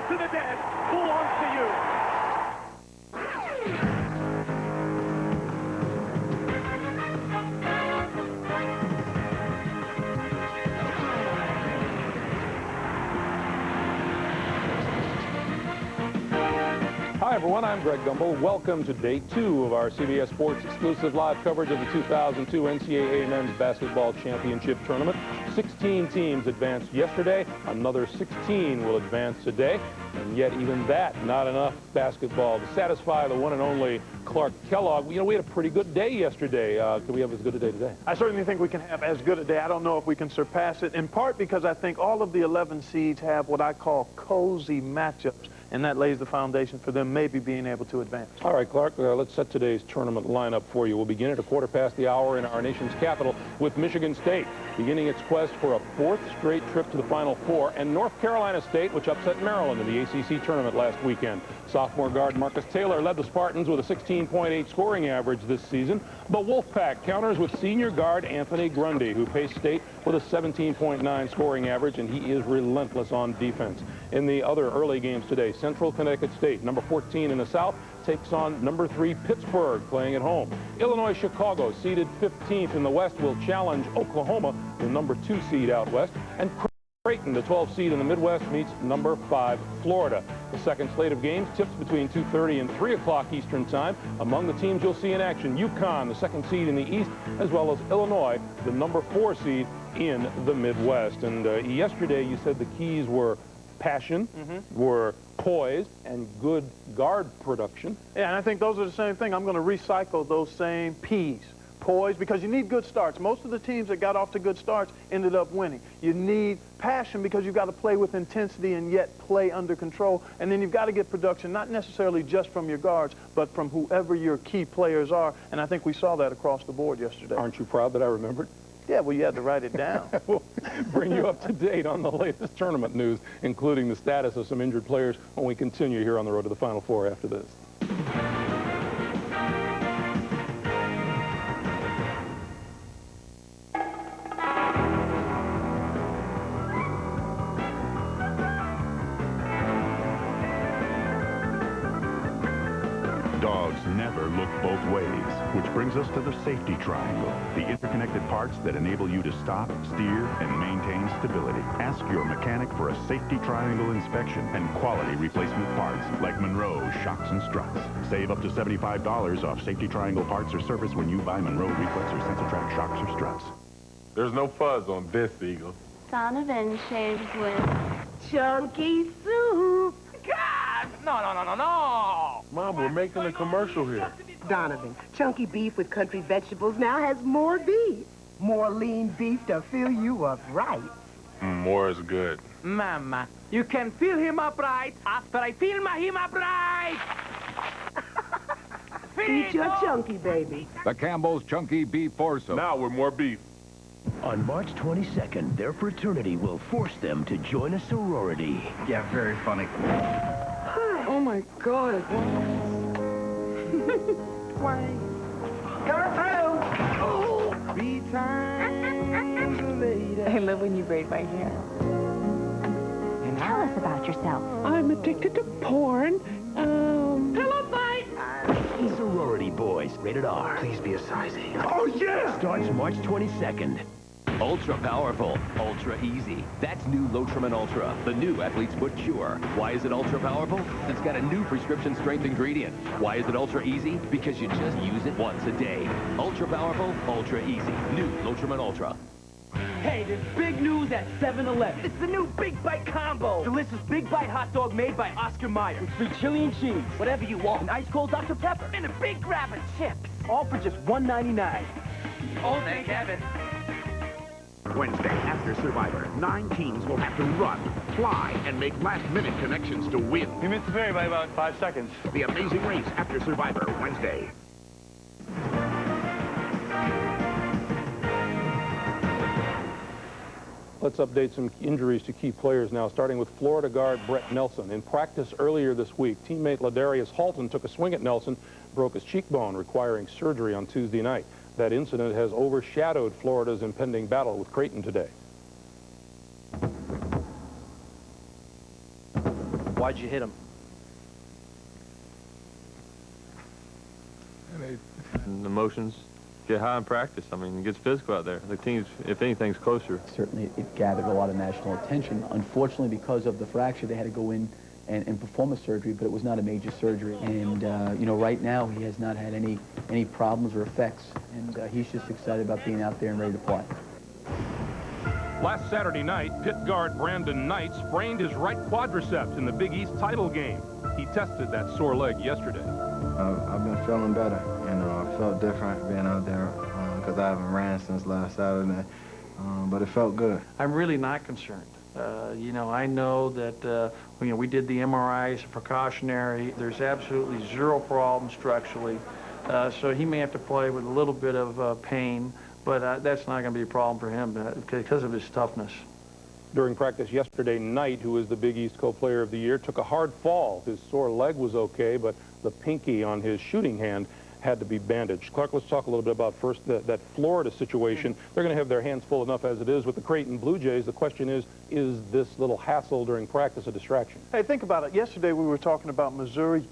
to the dead belongs to you. Hi, everyone. I'm Greg Gumbel. Welcome to day 2 of our CBS Sports exclusive live coverage of the 2002 NCAA Men's Basketball Championship Tournament. 16 teams advanced yesterday. Another 16 will advance today. And yet, even that, not enough basketball to satisfy the one and only Clark Kellogg. You know, we had a pretty good day yesterday. Could we have as good a day today? I certainly think we can have as good a day. I don't know if we can surpass it, in part because I think all of the 11 seeds have what I call cozy matchups, and that lays the foundation for them maybe being able to advance. All right, Clark, let's set today's tournament lineup for you. We'll begin at 1:15 in our nation's capital with Michigan State, beginning its quest for a 4th straight trip to the Final Four, and North Carolina State, which upset Maryland in the ACC tournament last weekend. Sophomore guard Marcus Taylor led the Spartans with a 16.8 scoring average this season. The Wolfpack counters with senior guard Anthony Grundy, who paced State with a 17.9 scoring average, and he is relentless on defense. In the other early games today, Central Connecticut State, number 14 in the South, takes on number 3 Pittsburgh, playing at home. Illinois Chicago, seeded 15th in the West, will challenge Oklahoma, the number 2 seed out west, and Creighton, the 12th seed in the Midwest, meets number 5 Florida. The second slate of games tips between 2:30 and 3 o'clock Eastern Time. Among the teams you'll see in action, UConn, the 2nd seed in the East, as well as Illinois, the number 4 seed in the Midwest. And yesterday you said the keys were passion, were poise, and good guard production. Yeah, and I think those are the same thing. I'm going to recycle those same P's. Poise, because you need good starts. Most of the teams that got off to good starts ended up winning. You need passion because you've got to play with intensity and yet play under control. And then you've got to get production, not necessarily just from your guards, but from whoever your key players are. And I think we saw that across the board yesterday. Aren't you proud that I remembered? Yeah, well, you had to write it down. We'll bring you up to date on the latest tournament news, including the status of some injured players, when we continue here on the road to the Final Four after this. Dogs never look both ways, which brings us to the safety triangle, the interconnected parts that enable you to stop, steer, and maintain stability. Ask your mechanic for a safety triangle inspection and quality replacement parts like Monroe shocks and struts. Save up to $75 off safety triangle parts or service when you buy Monroe reflex or SensorTrack shocks or struts. There's no fuzz on this, Eagle. Donovan shaves with chunky soup. God! No! Mom, we're making a commercial here. Donovan, chunky beef with country vegetables now has more beef. More lean beef to fill you up right. More is good. Mama, you can fill him up right after I fill him up right! Eat your chunky, baby. The Campbell's Chunky Beef Foursome. Now we're more beef. On March 22nd, their fraternity will force them to join a sorority. Yeah, very funny. Hi. Oh, my God. Why? Coming through! Oh. 3 times later. I love when you braid my hair. Tell us about yourself. I'm addicted to porn. Pillow fight! Sorority Boys, rated R. Please be a size 8. Oh, yeah! Starts March 22nd. Ultra powerful, ultra easy. That's new Lotramin Ultra, the new athlete's foot cure. Why is it ultra powerful? It's got a new prescription strength ingredient. Why is it ultra easy? Because you just use it once a day. Ultra powerful, ultra easy. New Lotramin Ultra. Hey, there's big news at 7-Eleven. It's the new Big Bite Combo. Delicious Big Bite hot dog made by Oscar Mayer. With free chili and cheese, whatever you want. An ice cold Dr. Pepper. And a big grab of chips. All for just $1.99. Oh, thank heaven. Wednesday, after Survivor, 9 teams will have to run, fly, and make last-minute connections to win. You missed the ferry by about 5 seconds. The Amazing Race after Survivor, Wednesday. Let's update some injuries to key players now, starting with Florida guard Brett Nelson. In practice earlier this week, teammate Ladarius Halton took a swing at Nelson, broke his cheekbone, requiring surgery on Tuesday night. That incident has overshadowed Florida's impending battle with Creighton today. why'd you hit him? And emotions get high in practice. I mean, it gets physical out there. The team's, if anything's, closer. Certainly, it gathered a lot of national attention. Unfortunately, because of the fracture, they had to go in and perform a surgery, but it was not a major surgery. And, you know, right now, he has not had any problems or effects, and he's just excited about being out there and ready to play. Last Saturday night, Pitt guard Brandon Knight sprained his right quadriceps in the Big East title game. He tested that sore leg yesterday. I've been feeling better. You know, I felt different being out there because I haven't ran since last Saturday, but it felt good. I'm really not concerned. You know, I know that, you know, we did the MRIs, precautionary. There's absolutely zero problem structurally. So he may have to play with a little bit of pain, but that's not going to be a problem for him because of his toughness. During practice yesterday, Knight, who is the Big East Co-Player of the Year, took a hard fall. His sore leg was okay, but the pinky on his shooting hand had to be bandaged. Clark, let's talk a little bit about first that Florida situation. They're going to have their hands full enough as it is with the Creighton Blue Jays. The question is this little hassle during practice a distraction? Hey, think about it. Yesterday we were talking about Missouri,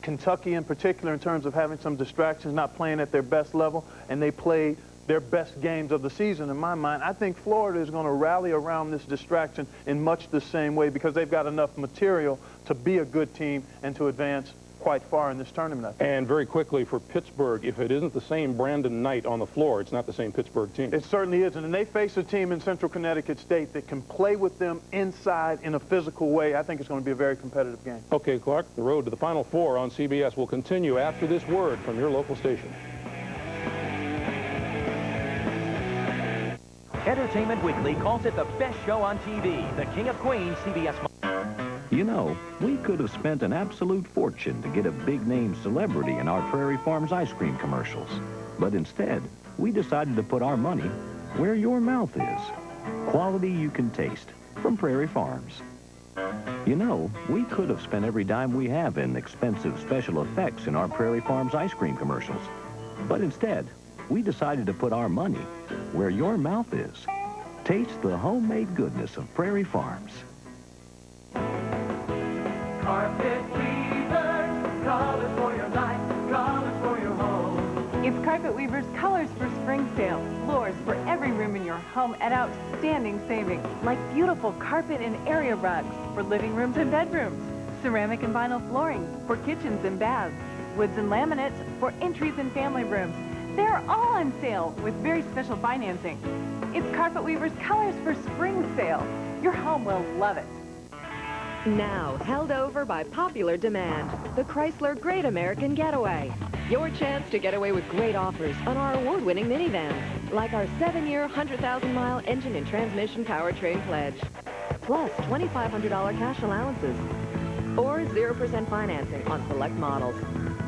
Kentucky in particular, in terms of having some distractions, not playing at their best level, and they played their best games of the season. In my mind, I think Florida is going to rally around this distraction in much the same way because they've got enough material to be a good team and to advance quite far in this tournament. And very quickly for Pittsburgh, if it isn't the same Brandon Knight on the floor, it's not the same Pittsburgh team. It certainly isn't. And they face a team in Central Connecticut State that can play with them inside in a physical way. I think it's going to be a very competitive game. Okay, Clark, the road to the Final Four on CBS will continue after this word from your local station. Entertainment Weekly calls it the best show on TV. The King of Queens, CBS. You know, we could have spent an absolute fortune to get a big-name celebrity in our Prairie Farms ice cream commercials. But instead, we decided to put our money where your mouth is. Quality you can taste from Prairie Farms. You know, we could have spent every dime we have in expensive special effects in our Prairie Farms ice cream commercials. But instead, we decided to put our money where your mouth is. Taste the homemade goodness of Prairie Farms. Carpet Weavers, colors for your life, colors for your home. It's Carpet Weavers Colors for Spring Sale. Floors for every room in your home at outstanding savings, like beautiful carpet and area rugs for living rooms and bedrooms, ceramic and vinyl flooring for kitchens and baths, woods and laminates for entries and family rooms. They're all on sale with very special financing. It's Carpet Weavers Colors for Spring Sale. Your home will love it. Now, held over by popular demand, the Chrysler Great American Getaway. Your chance to get away with great offers on our award-winning minivans, like our 7-year, 100,000-mile engine and transmission powertrain pledge, plus $2,500 cash allowances, or 0% financing on select models.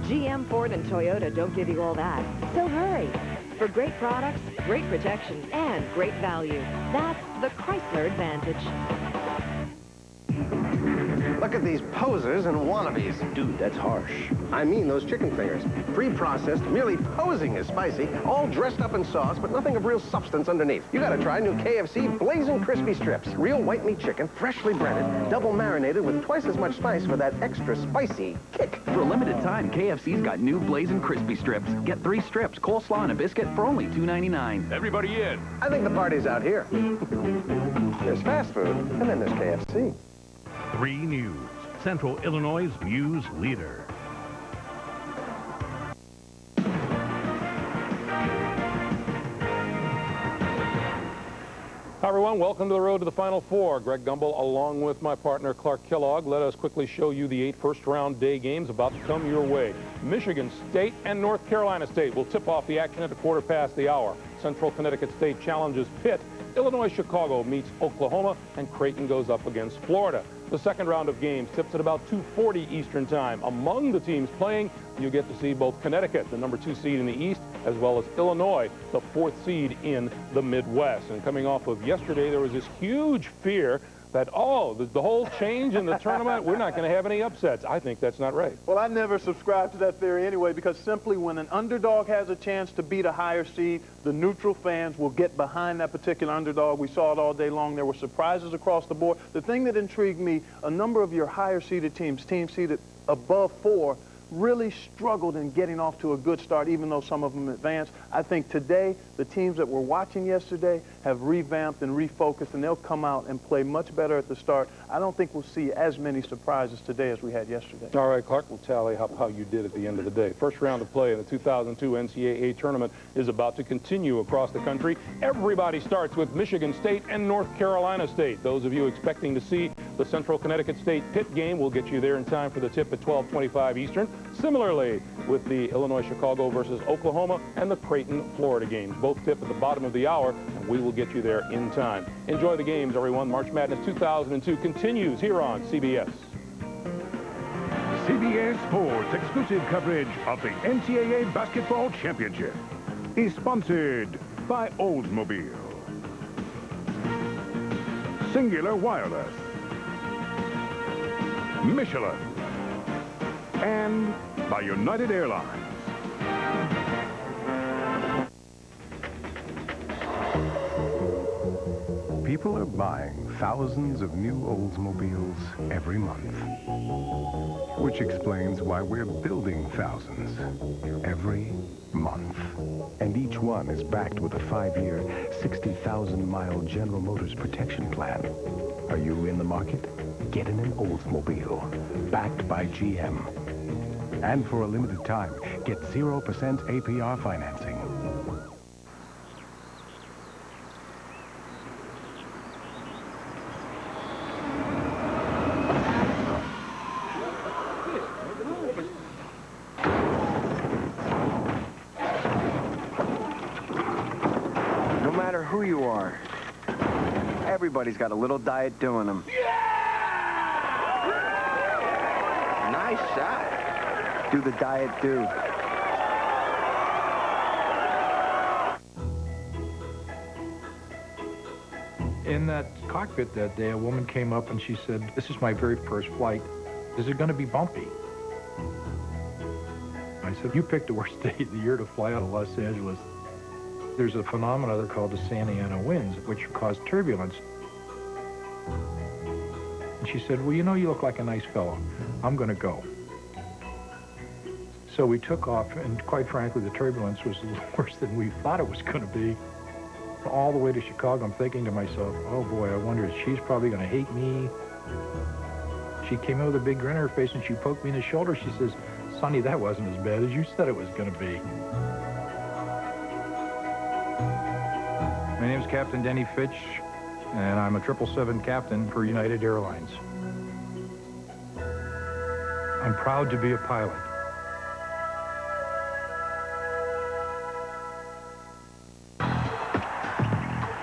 GM, Ford, and Toyota don't give you all that, so hurry. For great products, great protection, and great value, that's the Chrysler Advantage. Look at these posers and wannabes. Dude, that's harsh. I mean those chicken fingers. Pre-processed, merely posing as spicy, all dressed up in sauce, but nothing of real substance underneath. You gotta try new KFC Blazing Crispy Strips. Real white meat chicken, freshly breaded, double marinated with twice as much spice for that extra spicy kick. For a limited time, KFC's got new Blazing Crispy Strips. Get 3 strips, coleslaw, and a biscuit for only $2.99. Everybody in. I think the party's out here. There's fast food, and then there's KFC. 3 News, Central Illinois' news leader. Hi, everyone. Welcome to the road to the Final Four. Greg Gumbel, along with my partner Clark Kellogg. Let us quickly show you the 8 first-round day games about to come your way. Michigan State and North Carolina State will tip off the action at a quarter past the hour. Central Connecticut State challenges Pitt. Illinois-Chicago meets Oklahoma, and Creighton goes up against Florida. The second round of games tips at about 2:40 Eastern Time. Among the teams playing, you get to see both Connecticut, the number 2 seed in the East, as well as Illinois, the 4th seed in the Midwest. And coming off of yesterday, there was this huge fear that, the whole change in the tournament, we're not going to have any upsets. I think that's not right. Well, I never subscribed to that theory anyway, because simply when an underdog has a chance to beat a higher seed, the neutral fans will get behind that particular underdog. We saw it all day long. There were surprises across the board. The thing that intrigued me me, a number of your higher-seeded teams, teams seeded above 4, really struggled in getting off to a good start, even though some of them advanced. I think today, the teams that we're watching yesterday have revamped and refocused, and they'll come out and play much better at the start. I don't think we'll see as many surprises today as we had yesterday. All right, Clark, we'll tally up how you did at the end of the day. First round of play in the 2002 NCAA tournament is about to continue across the country. Everybody starts with Michigan State and North Carolina State. Those of you expecting to see the Central Connecticut State Pitt game will get you there in time for the tip at 12:25 Eastern. Similarly, with the Illinois-Chicago versus Oklahoma and the Creighton-Florida games. Both tip at the bottom of the hour, and we will get you there in time. Enjoy the games, everyone. March Madness 2002 continues here on CBS. CBS Sports exclusive coverage of the NCAA Basketball Championship is sponsored by Oldsmobile, Singular Wireless, Michelin, and by United Airlines. People are buying thousands of new Oldsmobiles every month, which explains why we're building thousands every month. And each one is backed with a 5-year, 60,000-mile General Motors protection plan. Are you in the market? Get in an Oldsmobile, backed by GM. And for a limited time, get 0% APR financing. No matter who you are, everybody's got a little diet doing them. Nice shot. Do the diet do. In that cockpit that day, a woman came up and she said, "This is my very first flight. Is it going to be bumpy?" I said, "You picked the worst day of the year to fly out of Los Angeles." There's a phenomenon called the Santa Ana winds, which cause turbulence. And she said, "Well, you know, you look like a nice fellow. I'm going to go." So we took off, and quite frankly, the turbulence was a little worse than we thought it was going to be. All the way to Chicago, I'm thinking to myself, oh boy, I wonder if she's probably going to hate me. She came in with a big grin on her face, and she poked me in the shoulder. She says, "Sonny, that wasn't as bad as you said it was going to be." My name's Captain Denny Fitch, and I'm a 777 captain for United Airlines. I'm proud to be a pilot.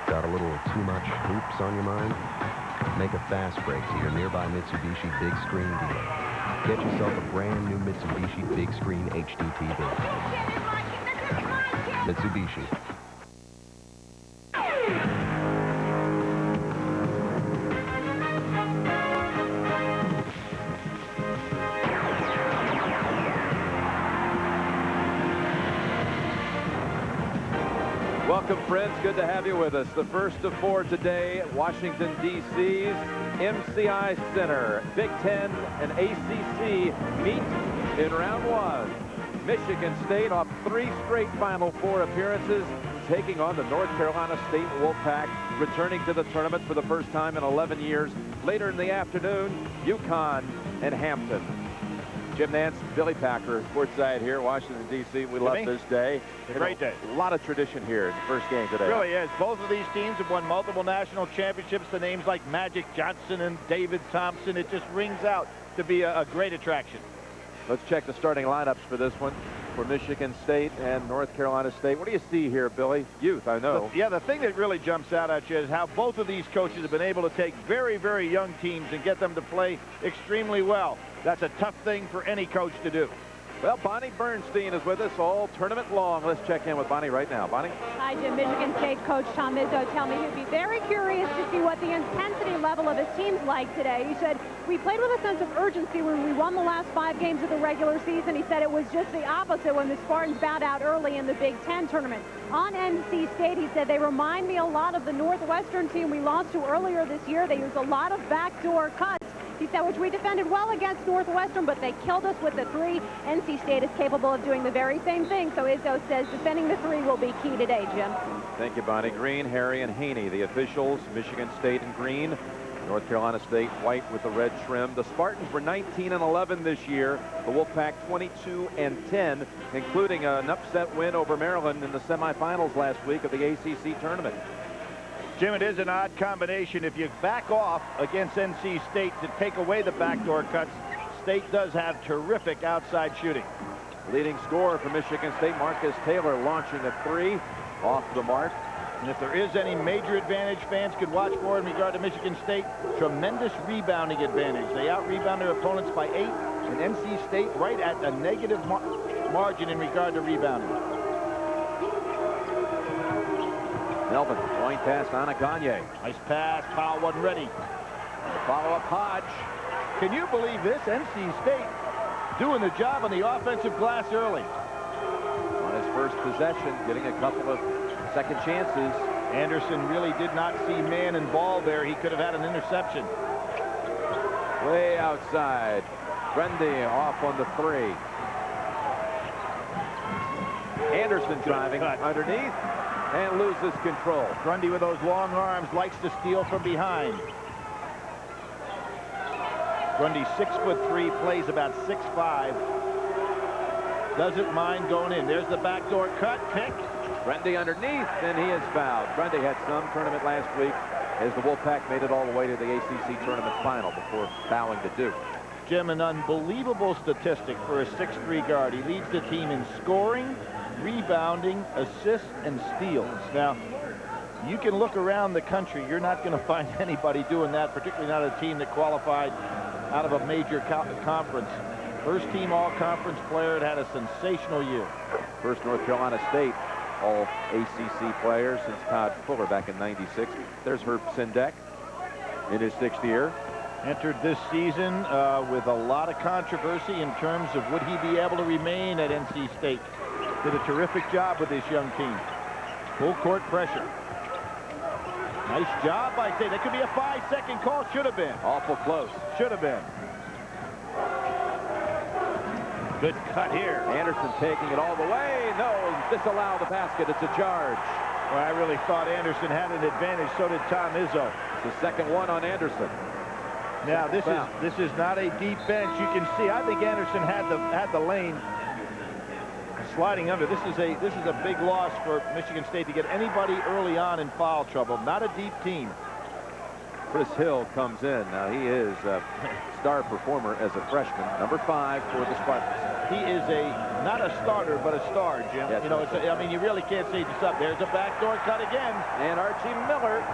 Got a little too much hoops on your mind? Make a fast break to your nearby Mitsubishi Big Screen dealer. Get yourself a brand new Mitsubishi Big Screen HD TV. Mitsubishi. Welcome, friends. Good to have you with us. The first of 4 today, Washington, D.C.'s MCI Center. Big Ten and ACC meet in round 1. Michigan State off 3 straight Final Four appearances, taking on the North Carolina State Wolfpack, returning to the tournament for the first time in 11 years. Later in the afternoon, UConn and Hampton. Jim Nance, Billy Packer, courtside here, Washington, D.C. We love this day. It's a great day. A lot of tradition here in the first game today. It really is. Both of these teams have won multiple national championships. The names like Magic Johnson and David Thompson, it just rings out to be a great attraction. Let's check the starting lineups for this one for Michigan State and North Carolina State. What do you see here, Billy? Youth, I know. Yeah, the thing that really jumps out at you is how both of these coaches have been able to take very, very young teams and get them to play extremely well. That's a tough thing for any coach to do. Well, Bonnie Bernstein is with us all tournament long. Let's check in with Bonnie right now. Bonnie? Hi, Jim. Michigan State coach Tom Izzo tell me he'd be very curious to see what the intensity level of his team's like today. He said, we played with a sense of urgency when we won the last 5 games of the regular season. He said it was just the opposite when the Spartans bowed out early in the Big Ten tournament. On NC State, he said, they remind me a lot of the Northwestern team we lost to earlier this year. They used a lot of backdoor cuts. He said, which we defended well against Northwestern, but they killed us with the three. NC State is capable of doing the very same thing. So Izzo says defending the three will be key today, Jim. Thank you, Bonnie. Green, Harry, and Haney, the officials. Michigan State in green. North Carolina State white with the red trim. The Spartans were 19-11 this year. The Wolfpack 22-10, including an upset win over Maryland in the semifinals last week of the ACC tournament. Jim, it is an odd combination. If you back off against NC State to take away the backdoor cuts, State does have terrific outside shooting. Leading scorer for Michigan State, Marcus Taylor, launching a three off the mark. And if there is any major advantage fans could watch for in regard to Michigan State, tremendous rebounding advantage. They out-rebound their opponents by 8, and NC State right at a negative margin in regard to rebounding. Melvin going past Anna Gagne. Nice pass. Powell wasn't ready. Follow-up Hodge. Can you believe this? NC State doing the job on the offensive glass early. On his first possession, getting a couple of second chances. Anderson really did not see man and ball there. He could have had an interception. Way outside. Grundy off on the three. Anderson driving underneath and loses control. Grundy with those long arms likes to steal from behind. Grundy 6'3", plays about 6'5". Doesn't mind going in. There's the backdoor cut, pick. Grundy underneath, and he is fouled. Grundy had some tournament last week as the Wolfpack made it all the way to the ACC tournament final before fouling to Duke. Jim, an unbelievable statistic for a 6'3" guard. He leads the team in scoring, rebounding, assists, and steals. Now, you can look around the country. You're not going to find anybody doing that, particularly not a team that qualified out of a major conference. First team all-conference player. It had a sensational year. First North Carolina State all ACC player since Todd Fuller back in '96. There's Herb Sendek in his 6th year. Entered this season with a lot of controversy in terms of would he be able to remain at NC State. Did a terrific job with this young team. Full court pressure. Nice job by State. That could be a 5-second call. Should have been. Awful close. Should have been. Good cut here. Anderson taking it all the way. No, disallow the basket. It's a charge. Well, I really thought Anderson had an advantage. So did Tom Izzo. It's the second one on Anderson. Now this is not a deep bench. You can see. I think Anderson had the lane sliding under. This is a big loss for Michigan State to get anybody early on in foul trouble. Not a deep team. Chris Hill comes in. Now he is a star performer as a freshman, number 5 for the Spartans. He is not a starter, but a star, Jim. Yes, you know, I mean, you really can't say this up. There's a backdoor cut again. And Archie Miller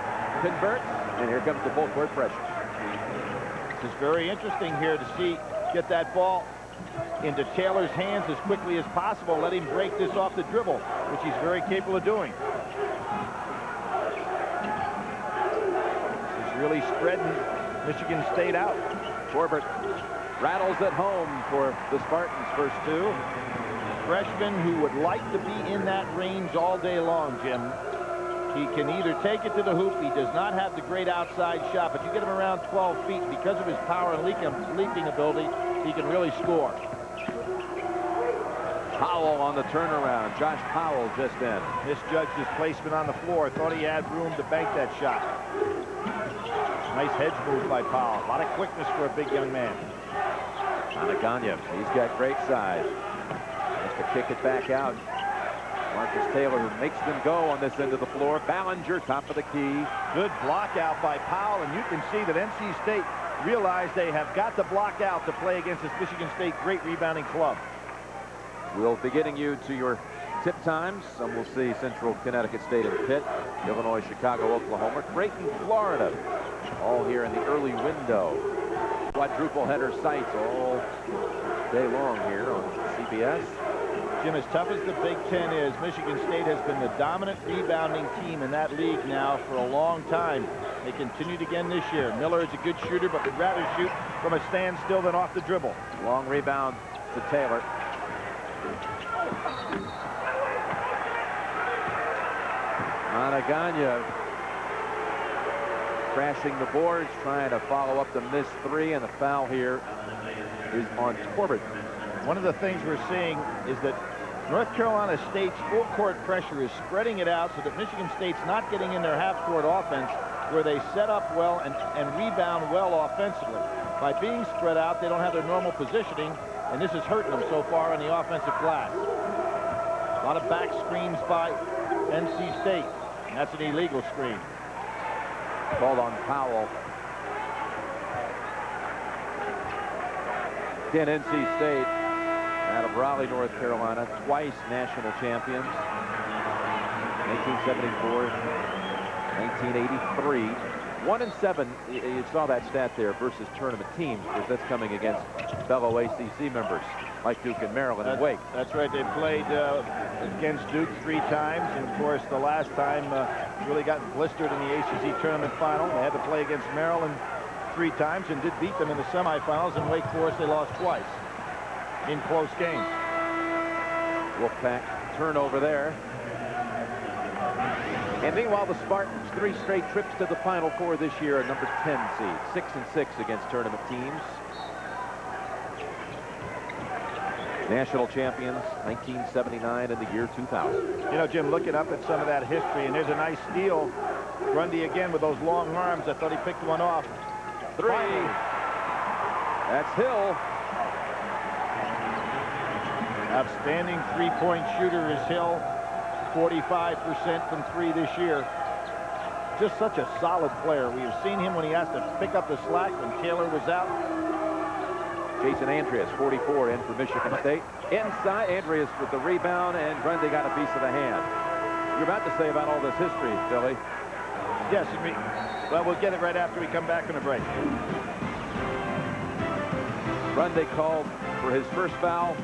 converts, and here comes the full court pressure. This is very interesting here to get that ball into Taylor's hands as quickly as possible. Let him break this off the dribble, which he's very capable of doing. This is really spreading Michigan State out. Corbett rattles at home for the Spartans' first 2. Freshman who would like to be in that range all day long, Jim. He can either take it to the hoop. He does not have the great outside shot, but you get him around 12 feet. Because of his power and leaping ability, he can really score. Powell on the turnaround. Josh Powell just in. Misjudged his placement on the floor. Thought he had room to bank that shot. Nice hedge move by Powell. A lot of quickness for a big young man. Anaganya, he's got great size. Has to kick it back out. Marcus Taylor, who makes them go on this end of the floor. Ballinger, top of the key. Good block out by Powell, and you can see that NC State realized they have got to block out to play against this Michigan State great rebounding club. We'll be getting you to your tip times. Some will see Central Connecticut State and Pitt, Illinois, Chicago, Oklahoma, Creighton, Florida. All here in the early window. Quadruple header sites all day long here on CBS. Jim, as tough as the Big Ten is, Michigan State has been the dominant rebounding team in that league now for a long time. They continued again this year. Miller is a good shooter, but would rather shoot from a standstill than off the dribble. Long rebound to Taylor. Anaganya crashing the boards, trying to follow up the missed three, and the foul here is on Corbett. One of the things we're seeing is that North Carolina State's full court pressure is spreading it out so that Michigan State's not getting in their half-court offense where they set up well and rebound well offensively. By being spread out, they don't have their normal positioning, and this is hurting them so far on the offensive glass. A lot of back screens by NC State. And that's an illegal screen. Called on Powell. Again, NC State out of Raleigh, North Carolina, twice national champions. 1974, 1983. 1-7, you saw that stat there, versus tournament teams, because that's coming against fellow ACC members like Duke and Maryland and Wake. That's right. They played against Duke 3 times, and of course the last time really got blistered in the ACC tournament final. They had to play against Maryland 3 times and did beat them in the semifinals. In Wake Forest, they lost twice in close games. Wolfpack turnover there. And meanwhile, the Spartans, 3 straight trips to the Final Four this year, a number 10 seed, 6-6 against tournament teams. National champions, 1979 and the year 2000. You know, Jim, looking up at some of that history, and there's a nice steal. Grundy again with those long arms. I thought he picked one off. 3. That's Hill. Outstanding three-point shooter is Hill. 45% from 3 this year. Just such a solid player. We have seen him when he has to pick up the slack when Taylor was out. Jason Andreas, 44, in for Michigan State. Inside, Andreas with the rebound, and Grundy got a piece of the hand. You're about to say about all this history, Billy. Yes, well, we'll get it right after we come back from the break. Grundy called for his first foul.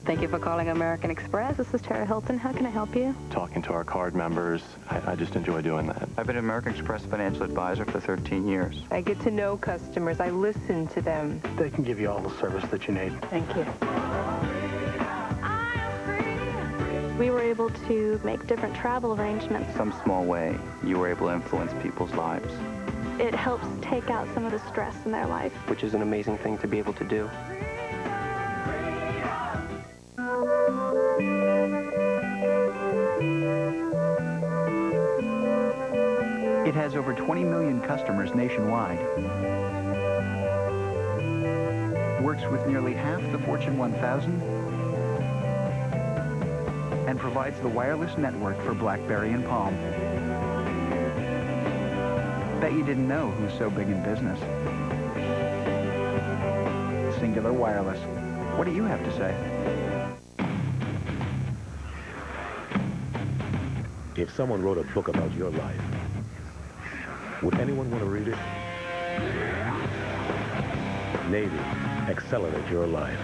Thank you for calling American Express. This is Tara Hilton. How can I help you? Talking to our card members, I just enjoy doing that. I've been an American Express financial advisor for 13 years. I get to know customers. I listen to them. They can give you all the service that you need. Thank you. We were able to make different travel arrangements. Some small way, you were able to influence people's lives. It helps take out some of the stress in their life. Which is an amazing thing to be able to do. It has over 20 million customers nationwide. Works with nearly half the Fortune 1000 and provides the wireless network for BlackBerry and Palm. Bet you didn't know who's so big in business. Singular Wireless. What do you have to say? If someone wrote a book about your life, would anyone want to read it? Navy, accelerate your life.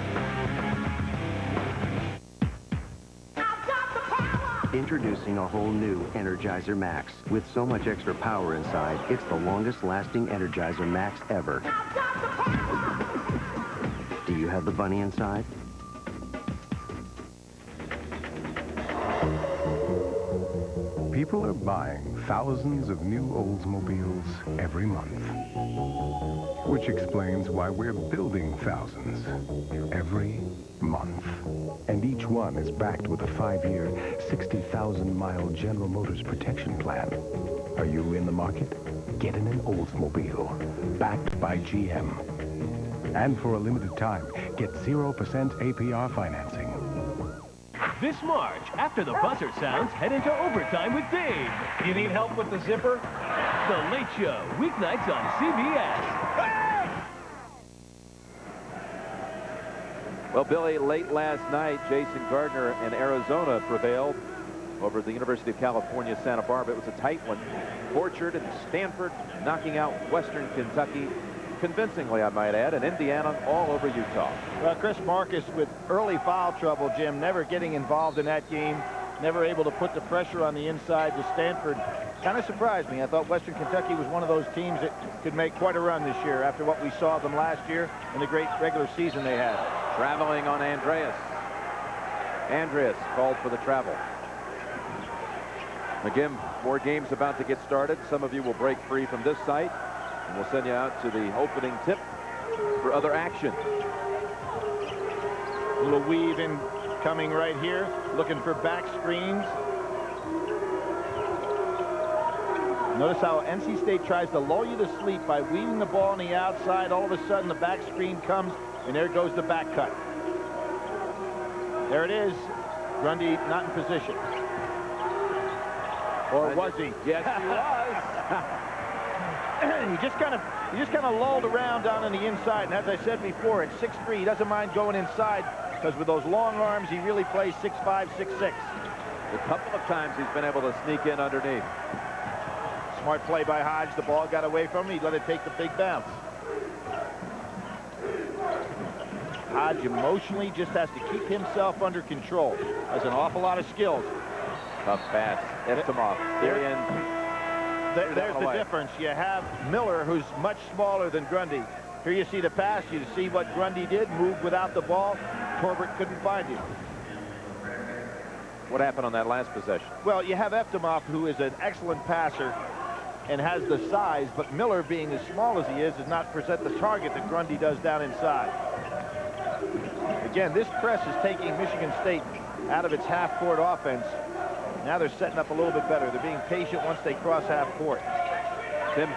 Introducing a whole new Energizer Max. With so much extra power inside, it's the longest-lasting Energizer Max ever. Do you have the bunny inside? People are buying thousands of new Oldsmobiles every month, which explains why we're building thousands every month. And each one is backed with a 5-year, 60,000-mile General Motors protection plan. Are you in the market? Get in an Oldsmobile, backed by GM. And for a limited time, get 0% APR financing. This March, after the buzzer sounds, head into overtime with Dave. You need help with the zipper? The Late Show, weeknights on CBS. Well, Billy, late last night, Jason Gardner and Arizona prevailed over the University of California, Santa Barbara. It was a tight one. Orchard and Stanford knocking out Western Kentucky convincingly, I might add, and Indiana all over Utah. Well, Chris Marcus with early foul trouble, Jim, never getting involved in that game, never able to put the pressure on the inside to Stanford. Kind of surprised me. I thought Western Kentucky was one of those teams that could make quite a run this year after what we saw of them last year and the great regular season they had. Traveling on Andreas. Andreas called for the travel. Again, more games about to get started. Some of you will break free from this site, and we'll send you out to the opening tip for other action. A little weave in coming right here, looking for back screens. Notice how NC State tries to lull you to sleep by weaving the ball on the outside. All of a sudden, the back screen comes, and there goes the back cut. There it is. Grundy not in position. Or was he? Yes, he was. He just kind of lulled around down on the inside. And as I said before, at 6'3", he doesn't mind going inside because with those long arms, he really plays 6'5", 6'6". A couple of times he's been able to sneak in underneath. Smart play by Hodge. The ball got away from him. He let it take the big bounce. Hodge emotionally just has to keep himself under control. Has an awful lot of skills. Tough pass. Eftimov. There's the difference. You have Miller, who's much smaller than Grundy. Here you see the pass. You see what Grundy did. Moved without the ball. Torbert couldn't find him. What happened on that last possession? Well, you have Eftimov, who is an excellent passer and has the size, but Miller, being as small as he is, does not present the target that Grundy does down inside. Again, this press is taking Michigan State out of its half-court offense. Now they're setting up a little bit better. They're being patient once they cross half-court. Tim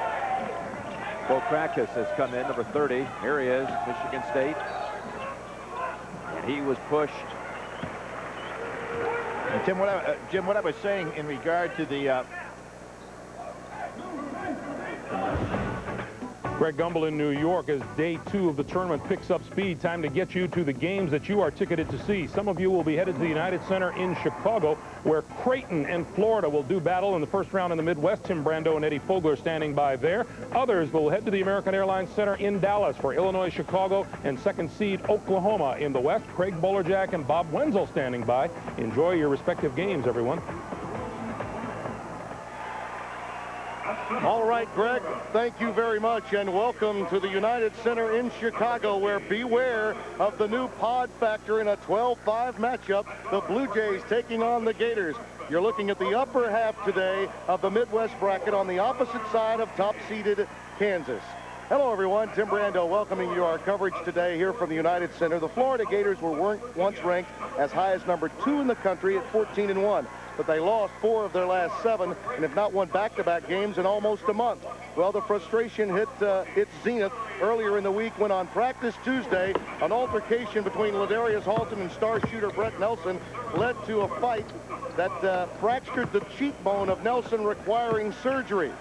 Bokrakis has come in, number 30. Here he is, Michigan State. And he was pushed. And Tim, what I was saying in regard to the Greg Gumbel in New York as day 2 of the tournament picks up speed. Time to get you to the games that you are ticketed to see. Some of you will be headed to the United Center in Chicago, where Creighton and Florida will do battle in the first round in the Midwest. Tim Brando and Eddie Fogler standing by there. Others will head to the American Airlines Center in Dallas for Illinois, Chicago, and second seed Oklahoma in the West. Craig Bolerjack and Bob Wenzel standing by. Enjoy your respective games, everyone. All right, Greg, thank you very much, and welcome to the United Center in Chicago, where beware of the new pod factor in a 12-5 matchup, the Blue Jays taking on the Gators. You're looking at the upper half today of the Midwest bracket on the opposite side of top-seeded Kansas. Hello, everyone. Tim Brando welcoming you to our coverage today here from the United Center. The Florida Gators were once ranked as high as number 2 in the country at 14-1. But they lost 4 of their last 7 and have not won back-to-back games in almost a month. Well, the frustration hit its zenith earlier in the week when on practice Tuesday, an altercation between Ladarius Halton and star shooter Brett Nelson led to a fight that fractured the cheekbone of Nelson, requiring surgery.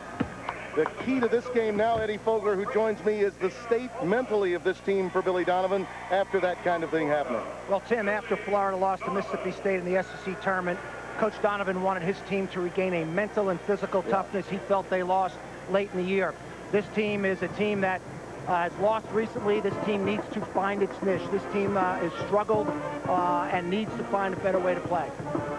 The key to this game now, Eddie Fogler, who joins me, is the state mentally of this team for Billy Donovan after that kind of thing happening. Well, Tim, after Florida lost to Mississippi State in the SEC tournament, Coach Donovan wanted his team to regain a mental and physical toughness he felt they lost late in the year. This team is a team that has lost recently. This team needs to find its niche. This team has struggled and needs to find a better way to play.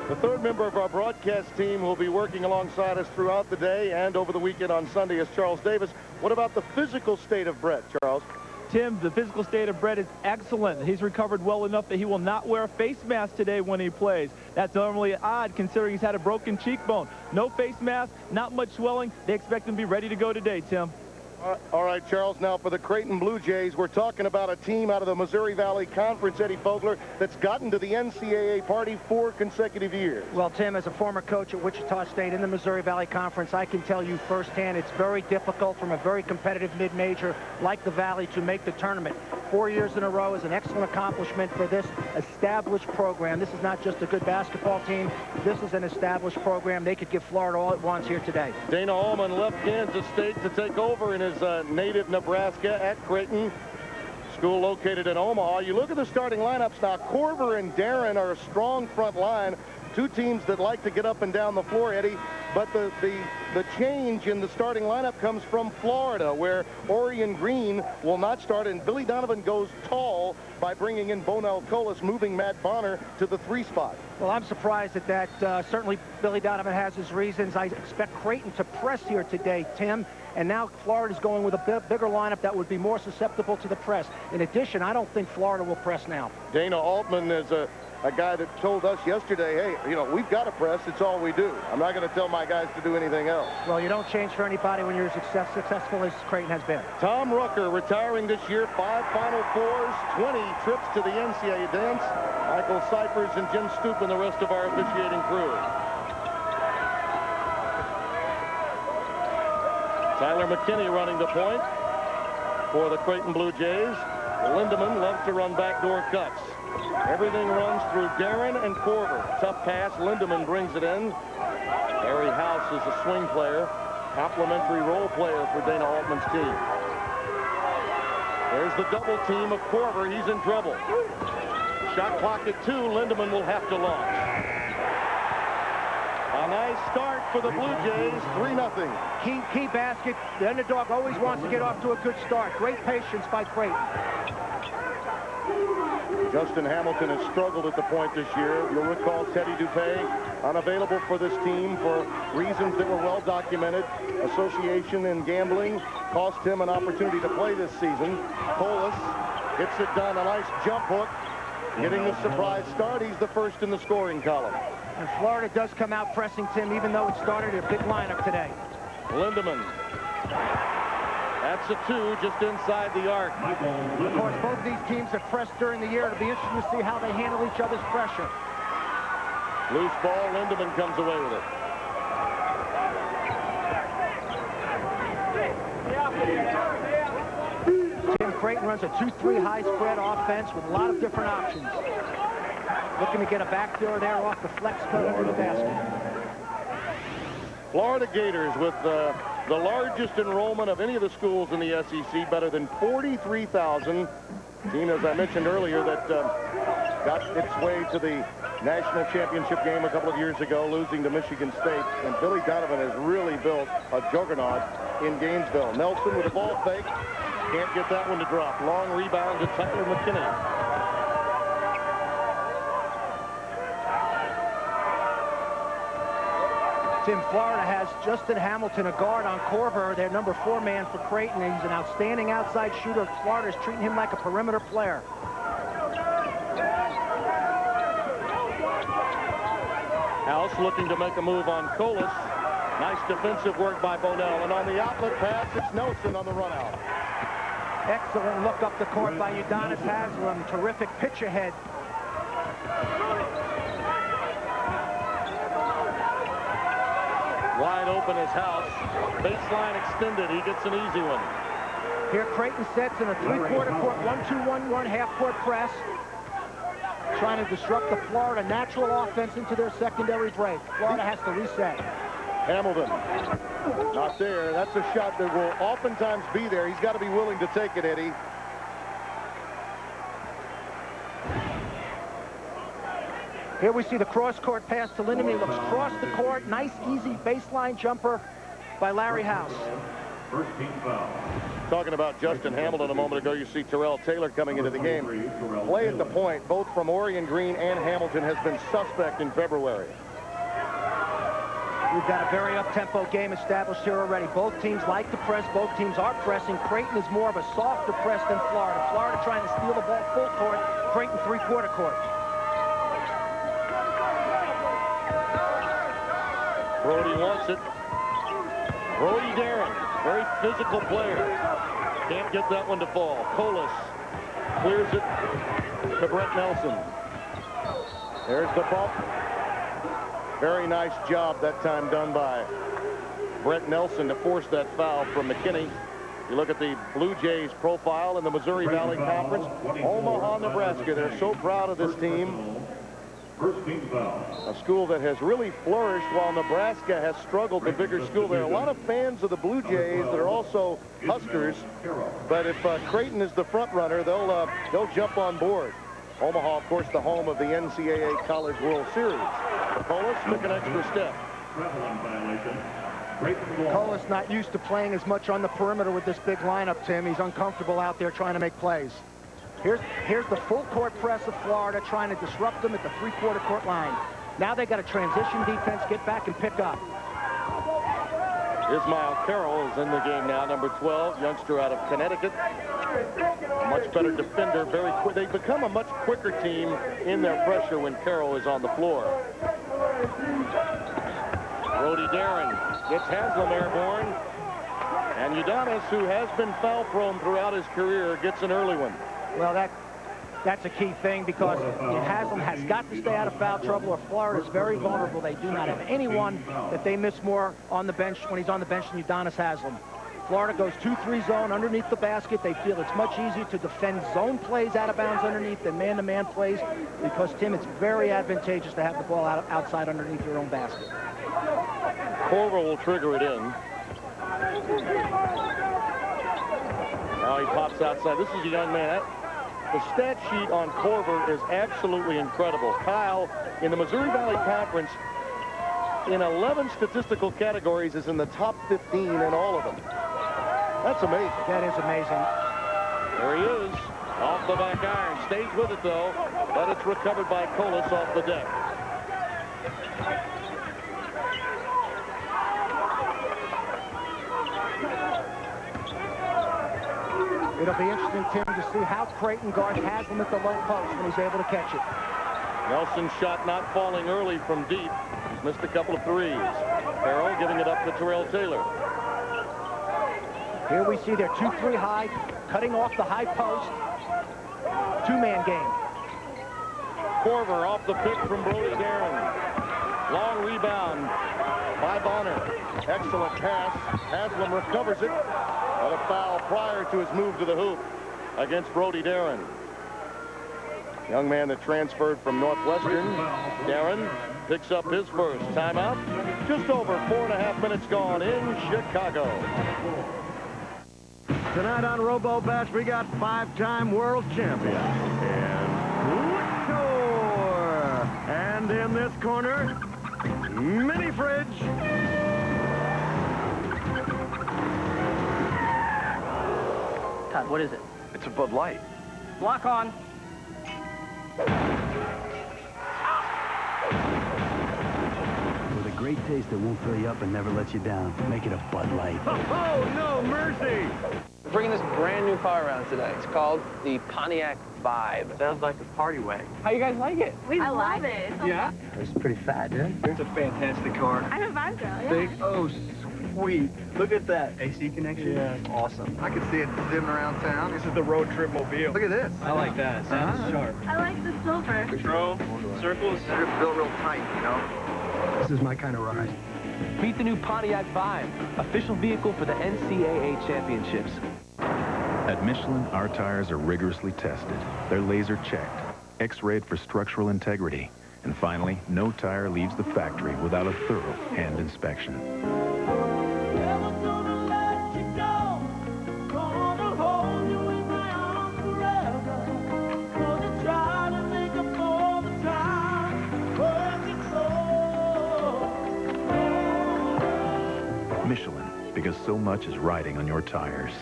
The third member of our broadcast team will be working alongside us throughout the day and over the weekend on Sunday is Charles Davis. What about the physical state of Brett, Charles? Tim, the physical state of Brett is excellent. He's recovered well enough that he will not wear a face mask today when he plays. That's normally odd considering he's had a broken cheekbone. No face mask, not much swelling. They expect him to be ready to go today, Tim. All right, Charles, now for the Creighton Blue Jays, we're talking about a team out of the Missouri Valley Conference, Eddie Fogler, that's gotten to the NCAA party 4 consecutive years. Well, Tim, as a former coach at Wichita State in the Missouri Valley Conference, I can tell you firsthand it's very difficult from a very competitive mid-major like the Valley to make the tournament. 4 years in a row is an excellent accomplishment for this established program. This is not just a good basketball team. This is an established program. They could give Florida all it wants here today. Dana Allman left Kansas State to take over in his native Nebraska at Creighton, school located in Omaha. You look at the starting lineups now. Corver and Darren are a strong front line. 2 teams that like to get up and down the floor, Eddie. But the change in the starting lineup comes from Florida, where Orion Green will not start, and Billy Donovan goes tall by bringing in Bonell Colas, moving Matt Bonner to the 3 spot. Well, I'm surprised at that. Certainly, Billy Donovan has his reasons. I expect Creighton to press here today, Tim. And now Florida's going with a bigger lineup that would be more susceptible to the press. In addition, I don't think Florida will press now. Dana Altman is a guy that told us yesterday, hey, you know, we've got to press. It's all we do. I'm not going to tell my guys to do anything else. Well, you don't change for anybody when you're as successful as Creighton has been. Tom Rucker retiring this year, 5 Final Fours, 20 trips to the NCAA dance. Michael Cyphers and Jim Stoop and the rest of our officiating crew. Tyler McKinney running the point for the Creighton Blue Jays. Lindemann loves to run backdoor cuts. Everything runs through Darren and Corver. Tough pass. Lindemann brings it in. Harry House is a swing player. Complimentary role player for Dana Altman's team. There's the double team of Corver. He's in trouble. Shot clock at 2. Lindemann will have to launch. A nice start for the Blue Jays, 3-0. Key basket. The underdog always wants to get off to a good start. Great patience by Creighton. Justin Hamilton has struggled at the point this year. You'll recall Teddy Dupay unavailable for this team for reasons that were well documented. Association and gambling cost him an opportunity to play this season. Colas gets it done. A nice jump hook. Getting the surprise start. He's the first in the scoring column. And Florida does come out pressing, Tim, even though it started a big lineup today. Lindemann. That's a 2 just inside the arc. Of course, both of these teams have pressed during the year. It'll be interesting to see how they handle each other's pressure. Loose ball. Lindemann comes away with it. Tim, Creighton runs a 2-3 high spread offense with a lot of different options. Looking to get a backdoor there off the flex cut under the basket. Florida Gators with the largest enrollment of any of the schools in the SEC, better than 43,000. Team, as I mentioned earlier, that got its way to the national championship game a couple of years ago, losing to Michigan State. And Billy Donovan has really built a juggernaut in Gainesville. Nelson with a ball fake. Can't get that one to drop. Long rebound to Tyler McKinney. Tim, Florida has Justin Hamilton, a guard on Corver, their number 4 man for Creighton. He's an outstanding outside shooter. Florida is treating him like a perimeter player. House looking to make a move on Colas. Nice defensive work by Bonell. And on the outlet pass, it's Nelson on the run out. Excellent look up the court by Udonis Haslem. Terrific pitch ahead. Wide open is House. Baseline extended. He gets an easy one. Here Creighton sets in a 3-quarter court, 1-2-1-1 half-court press. Trying to disrupt the Florida natural offense into their secondary break. Florida has to reset. Hamilton. Not there. That's a shot that will oftentimes be there. He's got to be willing to take it, Eddie. Here we see the cross-court pass to Lindemann. He looks across the court. Nice, easy baseline jumper by Larry House. First team foul. Talking about Justin Hamilton a moment ago, you see Terrell Taylor coming into the game. Play at the point, both from Orion Green and Hamilton, has been suspect in February. We've got a very up-tempo game established here already. Both teams like to press. Both teams are pressing. Creighton is more of a softer press than Florida. Florida trying to steal the ball full court. Creighton 3-quarter court. Brody wants it. Brody Darren, very physical player. Can't get that one to fall. Colas clears it to Brett Nelson. There's the bump. Very nice job that time done by Brett Nelson to force that foul from McKinney. You look at the Blue Jays profile in the Missouri Valley Conference. Omaha, Nebraska. They're so proud of this team. A school that has really flourished while Nebraska has struggled, the bigger school. There are a lot of fans of the Blue Jays that are also Huskers, but if Creighton is the front runner, they'll jump on board. Omaha, of course, the home of the NCAA College World Series. Colas took an extra step. Colas not used to playing as much on the perimeter with this big lineup, Tim. He's uncomfortable out there trying to make plays. Here's the full court press of Florida trying to disrupt them at the 3-quarter court line. Now they got a transition defense, get back and pick up. Ismail Carroll is in the game now, number 12, youngster out of Connecticut. A much better defender, very quick. They become a much quicker team in their pressure when Carroll is on the floor. Brody Darren gets Haslam airborne. And Udonis, who has been foul prone throughout his career, gets an early one. Well, that's a key thing because Haslam has got to stay out of foul trouble, or Florida is very vulnerable. They do not have anyone that they miss more on the bench when he's on the bench than Udonis Haslam. Florida goes 2-3 zone underneath the basket. They feel it's much easier to defend zone plays out of bounds underneath than man-to-man plays because, Tim, it's very advantageous to have the ball outside underneath your own basket. Corver will trigger it in. Now he pops outside. This is a young man. The stat sheet on Corver is absolutely incredible. Kyle, in the Missouri Valley Conference, in 11 statistical categories, is in the top 15 in all of them. That's amazing. That is amazing. There he is, off the back iron. Stays with it, though, but it's recovered by Colas off the deck. It'll be interesting, Tim, to see how Creighton guards Haslam at the low post when he's able to catch it. Nelson's shot not falling early from deep. He's missed a couple of threes. Carroll giving it up to Terrell Taylor. Here we see their 2-3 high, cutting off the high post. Two-man game. Corver off the pick from Brody Darren. Long rebound by Bonner. Excellent pass. Haslam recovers it. But a foul prior to his move to the hoop against Brody Darren. Young man that transferred from Northwestern. Darren picks up his first timeout. Just over 4.5 minutes gone in Chicago. Tonight on Robo Bash, we got 5-time world champion. And Tour. And in this corner, Mini Fridge. Todd, what is it? It's a Bud Light. Block on. With a great taste that won't fill you up and never lets you down, make it a Bud Light. Oh, no mercy! We're bringing this brand new car around today. It's called the Pontiac Vibe. Sounds like a party wagon. How you guys like it? I love it. Yeah? It's pretty fat, dude. It's a fantastic car. I'm a Vibe girl, yeah. Big, oh, sweet. Look at that. AC connection? Yeah. Awesome. I can see it zipping around town. This is the road trip mobile. Look at this. I like that. It sounds sharp. I like the silver. Control, circles. It's built real tight, you know? This is my kind of ride. Meet the new Pontiac Vibe, official vehicle for the NCAA championships. At Michelin, our tires are rigorously tested. They're laser checked, X-rayed for structural integrity. And finally, no tire leaves the factory without a thorough hand inspection. Michelin, because so much is riding on your tires.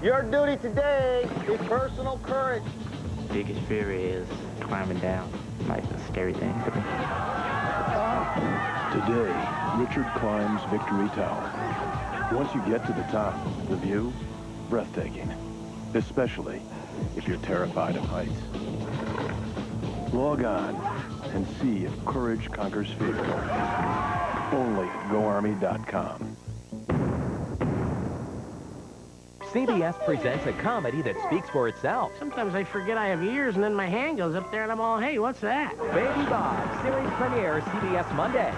Your duty today is personal courage. Biggest fear is climbing down. Like a scary thing. Today, Richard climbs Victory Tower. Once you get to the top, the view, breathtaking. Especially if you're terrified of heights. Log on and see if courage conquers fear. Only at GoArmy.com. CBS presents a comedy that speaks for itself. Sometimes I forget I have ears, and then my hand goes up there, and I'm all, hey, what's that? Baby Bob, series premiere, CBS Monday.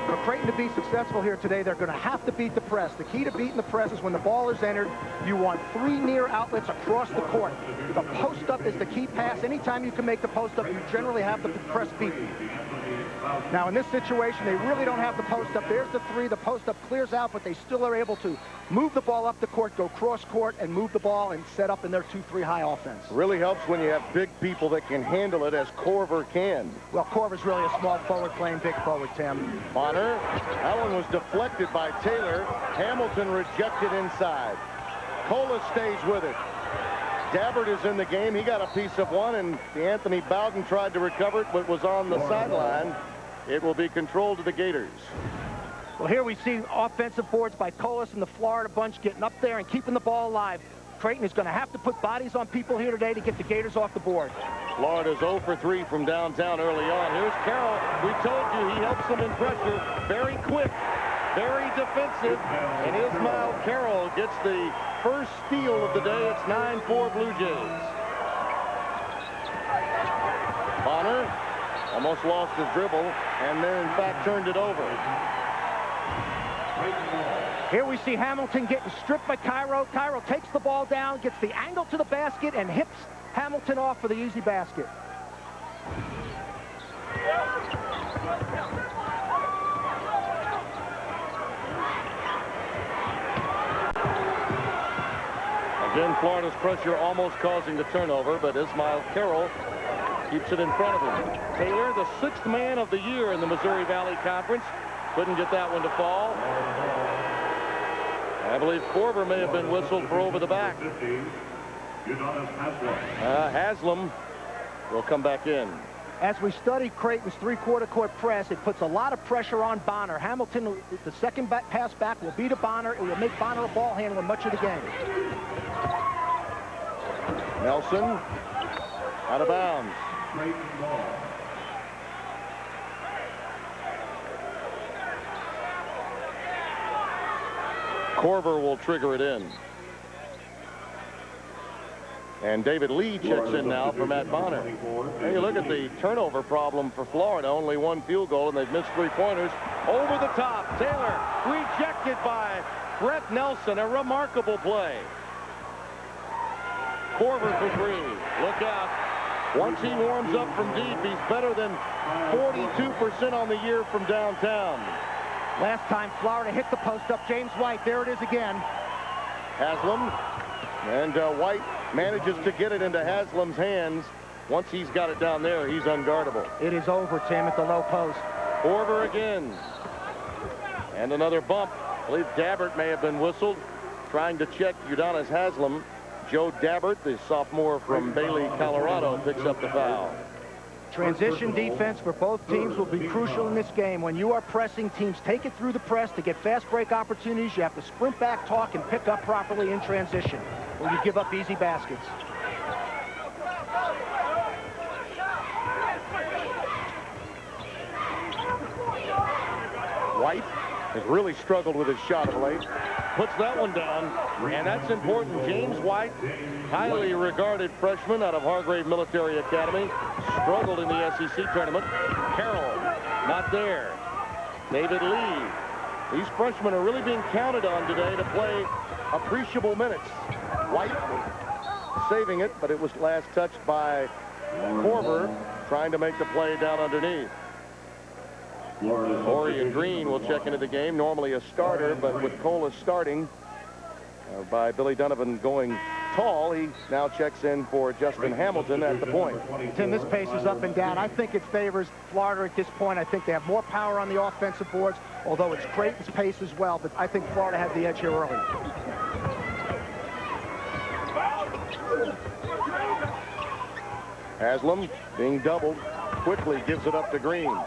For Creighton to be successful here today, they're going to have to beat the press. The key to beating the press is when the ball is entered, you want 3 near outlets across the court. The post-up is the key pass. Anytime you can make the post-up, you generally have the press beaten. Now, in this situation, they really don't have the post-up. There's the 3. The post-up clears out, but they still are able to move the ball up the court, go cross-court, and move the ball and set up in their 2-3 high offense. Really helps when you have big people that can handle it, as Corver can. Well, Corver's really a small forward playing big forward, Tim. Bonner. That one was deflected by Taylor. Hamilton rejected inside. Colas stays with it. Dabbert is in the game. He got a piece of one, and Anthony Bowden tried to recover it, but was on the sideline. It will be controlled to the Gators. Well, here we see offensive boards by Colas and the Florida bunch getting up there and keeping the ball alive. Creighton is going to have to put bodies on people here today to get the Gators off the board. Florida's 0 for 3 from downtown early on. Here's Carroll. We told you he helps them in pressure. Very quick, very defensive. And Ismail Carroll gets the first steal of the day. It's 9-4 Blue Jays. Bonner almost lost his dribble and then, in fact, turned it over. Here we see Hamilton getting stripped by Cairo. Cairo takes the ball down, gets the angle to the basket, and hips Hamilton off for the easy basket. Again, Florida's pressure almost causing the turnover, but Ismail Carroll keeps it in front of him. Taylor, the 6th man of the year in the Missouri Valley Conference, couldn't get that one to fall. I believe Korver may have been whistled for over the back. Haslam will come back in. As we study Creighton's three-quarter court press, it puts a lot of pressure on Bonner. Hamilton, the second pass back, will be to Bonner. It will make Bonner a ball handler much of the game. Nelson out of bounds. Korver will trigger it in. And David Lee checks in now for Matt Bonner. Hey, look at the turnover problem for Florida. Only 1 field goal, and they've missed 3-pointers. Over the top, Taylor rejected by Brett Nelson. A remarkable play. Korver for 3. Look out. Once he warms up from deep, he's better than 42% on the year from downtown. Last time Florida hit the post up, James White. There it is again. Haslam. And White manages to get it into Haslam's hands. Once he's got it down there, he's unguardable. It is over, Tim, at the low post. Korver again. And another bump. I believe Dabbert may have been whistled, trying to check Udonis Haslam. Joe Dabbert, the sophomore from Bailey, Colorado, picks up the foul. Transition defense for both teams will be crucial in this game. When you are pressing, teams take it through the press to get fast break opportunities. You have to sprint back, talk, and pick up properly in transition, or you give up easy baskets. White has really struggled with his shot of late. Puts that one down, and that's important. James White, highly regarded freshman out of Hargrave Military Academy, struggled in the SEC tournament. Carroll, not there. David Lee. These freshmen are really being counted on today to play appreciable minutes. White saving it, but it was last touched by Korver, trying to make the play down underneath. Orion Green will check into the game, normally a starter, but with Colas starting by Billy Donovan going tall, he now checks in for Justin Hamilton at the point. Tim, this pace is up and down. I think it favors Florida at this point. I think they have more power on the offensive boards, although it's Creighton's pace as well, but I think Florida had the edge here early. Haslam being doubled, quickly gives it up to Green.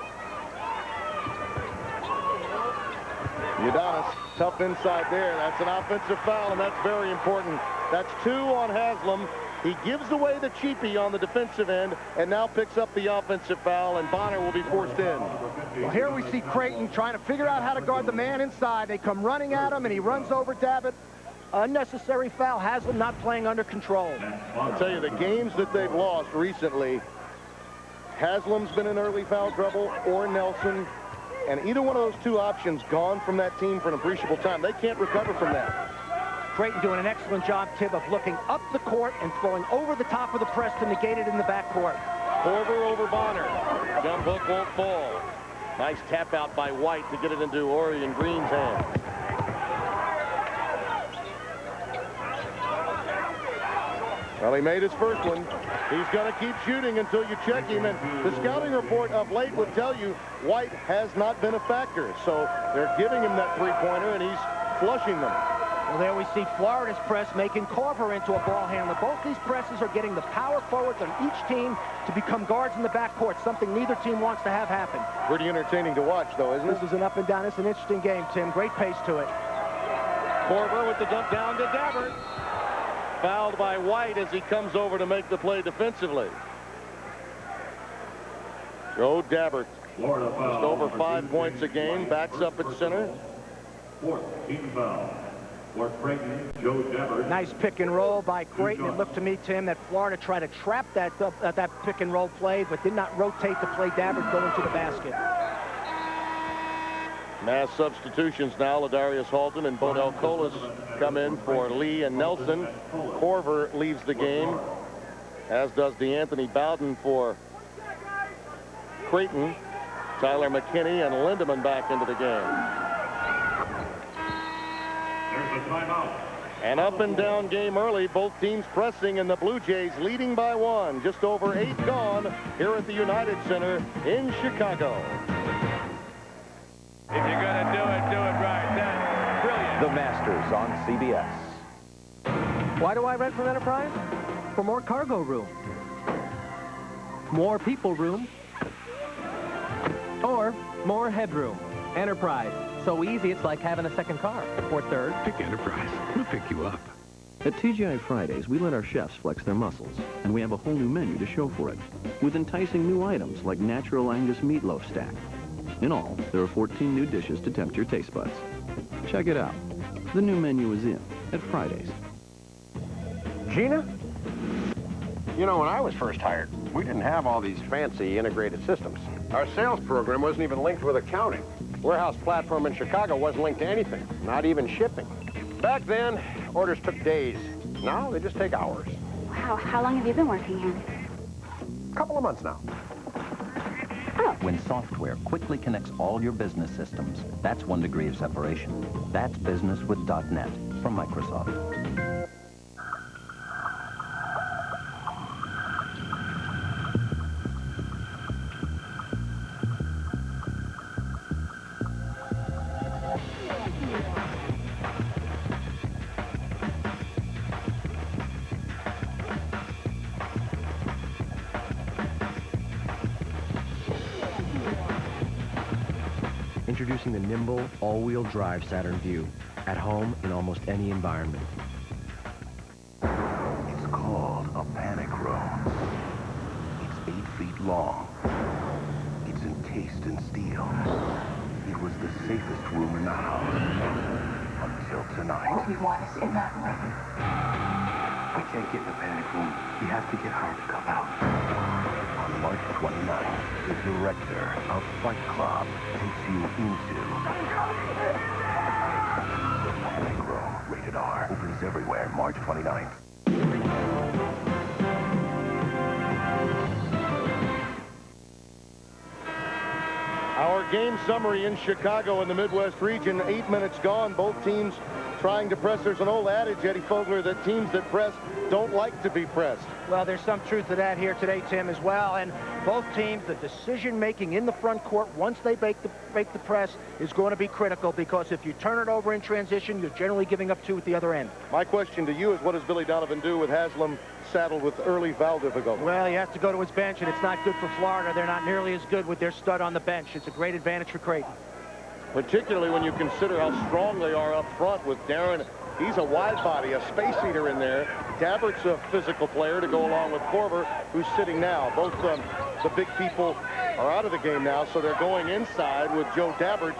Udonis, tough inside there. That's an offensive foul, and that's very important. That's 2 on Haslam. He gives away the cheapie on the defensive end and now picks up the offensive foul, and Bonner will be forced in. Well, here we see Creighton trying to figure out how to guard the man inside. They come running at him, and he runs over Dabbert. Unnecessary foul. Haslam not playing under control. I'll tell you, the games that they've lost recently, Haslam's been in early foul trouble, or Nelson. And either one of those 2 options gone from that team for an appreciable time. They can't recover from that. Creighton doing an excellent job, Tib, of looking up the court and throwing over the top of the press to negate it in the backcourt. Korver over Bonner. Jump hook won't fall. Nice tap out by White to get it into Orion Green's hands. Well, he made his first one. He's going to keep shooting until you check him. And the scouting report of late would tell you White has not been a factor. So they're giving him that 3-pointer, and he's flushing them. Well, there we see Florida's press making Corver into a ball handler. Both these presses are getting the power forwards on each team to become guards in the backcourt, something neither team wants to have happen. Pretty entertaining to watch, though, isn't it? This is an up and down. It's an interesting game, Tim. Great pace to it. Corver with the dump down to Dabbert. Fouled by White as he comes over to make the play defensively. Joe Dabbert, just over 5 points a game, backs up at center. Fourth team foul for Creighton, Joe Dabbert. Nice pick and roll by Creighton. It looked to me, Tim, that Florida tried to trap that pick and roll play, but did not rotate to play Dabbert going to the basket. Mass substitutions now. Ladarius Halton and Bodell Colas come in for Lee and Nelson. Corver leaves the game, as does DeAnthony Bowden for Creighton. Tyler McKinney and Lindemann back into the game. There's a timeout. An up and down game early. Both teams pressing, and the Blue Jays leading by 1. Just over 8 gone here at the United Center in Chicago. If you're going to do it right. That's brilliant. The Masters on CBS. Why do I rent from Enterprise? For more cargo room, more people room, or more headroom. Enterprise. So easy, it's like having a second car. Or third. Pick Enterprise. We'll pick you up. At TGI Fridays, we let our chefs flex their muscles, and we have a whole new menu to show for it, with enticing new items like natural Angus meatloaf stack. In all, there are 14 new dishes to tempt your taste buds. Check it out. The new menu is in at Fridays. Gina? You know, when I was first hired, we didn't have all these fancy integrated systems. Our sales program wasn't even linked with accounting. Warehouse platform in Chicago wasn't linked to anything, not even shipping. Back then, orders took days. Now, they just take hours. Wow, how long have you been working here? A couple of months now. When software quickly connects all your business systems, that's 1 degree of separation. That's business with .NET from Microsoft. Introducing the nimble, all-wheel drive Saturn Vue. At home in almost any environment. It's called a panic room. It's 8 feet long. It's encased in steel. It was the safest room in the house. Until tonight. What we want is in that room. We can't get in the panic room. We have to get her to come out. On March 29th, the director of Fight Club takes you into Panic Room. Rated R. Opens everywhere March 29th. Our game summary in Chicago in the Midwest region. 8 minutes gone. Both teams trying to press. There's an old adage, Eddie Fogler, that teams that press don't like to be pressed. Well, there's some truth to that here today, Tim, as well. And both teams, the decision-making in the front court, once they break the press, is going to be critical, because if you turn it over in transition, you're generally giving up 2 at the other end. My question to you is, what does Billy Donovan do with Haslam saddled with early foul difficulty? Well, he has to go to his bench, and it's not good for Florida. They're not nearly as good with their stud on the bench. It's a great advantage for Creighton. Particularly when you consider how strong they are up front with Darren. He's a wide body, a space eater in there. Dabbert's a physical player to go along with Corver, who's sitting now. Both the big people are out of the game now, so they're going inside with Joe Dabbert.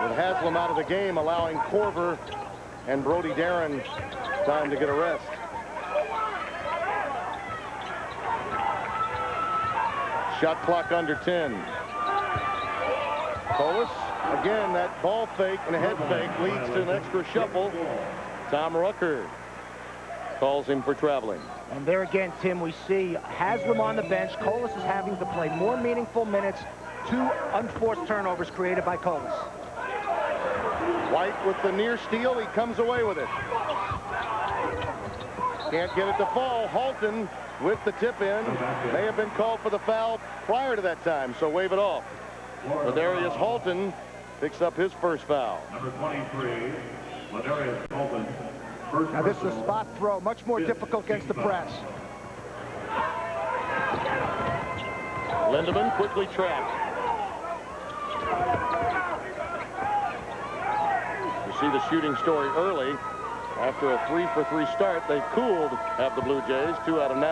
With Haslam out of the game, allowing Corver and Brody Darren time to get a rest. Shot clock under 10. Colas, again, that ball fake and a head fake leads to an extra shuffle. Tom Rucker calls him for traveling. And there again, Tim, we see Haslam on the bench. Colas is having to play more meaningful minutes. 2 unforced turnovers created by Colas. White with the near steal. He comes away with it. Can't get it to fall. Halton with the tip in. May have been called for the foul prior to that time, so wave it off. Ladarius Halton picks up his first foul. Number 23, Ladarius Colton. Now this is a spot throw, much more difficult against the press. Lindemann quickly trapped. You see the shooting story early. After a 3-for-3 start, they cooled have the Blue Jays, 2 out of 9.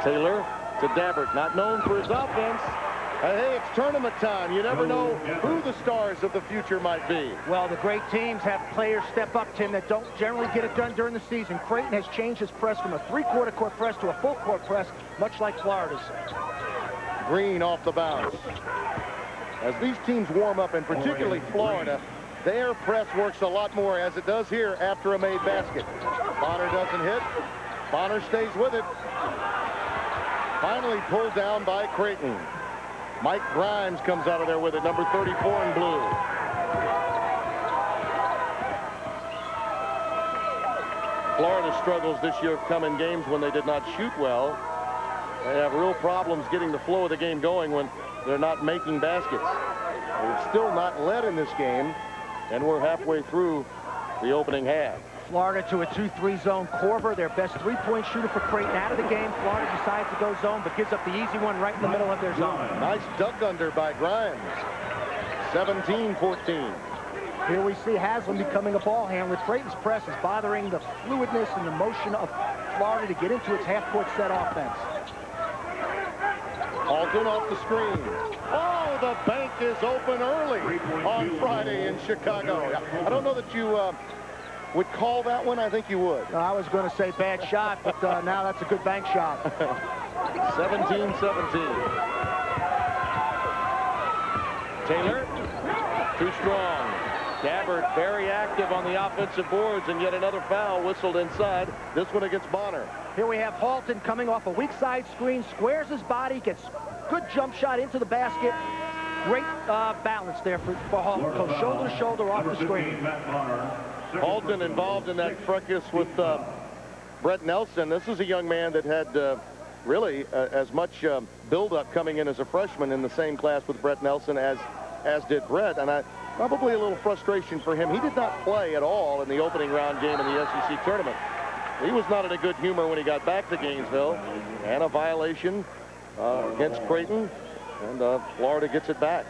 Taylor to Dabbert, not known for his offense. Hey, it's tournament time. You never know who the stars of the future might be. Well, the great teams have players step up, Tim, that don't generally get it done during the season. Creighton has changed his press from a 3-quarter court press to a full court press, much like Florida's. Green off the bounce. As these teams warm up, and particularly Florida, their press works a lot more, as it does here after a made basket. Bonner doesn't hit. Bonner stays with it. Finally pulled down by Creighton. Mike Grimes comes out of there with it, number 34 in blue. Florida struggles this year have come in games when they did not shoot well. They have real problems getting the flow of the game going when they're not making baskets. They've still not led in this game, and we're halfway through the opening half. Florida to a 2-3 zone. Corver, their best three-point shooter for Creighton, out of the game. Florida decides to go zone, but gives up the easy one right in the middle of their zone. Nice duck under by Grimes. 17-14. Here we see Haslam becoming a ball handler. Creighton's press is bothering the fluidness and the motion of Florida to get into its half-court set offense. Alton off the screen. Oh, the bank is open early on Friday in Chicago. I don't know that you would call that one. I think you would. I was going to say bad shot, but now that's a good bank shot. 17-17. Taylor, too strong. Dabbert very active on the offensive boards, and yet another foul whistled inside. This one against Bonner. Here we have Halton coming off a weak side screen, squares his body, gets good jump shot into the basket. Great balance there for Halton. Goes shoulder to shoulder off the screen. Halton involved in that fracas with Brett Nelson. This is a young man that had really as much build-up coming in as a freshman in the same class with Brett Nelson as did Brett. And probably a little frustration for him. He did not play at all in the opening round game in the SEC tournament. He was not in a good humor when he got back to Gainesville. And a violation against Creighton. And Florida gets it back.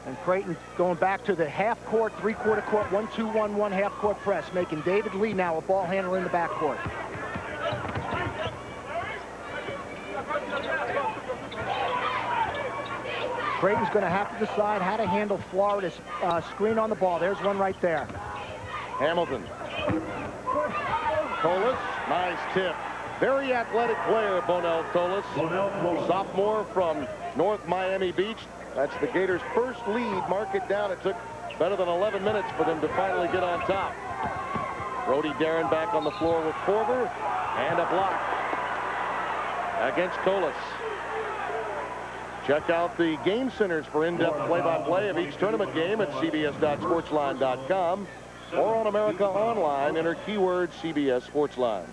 And Creighton going back to the half-court, three-quarter court, 1-2-1-1 half-court press, making David Lee now a ball handler in the backcourt. Creighton's going to have to decide how to handle Florida's screen on the ball. There's one right there. Hamilton. Tolis, nice tip. Very athletic player, Bonell Tolis. Sophomore from North Miami Beach. That's the Gators' first lead. Mark it down. It took better than 11 minutes for them to finally get on top. Brody Darren back on the floor with Corver, and a block against Tolis. Check out the game centers for in-depth play-by-play of each tournament game at cbs.sportsline.com or on America Online. Enter keyword CBS Sportsline.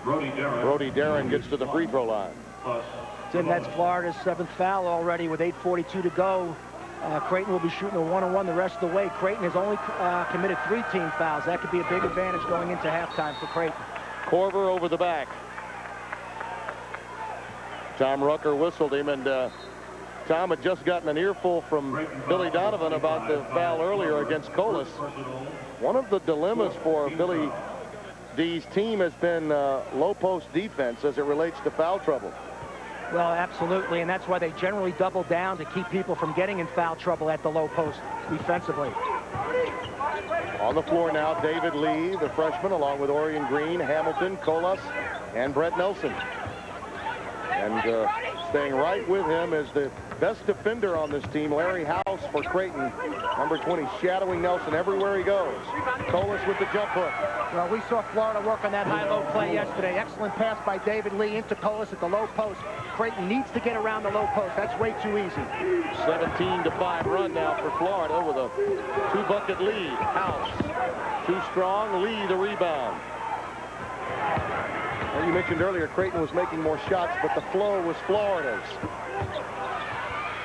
Brody Darren gets to the free throw line. Tim, that's Florida's 7th foul already with 8:42 to go. Creighton will be shooting a 1-on-1 the rest of the way. Creighton has only committed 3 team fouls. That could be a big advantage going into halftime for Creighton. Corver over the back. Tom Rucker whistled him, and Tom had just gotten an earful from Billy Donovan about the foul earlier against Colas. One of the dilemmas for Billy D's team has been low post defense as it relates to foul trouble. Well, absolutely, and that's why they generally double down to keep people from getting in foul trouble at the low post defensively. On the floor now, David Lee, the freshman, along with Orion Green, Hamilton, Colas, and Brett Nelson. And staying right with him is the best defender on this team, Larry House for Creighton. Number 20, shadowing Nelson everywhere he goes. Colas with the jump hook. Well, we saw Florida work on that high-low play yesterday. Excellent pass by David Lee into Colas at the low post. Creighton needs to get around the low post. That's way too easy. 17-5 run now for Florida with a 2-bucket lead. House, too strong. Lee the rebound. Well, you mentioned earlier Creighton was making more shots, but the flow was Florida's.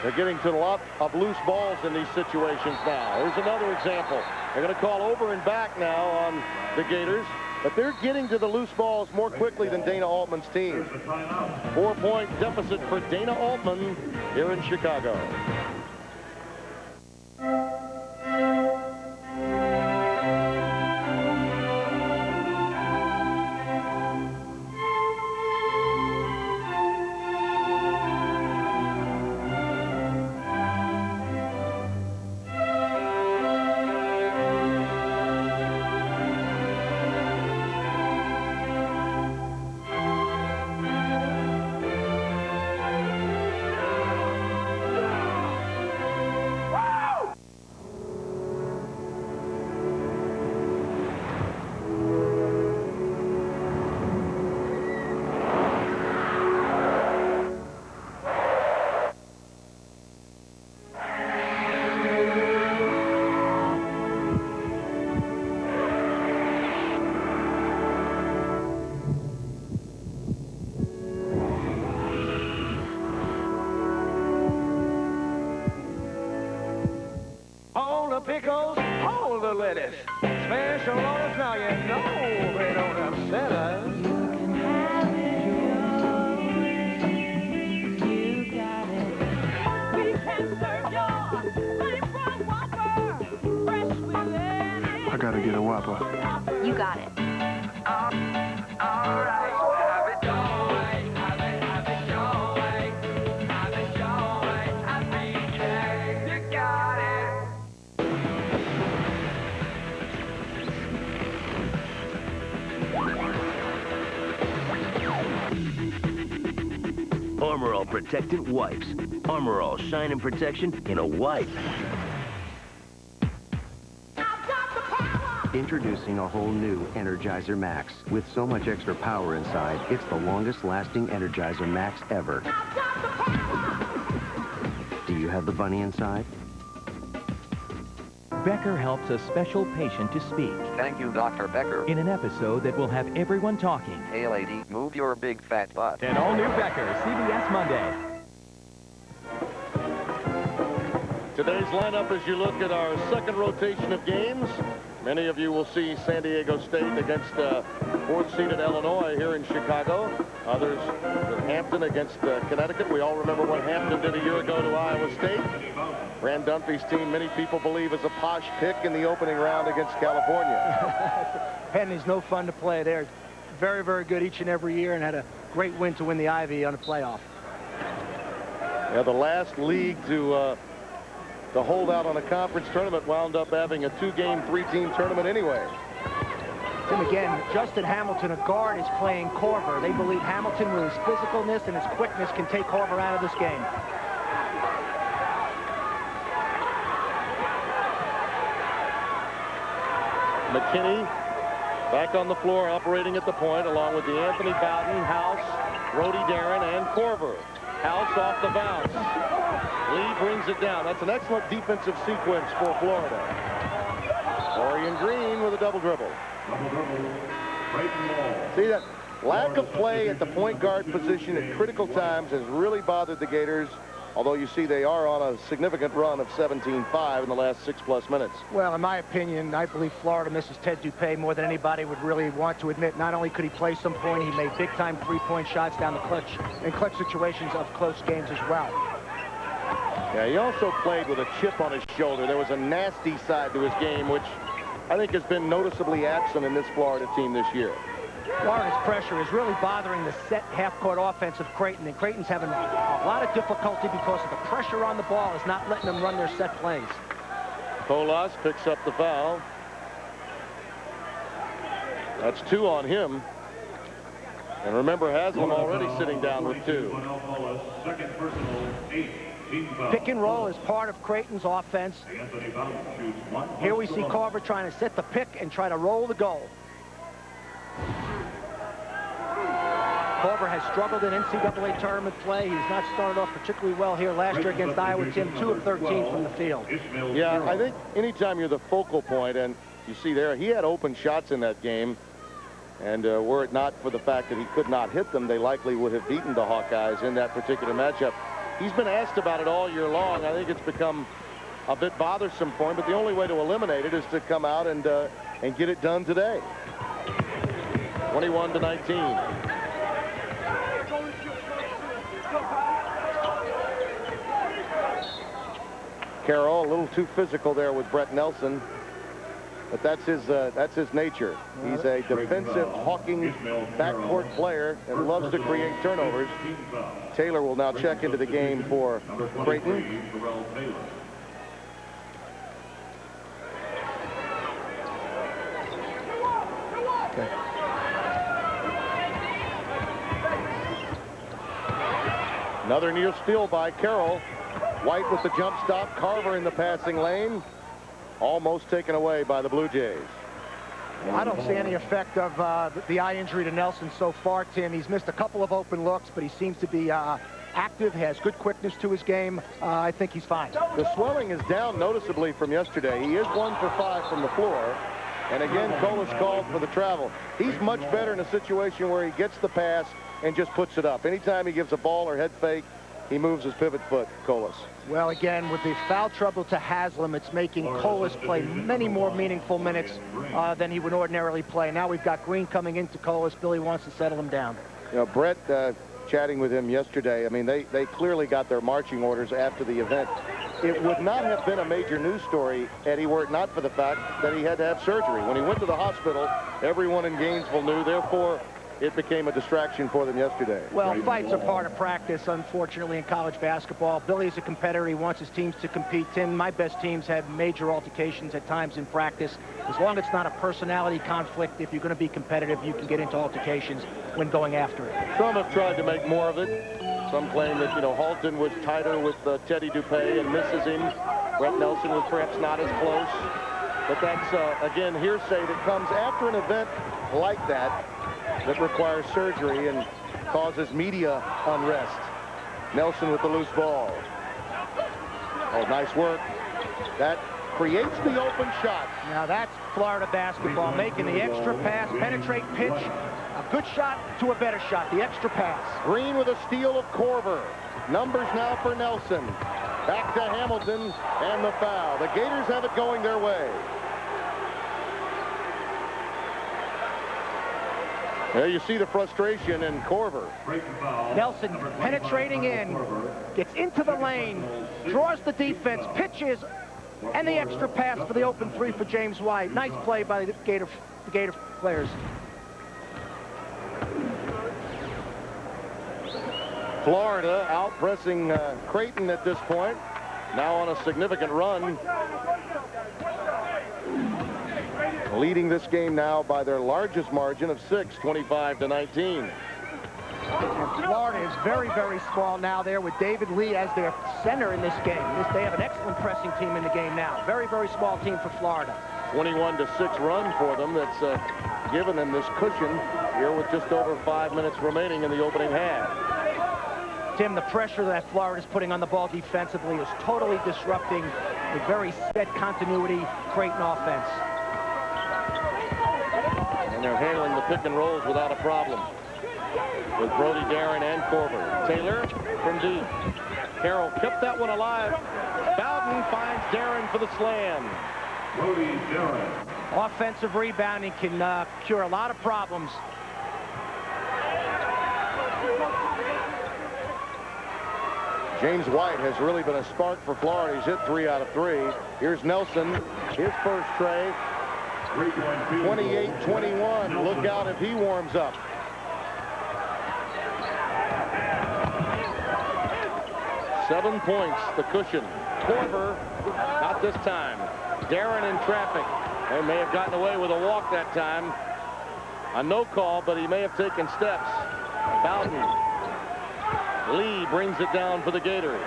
They're getting to a lot of loose balls in these situations now. Here's another example. They're going to call over and back now on the Gators, but they're getting to the loose balls more quickly than Dana Altman's team. 4-point deficit for Dana Altman here in Chicago. Pickles, hold the lettuce. Special orders now, you know they don't upset us. You can have it you got it. We can serve your flame from Whopper, fresh with lettuce. I gotta get a Whopper. You got it. All right, have it your way, have it your way, have it your way, I BK, you got it. Armor All Protectant Wipes. Armor All Shine and Protection in a wipe. Introducing a whole new Energizer Max. With so much extra power inside, it's the longest-lasting Energizer Max ever. Do you have the bunny inside? Becker helps a special patient to speak. Thank you, Dr. Becker. In an episode that will have everyone talking. Hey, lady, move your big fat butt. An all-new Becker, CBS Monday. Today's lineup, as you look at our second rotation of games, many of you will see San Diego State against fourth-seeded Illinois here in Chicago. Others with Hampton against Connecticut. We all remember what Hampton did a year ago to Iowa State. Brand Dunphy's team, many people believe, is a posh pick in the opening round against California. Penn is no fun to play. They're very, very good each and every year and had a great win to win the Ivy on a playoff. Yeah, the last league to hold out on a conference tournament wound up having a two-game, three-team tournament anyway. Tim, again, Justin Hamilton, a guard, is playing Corver. They believe Hamilton, with his physicalness and his quickness, can take Corver out of this game. McKinney back on the floor operating at the point along with the Anthony Bowden, House, Brody Darren, and Corver. House off the bounce. Lee brings it down. That's an excellent defensive sequence for Florida. Orion Green with a double dribble. See, that lack of play at the point guard position at critical times has really bothered the Gators. Although you see they are on a significant run of 17-5 in the last 6+ minutes. Well, in my opinion, I believe Florida misses Ted Dupay more than anybody would really want to admit. Not only could he play some point, he made big-time three-point shots down the clutch in clutch situations of close games as well. Yeah, he also played with a chip on his shoulder. There was a nasty side to his game, which I think has been noticeably absent in this Florida team this year. Florida's pressure is really bothering the set half-court offense of Creighton, and Creighton's having a lot of difficulty because of the pressure on the ball is not letting them run their set plays. Colas picks up the foul. That's 2 on him. And remember, Haslam already sitting down with 2. Pick and roll is part of Creighton's offense. Here we see Carver trying to set the pick and try to roll the goal. Carver has struggled in NCAA tournament play. He's not started off particularly well here last year against Iowa. Tim, 2 of 13 from the field. Yeah, I think anytime you're the focal point, and you see there, he had open shots in that game. And were it not for the fact that he could not hit them, they likely would have beaten the Hawkeyes in that particular matchup. He's been asked about it all year long. I think it's become a bit bothersome for him, but the only way to eliminate it is to come out and get it done today. 21-19. Carroll a little too physical there with Brett Nelson, but that's his nature. He's a defensive, hawking backcourt player and loves to create turnovers. Taylor will now check into the game for Creighton. Okay. Another near steal by Carroll. White with the jump stop. Carver in the passing lane. Almost taken away by the Blue Jays. I don't see any effect of the eye injury to Nelson so far, Tim. He's missed a couple of open looks, but he seems to be active, has good quickness to his game. I think he's fine. The swelling is down noticeably from yesterday. He is 1 for 5 from the floor. And again, Colas called for the travel. He's much better in a situation where he gets the pass and just puts it up. Anytime he gives a ball or head fake, he moves his pivot foot, Colas. Well, again, with the foul trouble to Haslam, it's making Colas play many more meaningful minutes than he would ordinarily play. Now we've got Green coming into Colas. Billy wants to settle him down. You know, Brett, chatting with him yesterday, I mean, they clearly got their marching orders after the event. It would not have been a major news story, Eddie, were it not for the fact that he had to have surgery. When he went to the hospital, everyone in Gainesville knew, therefore, it became a distraction for them yesterday. Well, fights are part of practice, unfortunately, in college basketball. Billy's a competitor. He wants his teams to compete. Tim, my best teams have major altercations at times in practice. As long as it's not a personality conflict, if you're going to be competitive, you can get into altercations when going after it. Some have tried to make more of it. Some claim that, you know, Halton was tighter with Teddy Dupay and misses him. Brett Nelson was perhaps not as close. But that's, again, hearsay that comes after an event like that requires surgery and causes media unrest. Nelson with the loose ball. Oh, nice work. That creates the open shot. Now that's Florida basketball, making the extra pass, penetrate, pitch, a good shot to a better shot, the extra pass. Green with a steal of Corver. Numbers now for Nelson. Back to Hamilton and the foul. The Gators have it going their way. There you see the frustration in Corver. Nelson penetrating in, gets into the lane, draws the defense, pitches, and the extra pass for the open three for James White. Nice play by the Gator players. Florida out pressing Creighton at this point. Now on a significant run. Leading this game now by their largest margin of 6, 25-19. And Florida is very, very small now there with David Lee as their center in this game. They have an excellent pressing team in the game now. Very, very small team for Florida. 21-6 run for them that's given them this cushion here with just over 5 minutes remaining in the opening half. Tim, the pressure that Florida's putting on the ball defensively is totally disrupting the very set continuity Creighton offense. And they're handling the pick and rolls without a problem with Brody, Darren, and Corver. Taylor from deep. Carroll kept that one alive. Bowden finds Darren for the slam. Brody, Darren. Offensive rebounding can cure a lot of problems. James White has really been a spark for Florida. He's hit 3 out of 3. Here's Nelson, his first tray. 28-21. Look out if he warms up. Seven points, the cushion. Corver, not this time. Darren in traffic. They may have gotten away with a walk that time. A no call, but he may have taken steps. Bowden. Lee brings it down for the Gators.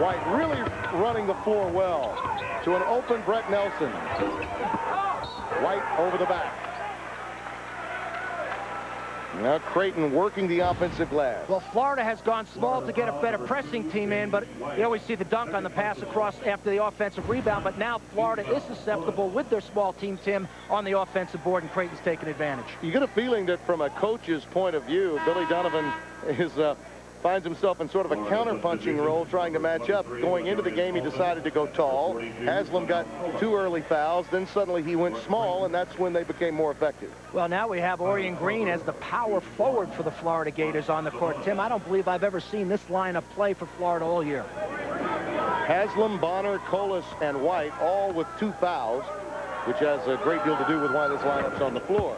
White really running the floor well to an open Brett Nelson. White over the back. Now Creighton working the offensive glass. Well, Florida has gone small to get a better pressing team in, but you always see the dunk on the pass across after the offensive rebound. But now Florida is susceptible with their small team, Tim, on the offensive board, and Creighton's taking advantage. You get a feeling that from a coach's point of view, Billy Donovan finds himself in sort of a counter-punching role trying to match up. Going into the game, he decided to go tall. Haslam got 2 early fouls. Then suddenly he went small, and that's when they became more effective. Well, now we have Orion Green as the power forward for the Florida Gators on the court. Tim, I don't believe I've ever seen this lineup play for Florida all year. Haslam, Bonner, Colas, and White, all with 2 fouls, which has a great deal to do with why this lineup's on the floor.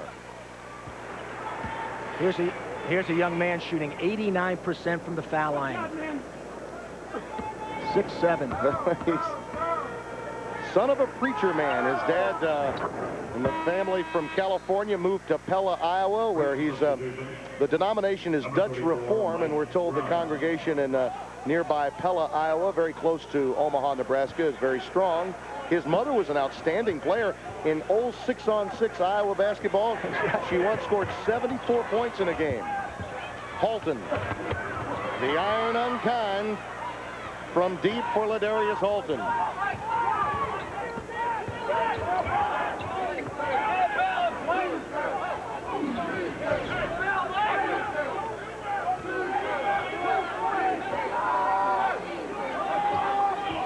Here's a young man shooting 89% from the foul line. 6'7". He's son of a preacher man. His dad and the family from California moved to Pella, Iowa, where he's the denomination is Dutch Reform, and we're told the congregation in nearby Pella, Iowa, very close to Omaha, Nebraska, is very strong. His mother was an outstanding player in old 6-on-6 Iowa basketball. She once scored 74 points in a game. Halton, the iron unkind, from deep for Ladarius Halton.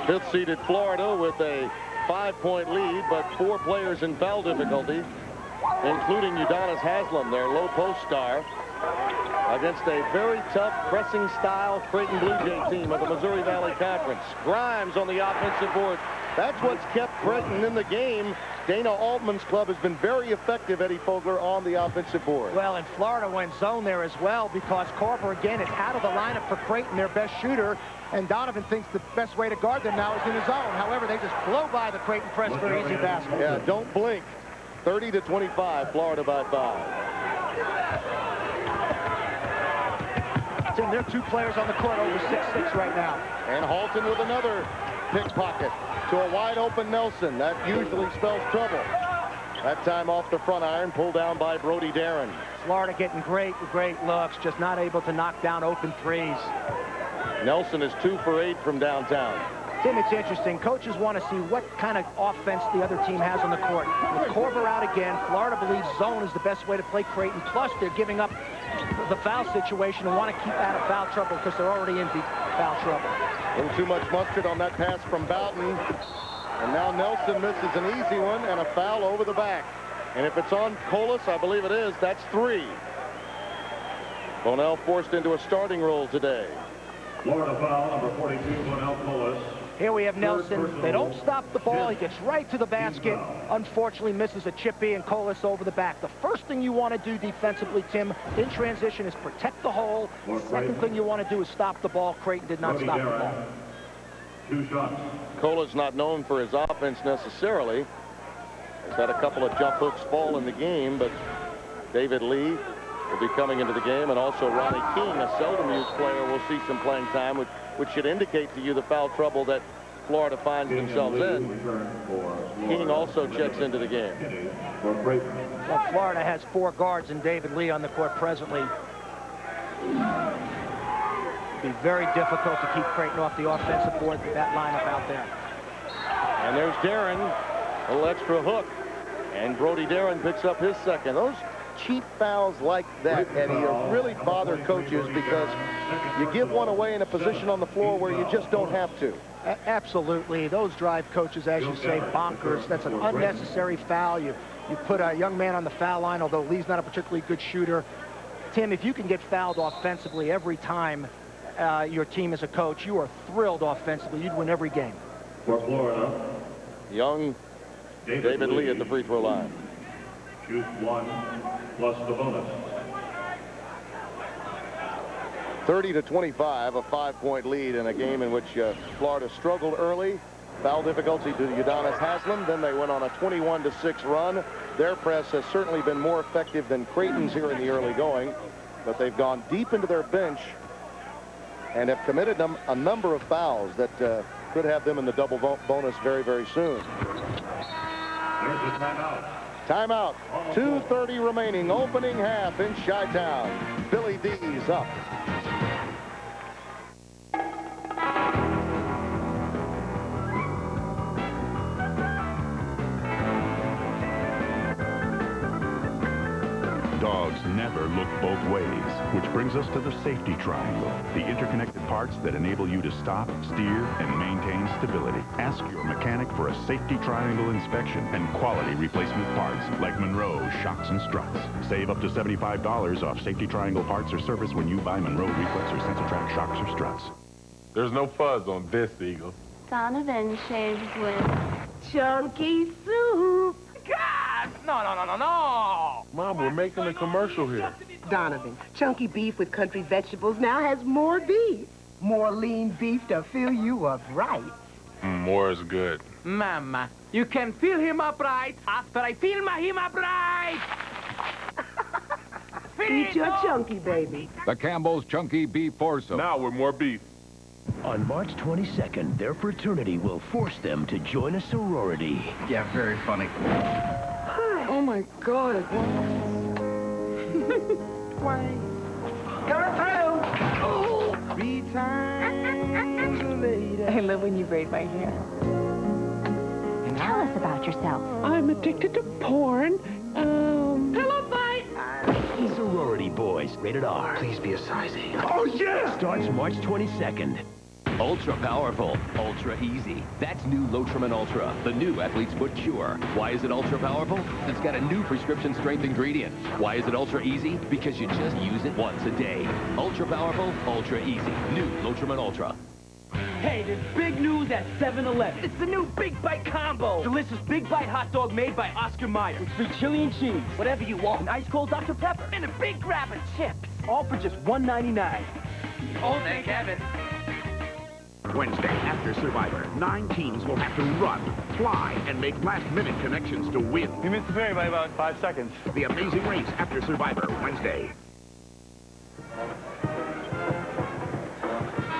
Fifth-seeded Florida with a 5-point lead, but 4 players in foul difficulty, including Udonis Haslam, their low post star, against a very tough pressing style Creighton Blue Jay team of the Missouri Valley Conference. Grimes on the offensive board. That's what's kept Creighton in the game. Dana Altman's club has been very effective, Eddie Fogler, on the offensive board. Well, and Florida went zone there as well, because Corver, again, is out of the lineup for Creighton, their best shooter, and Donovan thinks the best way to guard them now is in his zone. However, they just blow by the Creighton press for an easy basket. Yeah, don't blink. 30-25, Florida by 5. Tim, there are 2 players on the court over 6'6" right now. And Halton with another pickpocket to a wide-open Nelson. That usually spells trouble. That time off the front iron, pulled down by Brody Darren. Florida getting great looks, just not able to knock down open threes. Nelson is 2 for 8 from downtown. Tim, it's interesting. Coaches want to see what kind of offense the other team has on the court. With Corver out again, Florida believes zone is the best way to play Creighton. Plus, they're giving up the foul situation and want to keep out of foul trouble because they're already in deep foul trouble. A little too much mustard on that pass from Boughton. And now Nelson misses an easy one and a foul over the back. And if it's on Colas, I believe it is, that's 3. Bonell forced into a starting role today. Florida foul number 42, Bonell Colas. Here we have Nelson. They don't stop the ball. He gets right to the basket. Unfortunately, misses a chippy, and Colas over the back. The first thing you want to do defensively, Tim, in transition is protect the hole. The second thing you want to do is stop the ball. Creighton did not stop the ball. 2 shots. Colas not known for his offense necessarily. He's had a couple of jump hooks fall in the game, but David Lee will be coming into the game, and also Ronnie King, a seldom used player, will see some playing time, which should indicate to you the foul trouble that Florida finds themselves in. King also checks into the game. Well, Florida has 4 guards and David Lee on the court presently. It'd be very difficult to keep Creighton off the offensive board with that lineup out there. And there's Darren, a little extra hook, and Brody Darren picks up his second. Those cheap fouls like that, Eddie, really bother coaches because you give one away in a position on the floor where you just don't have to. Absolutely. Those drive coaches, as you say, bonkers. That's an unnecessary foul. You put a young man on the foul line, although Lee's not a particularly good shooter. Tim, if you can get fouled offensively every time your team is a coach, you are thrilled offensively. You'd win every game. For Florida, young David Lee at the free throw line. Shoot 1 plus the bonus. 30-25, a 5-point lead in a game in which Florida struggled early. Foul difficulty to Udonis Haslam. Then they went on a 21-6 run. Their press has certainly been more effective than Creighton's here in the early going, but they've gone deep into their bench and have committed a number of fouls that could have them in the double bonus very, very soon. There's a timeout. Timeout. 2:30 remaining. Opening half in Chi-Town. Billy D's up. Dogs never look both ways, which brings us to the safety triangle, the interconnected parts that enable you to stop, steer, and maintain stability. Ask your mechanic for a safety triangle inspection and quality replacement parts like Monroe shocks and struts. Save up to $75 off safety triangle parts or service when you buy Monroe reflex or sensor track shocks or struts. There's no fuzz on this, Eagle. Donovan shaves with Chunky soup. God! No. Mom, we're making a commercial here. Donovan, chunky beef with country vegetables now has more beef. More lean beef to fill you up right. More is good. Mama, you can fill him up right after I fill him up right. Eat your chunky, baby. The Campbell's Chunky Beef Foursome. Now we're more beef. On March 22nd, their fraternity will force them to join a sorority. Yeah, very funny. Hi. Oh, my God. Why? Coming through. 3 times later. I love when you braid my hair. Tell us about yourself. I'm addicted to porn. Pillow fight. Sorority Boys, rated R. Please be a size 8. Oh, yeah. Starts March 22nd. Ultra powerful, ultra easy. That's new Lotramin Ultra, the new athlete's foot cure. Why is it ultra powerful? It's got a new prescription strength ingredient. Why is it ultra easy? Because you just use it once a day. Ultra powerful, ultra easy. New Lotramin Ultra. Hey, there's big news at 7-Eleven. It's the new Big Bite Combo. Delicious Big Bite hot dog made by Oscar Mayer. With free chili and cheese. Whatever you want. An ice cold Dr. Pepper. And a big grab of chips. All for just $1.99. Oh, thank heaven. Wednesday, after Survivor, 9 teams will have to run, fly, and make last-minute connections to win. You missed the ferry by about 5 seconds. The Amazing Race after Survivor, Wednesday.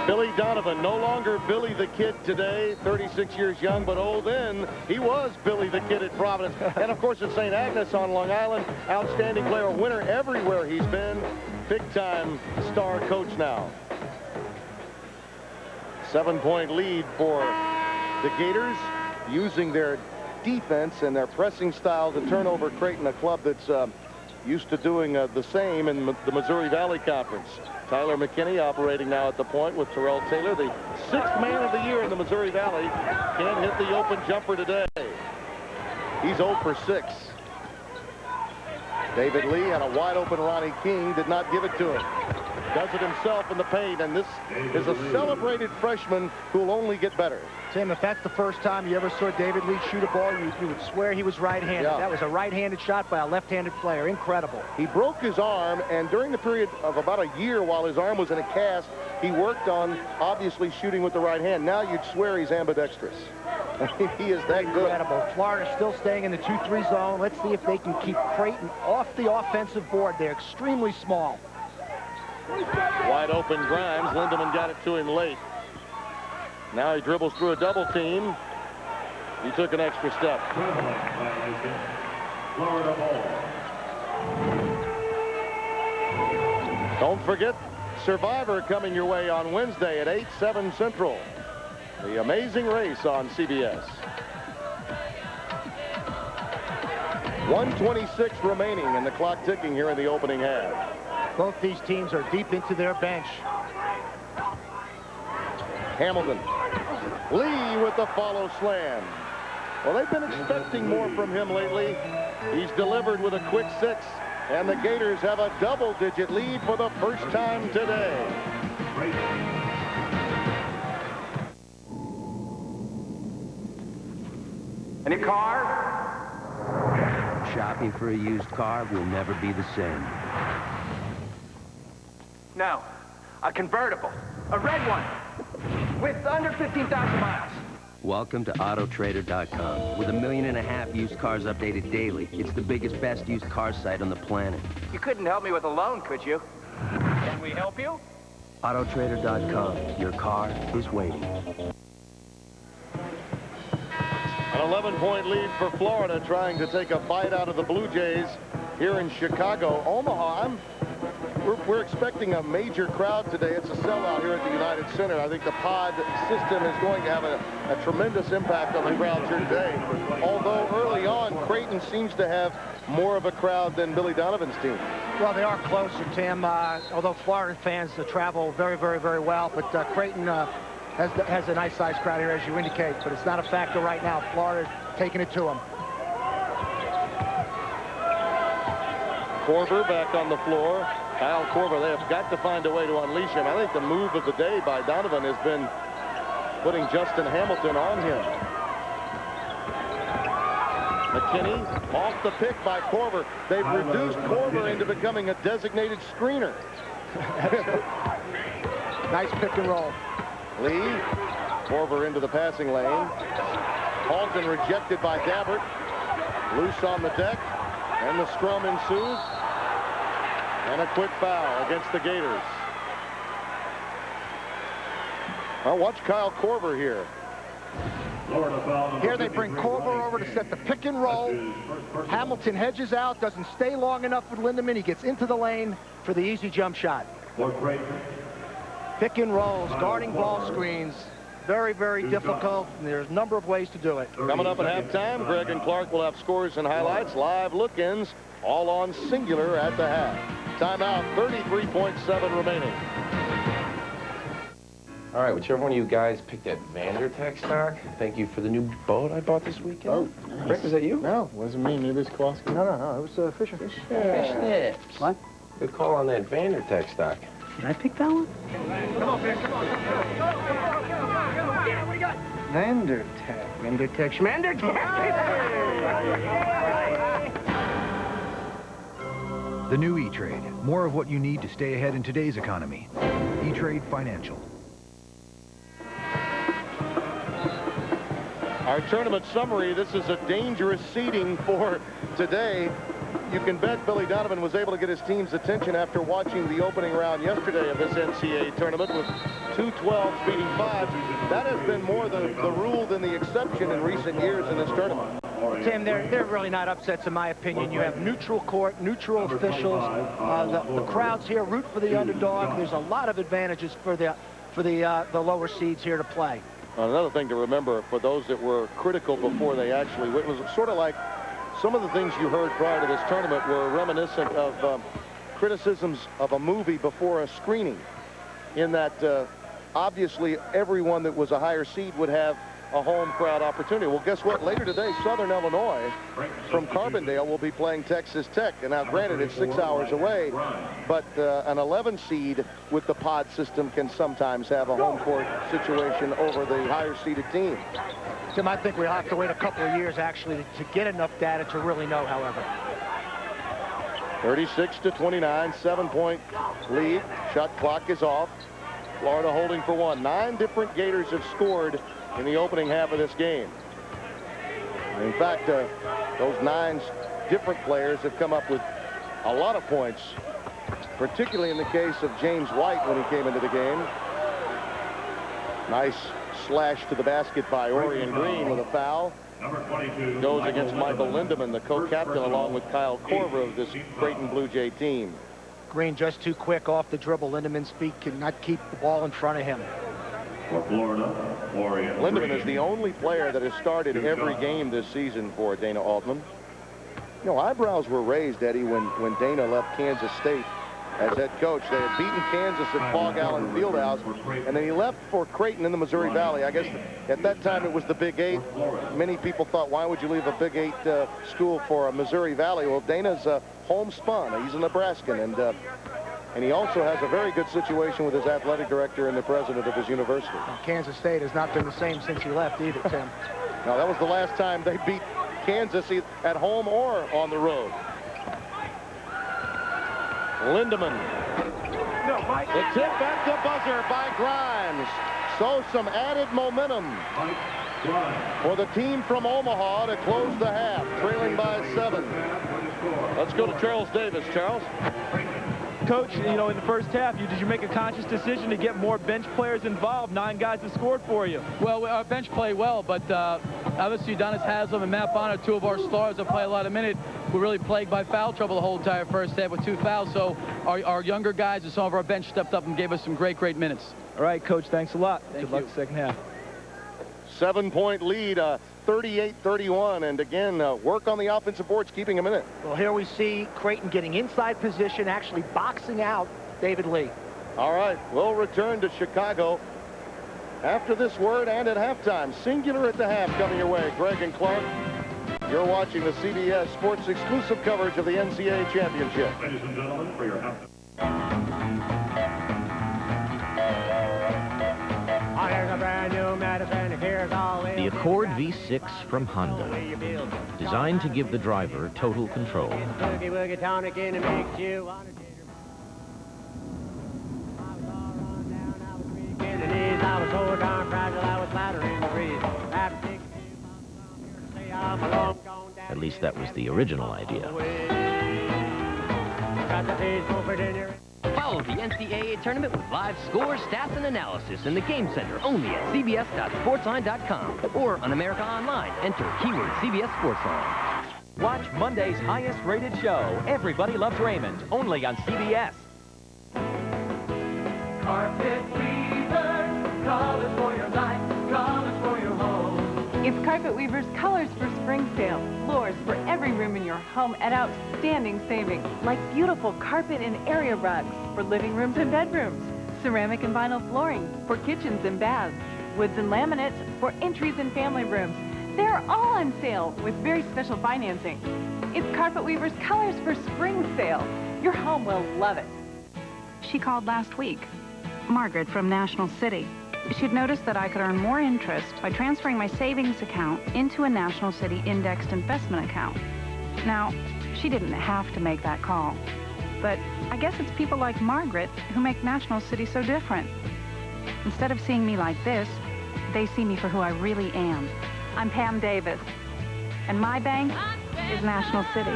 Billy Donovan, no longer Billy the Kid today, 36 years young, but oh, then he was Billy the Kid at Providence. And, of course, at St. Agnes on Long Island, outstanding player, winner everywhere he's been. Big-time star coach now. 7-point lead for the Gators, using their defense and their pressing style to turn over Creighton, a club that's used to doing the same in the Missouri Valley Conference. Tyler McKinney operating now at the point with Terrell Taylor, the 6th man of the year in the Missouri Valley. Can't hit the open jumper today. He's 0 for 6. David Lee had a wide open Ronnie King, did not give it to him. Does it himself in the paint, and this is a celebrated freshman who will only get better. Tim, if that's the first time you ever saw David Lee shoot a ball, you would swear he was right-handed. Yeah. That was a right-handed shot by a left-handed player. Incredible. He broke his arm, and during the period of about a year while his arm was in a cast, he worked on obviously shooting with the right hand. Now you'd swear he's ambidextrous. He is that good. Incredible. Florida still staying in the 2-3 zone. Let's see if they can keep Creighton off the offensive board. They're extremely small. Wide open Grimes. Lindemann got it to him late. Now he dribbles through a double team. He took an extra step. Florida ball. Don't forget Survivor coming your way on Wednesday at 8/7 Central. The Amazing Race on CBS. 1:26 remaining and the clock ticking here in the opening half. Both these teams are deep into their bench. Hamilton. Lee with the follow slam. Well, they've been expecting more from him lately. He's delivered with a quick 6, and the Gators have a double-digit lead for the first time today. Any car? Shopping for a used car will never be the same. No. A convertible. A red one. With under 15,000 miles. Welcome to Autotrader.com. With 1.5 million used cars updated daily, it's the biggest, best used car site on the planet. You couldn't help me with a loan, could you? Can we help you? Autotrader.com. Your car is waiting. An 11-point lead for Florida, trying to take a bite out of the Blue Jays here in Chicago. Omaha, we're expecting a major crowd today. It's a sellout here at the United Center. I think the pod system is going to have a tremendous impact on the crowds here today. Although early on, Creighton seems to have more of a crowd than Billy Donovan's team. Well, they are closer, Tim. Although Florida fans travel very, very, very well, but Creighton has a nice-sized crowd here, as you indicate. But it's not a factor right now. Florida's taking it to them. Korver back on the floor. Kyle Korver, they have got to find a way to unleash him. I think the move of the day by Donovan has been putting Justin Hamilton on him. McKinney off the pick by Korver. They've reduced Korver into becoming a designated screener. Nice pick and roll. Lee, Korver into the passing lane. Halton rejected by Dabbert. Loose on the deck, and the scrum ensues. And a quick foul against the Gators. Well, watch Kyle Korver here. Here they bring Korver over to set the pick and roll. Hamilton hedges out, doesn't stay long enough with Lindemann. He gets into the lane for the easy jump shot. Pick and rolls, guarding ball screens. Very, very difficult, and there's a number of ways to do it. Coming up at halftime, Greg and Clark will have scores and highlights, live look-ins, all on singular at the half. Timeout, 33.7 remaining. All right, whichever one of you guys picked that Vandertech stock, thank you for the new boat I bought this weekend. Oh, nice. Rick, was that you? No, it wasn't me. Maybe it's Kowalski. No, it was Fisher. Fishnets. What? Good call on that Vandertech stock. Did I pick that one? Come on, Vic, come on. Yeah, what do you got? Vandertech, Schmandertech. The new E-Trade. More of what you need to stay ahead in today's economy. E-Trade Financial. Our tournament summary, this is a dangerous seeding for today. You can bet Billy Donovan was able to get his team's attention after watching the opening round yesterday of this NCAA tournament with 2 12s beating 5. That has been more the rule than the exception in recent years in this tournament. Tim, they're really not upsets in my opinion. You have neutral court, neutral officials. The crowds here root for the underdog. There's a lot of advantages for the lower seeds here to play. Another thing to remember for those that were critical before they actually went was sort of like some of the things you heard prior to this tournament were reminiscent of criticisms of a movie before a screening, in that obviously everyone that was a higher seed would have a home crowd opportunity. Well, guess what? Later today, Southern Illinois from Carbondale will be playing Texas Tech. And now, granted, it's 6 hours away, but an 11 seed with the pod system can sometimes have a home court situation over the higher seeded team. Tim, I think we'll have to wait a couple of years, actually, to get enough data to really know, however. 36-29, 7-point lead. Shot clock is off. Florida holding for one. 9 different Gators have scored in the opening half of this game. In fact, those 9 different players have come up with a lot of points, particularly in the case of James White when he came into the game. Nice slash to the basket by Orion Green with a foul. Goes against Michael Lindemann, the co-captain, along with Kyle Korver of this Creighton Blue Jay team. Green just too quick off the dribble. Lindemann's feet cannot keep the ball in front of him. For Florida, Orion Lindemann is the only player that has started every game this season for Dana Altman. You know, eyebrows were raised, Eddie, when Dana left Kansas State as head coach. They had beaten Kansas at Fog Allen Fieldhouse, and then he left for Creighton in the Missouri Valley. I guess at that time it was the Big 8. Many people thought, why would you leave a Big 8 school for a Missouri Valley? Well, Dana's homespun. He's a Nebraskan, and he also has a very good situation with his athletic director and the president of his university. And Kansas State has not been the same since he left either, Tim. No, that was the last time they beat Kansas at home or on the road. Lindemann. The tip at the buzzer by Grimes. So some added momentum for the team from Omaha to close the half, trailing by 7. Let's go to Charles Davis. Charles? Coach, you know, in the first half, did you make a conscious decision to get more bench players involved? 9 guys have scored for you. Well, our bench played well, but obviously Adonis Haslam and Matt Bonner, 2 of our stars that play a lot of minutes, were really plagued by foul trouble the whole entire first half with 2 fouls. So our younger guys and some of our bench stepped up and gave us some great minutes. All right, Coach, thanks a lot. Thank Good luck you. second half. 7-point lead, 38-31, and again, work on the offensive boards, keeping them in it. Well, here we see Creighton getting inside position, actually boxing out David Lee. All right, we'll return to Chicago after this word and at halftime. Singular at the half coming your way. Greg and Clark, you're watching the CBS Sports exclusive coverage of the NCAA Championship. Ladies and gentlemen, for your halftime. The Accord V6 from Honda, designed to give the driver total control. At least that was the original idea. Follow the NCAA tournament with live scores, stats, and analysis in the Game Center only at cbs.sportsline.com or on America Online. Enter keyword CBS Sportsline. Watch Monday's highest-rated show, Everybody Loves Raymond, only on CBS. Carpet Weaver, colors for your life, colors for your home. It's Carpet Weaver's Colors for Spring Sale. Floors for every room in your home at outstanding savings, like beautiful carpet and area rugs for living rooms and bedrooms, ceramic and vinyl flooring for kitchens and baths, woods and laminates for entries and family rooms. They're all on sale with very special financing. It's Carpet Weaver's Colors for Spring Sale. Your home will love it. She called last week. Margaret from National City. She'd noticed that I could earn more interest by transferring my savings account into a National City indexed investment account. Now, she didn't have to make that call, but I guess it's people like Margaret who make National City so different. Instead of seeing me like this, they see me for who I really am. I'm Pam Davis, and my bank is National City.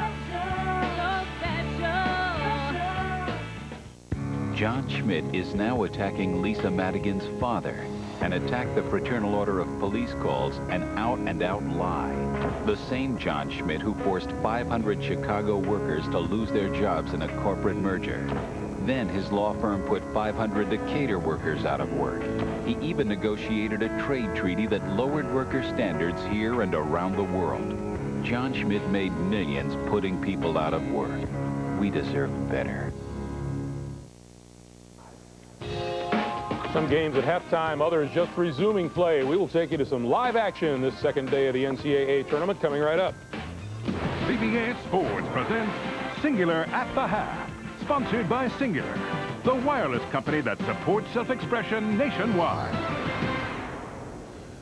John Schmidt is now attacking Lisa Madigan's father, an attack the Fraternal Order of Police calls an out-and-out lie. The same John Schmidt who forced 500 Chicago workers to lose their jobs in a corporate merger. Then his law firm put 500 Decatur workers out of work. He even negotiated a trade treaty that lowered worker standards here and around the world. John Schmidt made millions putting people out of work. We deserve better. Some games at halftime, others just resuming play. We will take you to some live action this second day of the NCAA tournament coming right up. CBS Sports presents Singular at the Half, sponsored by Singular, the wireless company that supports self-expression nationwide.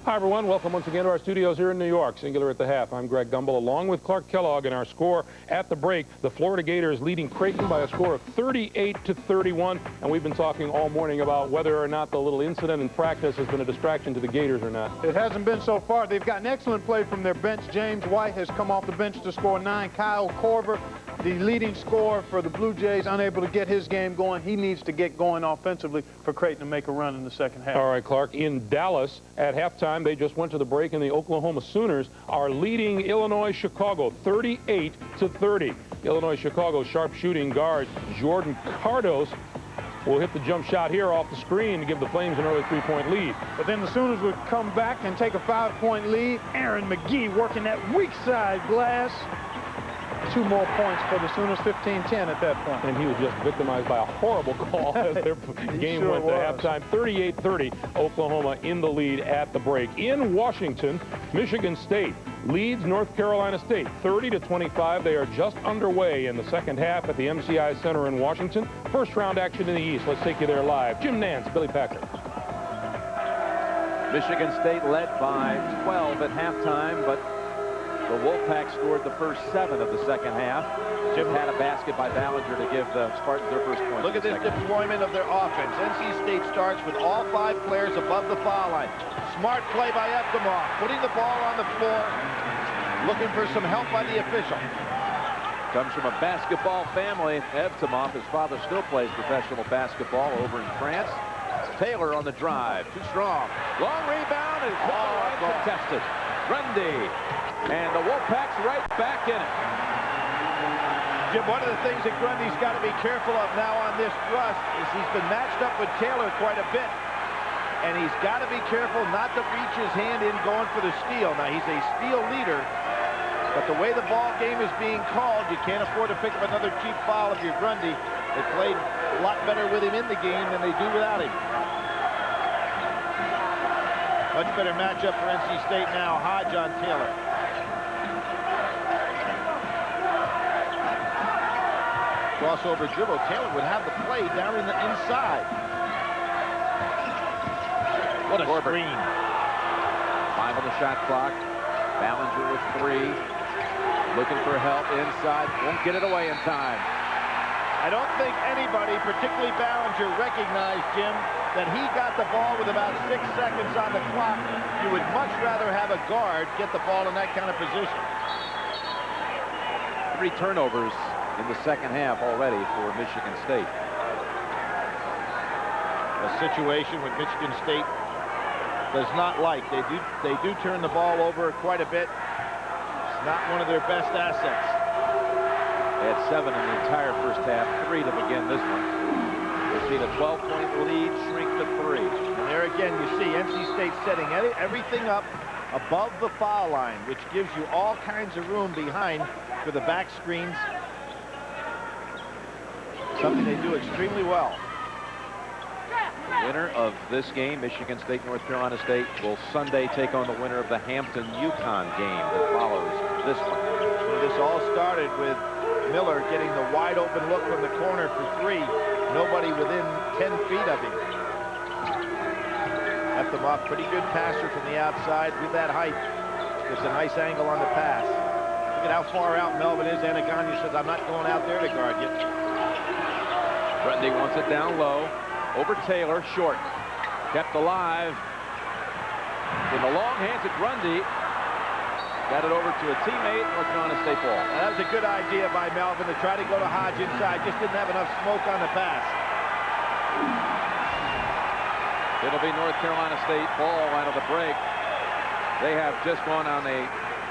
Hi, everyone. Welcome once again to our studios here in New York. Singular at the half. I'm Greg Gumbel, along with Clark Kellogg, and our score at the break. The Florida Gators leading Creighton by a score of 38-31, and we've been talking all morning about whether or not the little incident in practice has been a distraction to the Gators or not. It hasn't been so far. They've gotten excellent play from their bench. James White has come off the bench to score 9. Kyle Korver, the leading scorer for the Blue Jays, unable to get his game going. He needs to get going offensively for Creighton to make a run in the second half. All right, Clark. In Dallas at halftime, they just went to the break, and the Oklahoma Sooners are leading Illinois-Chicago 38-30. Illinois-Chicago sharpshooting guard Jordan Cardos will hit the jump shot here off the screen to give the Flames an early 3-point lead. But then the Sooners would come back and take a 5-point lead. Aaron McGee working that weak side glass. 2 more points for the Sooners, 15-10 at that point. And he was just victimized by a horrible call as their game sure went to was. halftime. 38-30, Oklahoma in the lead at the break. In Washington, Michigan State leads North Carolina State 30-25. They are just underway in the second half at the MCI Center in Washington. First round action in the East. Let's take you there live. Jim Nance, Billy Packer. Michigan State led by 12 at halftime, but the Wolfpack scored the first 7 of the second half. Jim had a basket by Ballinger to give the Spartans their first point. Look at this deployment of their offense. NC State starts with all 5 players above the foul line. Smart play by Eftimov, putting the ball on the floor, looking for some help by the official. Comes from a basketball family. Evtimov, his father still plays professional basketball over in France. Taylor on the drive. Too strong. Long rebound and contested. Grundy. And the Wolfpack's right back in it. Jim, one of the things that Grundy's got to be careful of now on this thrust is he's been matched up with Taylor quite a bit. And he's got to be careful not to reach his hand in going for the steal. Now, he's a steal leader, but the way the ball game is being called, you can't afford to pick up another cheap foul if you're Grundy. They played a lot better with him in the game than they do without him. Much better matchup for NC State now. Hodge on Taylor. Crossover dribble. Taylor would have the play down in the inside. What a screen. 5 on the shot clock. Ballinger with 3. Looking for help inside. Won't get it away in time. I don't think anybody, particularly Ballinger, recognized, Jim, that he got the ball with about 6 seconds on the clock. You would much rather have a guard get the ball in that kind of position. 3 turnovers in the second half already for Michigan State. A situation when Michigan State does not like. They do turn the ball over quite a bit. It's not one of their best assets. They had 7 in the entire first half, 3 to begin this one. We'll see the 12-point lead shrink to 3. And there again, you see NC State setting everything up above the foul line, which gives you all kinds of room behind for the back screens. Something they do extremely well. The winner of this game, Michigan State, North Carolina State, will Sunday take on the winner of the Hampton-UConn game that follows this one. So this all started with Miller getting the wide open look from the corner for 3. Nobody within 10 feet of him. Evtimov, pretty good passer from the outside with that height. Gives a nice angle on the pass. Look at how far out Melvin is. Anaganya says, I'm not going out there to guard you. Grundy wants it down low. Over Taylor, short. Kept alive. In the long hands of Grundy. Got it over to a teammate, North Carolina State ball. That was a good idea by Melvin to try to go to Hodge inside. Just didn't have enough smoke on the pass. It'll be North Carolina State ball out of the break. They have just gone on a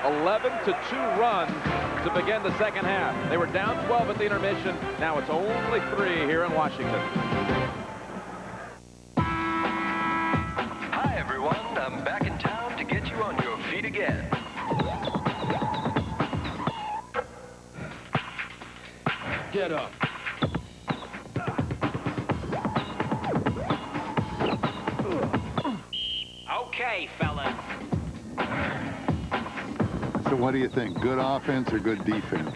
11-2 run to begin the second half. They were down 12 at the intermission. Now it's only 3 here in Washington. Hi, everyone. I'm back in town to get you on your feet again. Get up. Okay, fellas. So what do you think? Good offense or good defense?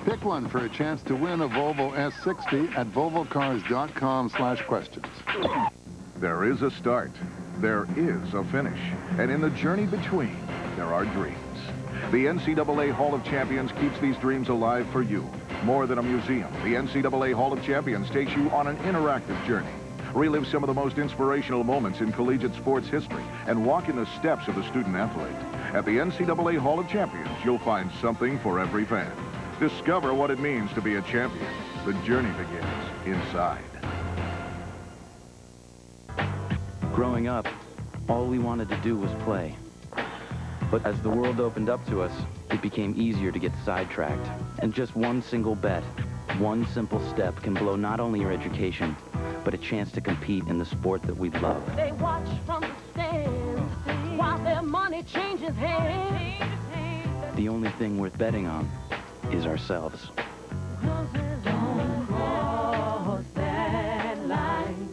Pick one for a chance to win a Volvo S60 at volvocars.com/questions. There is a start. There is a finish. And in the journey between, there are dreams. The NCAA Hall of Champions keeps these dreams alive for you. More than a museum, the NCAA Hall of Champions takes you on an interactive journey. Relive some of the most inspirational moments in collegiate sports history and walk in the steps of the student athlete. At the NCAA Hall of Champions, you'll find something for every fan. Discover what it means to be a champion. The journey begins inside. Growing up, all we wanted to do was play. But as the world opened up to us, it became easier to get sidetracked. And just one single bet, one simple step can blow not only your education, but a chance to compete in the sport that we love. They watch from the stands while their money changes hands. The only thing worth betting on is ourselves. Don't cross that line.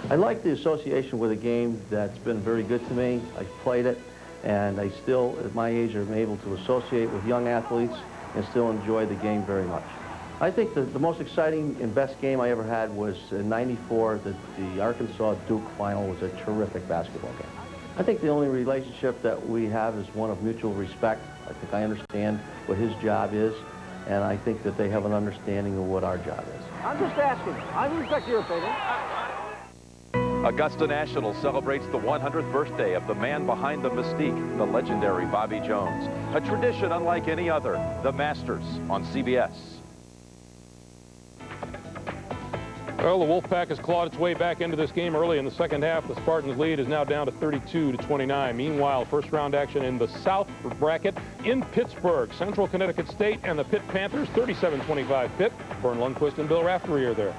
I like the association with a game that's been very good to me. I've played it, and I still, at my age, am able to associate with young athletes and still enjoy the game very much. I think the most exciting and best game I ever had was in '94. The Arkansas-Duke final was a terrific basketball game. I think the only relationship that we have is one of mutual respect. I think I understand what his job is, and I think that they have an understanding of what our job is. I'm just asking. I respect your opinion. Augusta National celebrates the 100th birthday of the man behind the mystique, the legendary Bobby Jones. A tradition unlike any other, the Masters on CBS. Well, the Wolfpack has clawed its way back into this game early in the second half. The Spartans' lead is now down to 32-29. Meanwhile, first-round action in the South bracket in Pittsburgh. Central Connecticut State and the Pitt Panthers, 37-25 Pitt. Vern Lundquist and Bill Raftery are there.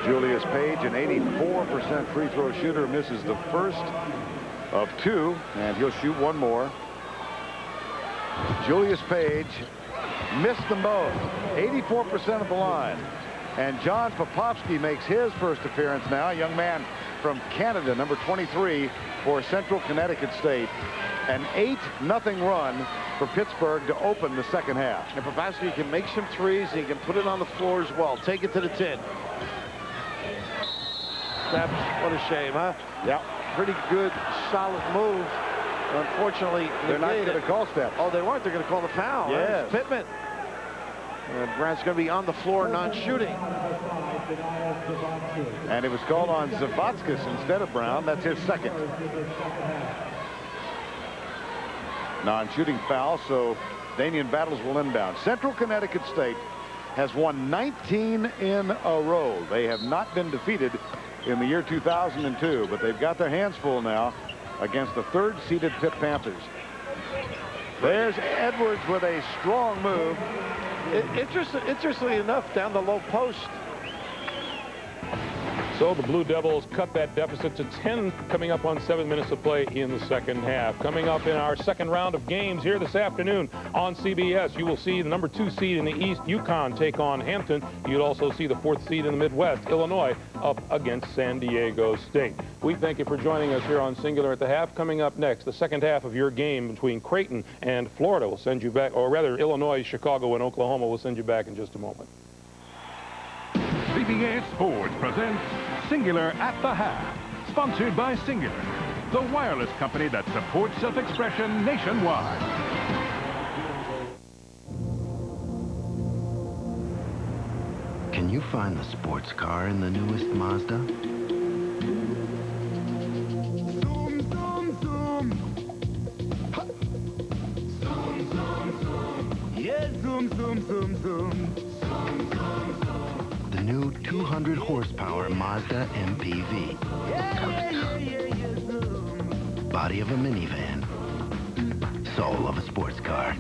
Julius Page, an 84% free throw shooter, misses the first of two, and he'll shoot one more. Julius Page missed them both, 84% of the line. And John Popovsky makes his first appearance now, a young man from Canada, number 23 for Central Connecticut State. An 8-0 run for Pittsburgh to open the second half. And Popovsky can make some threes, and he can put it on the floor as well. Take it to the 10. What a shame, huh? Yeah. Pretty good, solid move. Unfortunately, they're not going to call steps. Oh, they weren't. They're going to call the foul. Yes. Pittman. And Brandt's going to be on the floor, non-shooting. And it was called on Zavatskas instead of Brown. That's his second. Non-shooting foul, so Damian Battles will inbound. Central Connecticut State has won 19 in a row. They have not been defeated in the year 2002, but they've got their hands full now against the third-seeded Pitt Panthers. There's Edwards with a strong move. Interestingly enough, down the low post. So the Blue Devils cut that deficit to 10 coming up on 7 minutes of play in the second half. Coming up in our second round of games here this afternoon on CBS, you will see the number 2 seed in the East, UConn, take on Hampton. You'll also see the 4th seed in the Midwest, Illinois, up against San Diego State. We thank you for joining us here on Singular at the Half. Coming up next, the second half of your game between Creighton and Florida will send you back, or rather Illinois, Chicago, and Oklahoma will send you back in just a moment. CBS Sports presents Singular at the Half, sponsored by Singular, the wireless company that supports self-expression nationwide. Can you find the sports car in the newest Mazda? Zoom, zoom, zoom. Ha. Zoom, zoom, zoom. Yeah, zoom, zoom, zoom, zoom. Zoom, zoom, zoom. The new 200 horsepower Mazda MPV. Body of a minivan. Soul of a sports car.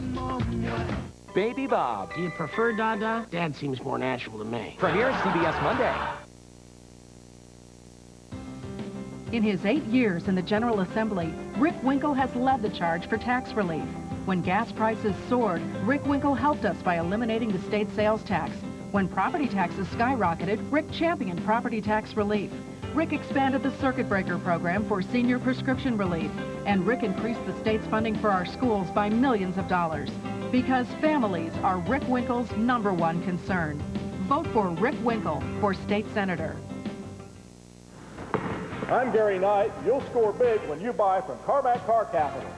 Baby Bob. Do you prefer Dada? Dad seems more natural to me. Premiere CBS Monday. In his 8 years in the General Assembly, Rick Winkle has led the charge for tax relief. When gas prices soared, Rick Winkle helped us by eliminating the state sales tax. When property taxes skyrocketed, Rick championed property tax relief. Rick expanded the circuit breaker program for senior prescription relief. And Rick increased the state's funding for our schools by millions of dollars. Because families are Rick Winkle's #1 concern. Vote for Rick Winkle for state senator. I'm Gary Knight. You'll score big when you buy from Carmack Car Capital.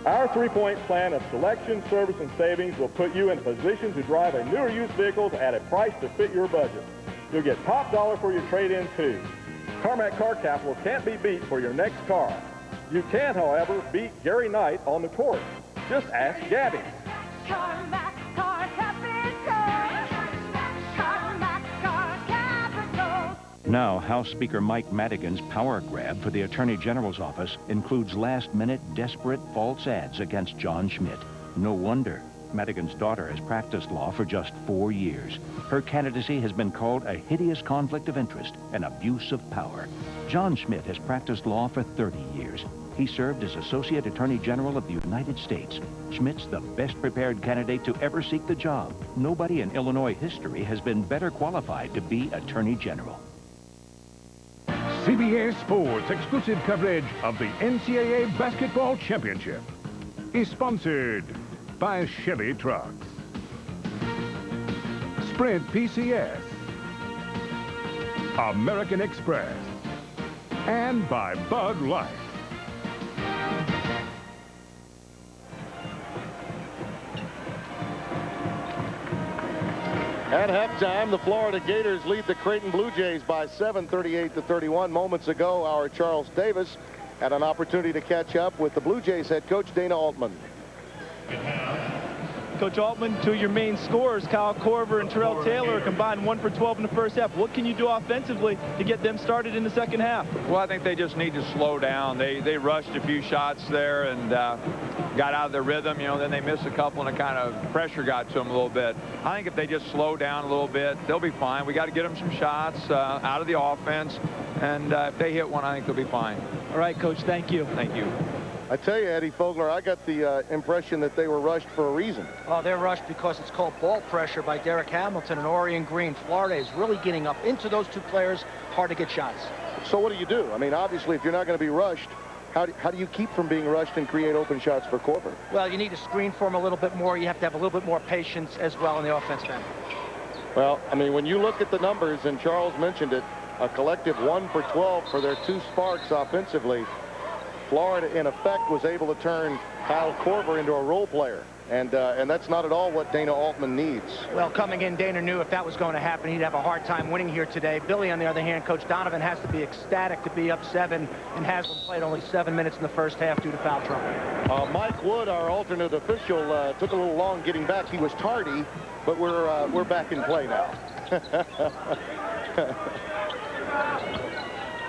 Our 3-point plan of selection, service, and savings will put you in position to drive a newer used vehicle at a price to fit your budget. You'll get top dollar for your trade-in, too. Carmack Car Capital can't be beat for your next car. You can, however, beat Gary Knight on the court. Just ask Gabby. Carmack Car Capital. Carmack Car Capital. Now, House Speaker Mike Madigan's power grab for the Attorney General's office includes last-minute, desperate, false ads against John Schmidt. No wonder. Madigan's daughter has practiced law for just 4 years. Her candidacy has been called a hideous conflict of interest, an abuse of power. John Schmidt has practiced law for 30 years. He served as Associate Attorney General of the United States. Schmidt's the best prepared candidate to ever seek the job. Nobody in Illinois history has been better qualified to be Attorney General. CBS Sports exclusive coverage of the NCAA Basketball Championship is sponsored by Chevy Trucks, Sprint PCS, American Express, and by Bud Light. At halftime, the Florida Gators lead the Creighton Blue Jays by 7, 38-31. Moments ago, our Charles Davis had an opportunity to catch up with the Blue Jays head coach Dana Altman. Coach Altman, two of your main scorers, Kyle Korver and Terrell Taylor, combined 1 for 12 in the first half. What can you do offensively to get them started in the second half? Well, I think they just need to slow down. They rushed a few shots there and got out of their rhythm. You know, then they missed a couple and the kind of pressure got to them a little bit. I think if they just slow down a little bit, they'll be fine. We got to get them some shots out of the offense. And if they hit one, I think they'll be fine. All right, Coach, thank you. Thank you. I tell you, Eddie Fogler, I got the impression that they were rushed for a reason. Well, they're rushed because it's called ball pressure by Derek Hamilton and Orion Green. Florida is really getting up into those two players. Hard to get shots. So what do you do? I mean, obviously, if you're not going to be rushed, how do you keep from being rushed and create open shots for Korver? Well, you need to screen for him a little bit more. You have to have a little bit more patience as well in the offensive end. Well, I mean, when you look at the numbers, and Charles mentioned it, a collective 1 for 12 for their two sparks offensively. Florida, in effect, was able to turn Kyle Korver into a role player. And that's not at all what Dana Altman needs. Well, coming in, Dana knew if that was going to happen, he'd have a hard time winning here today. Billy, on the other hand, Coach Donovan has to be ecstatic to be up 7, and Haslam played only 7 minutes in the first half due to foul trouble. Mike Wood, our alternate official, took a little long getting back. He was tardy, but we're back in play now.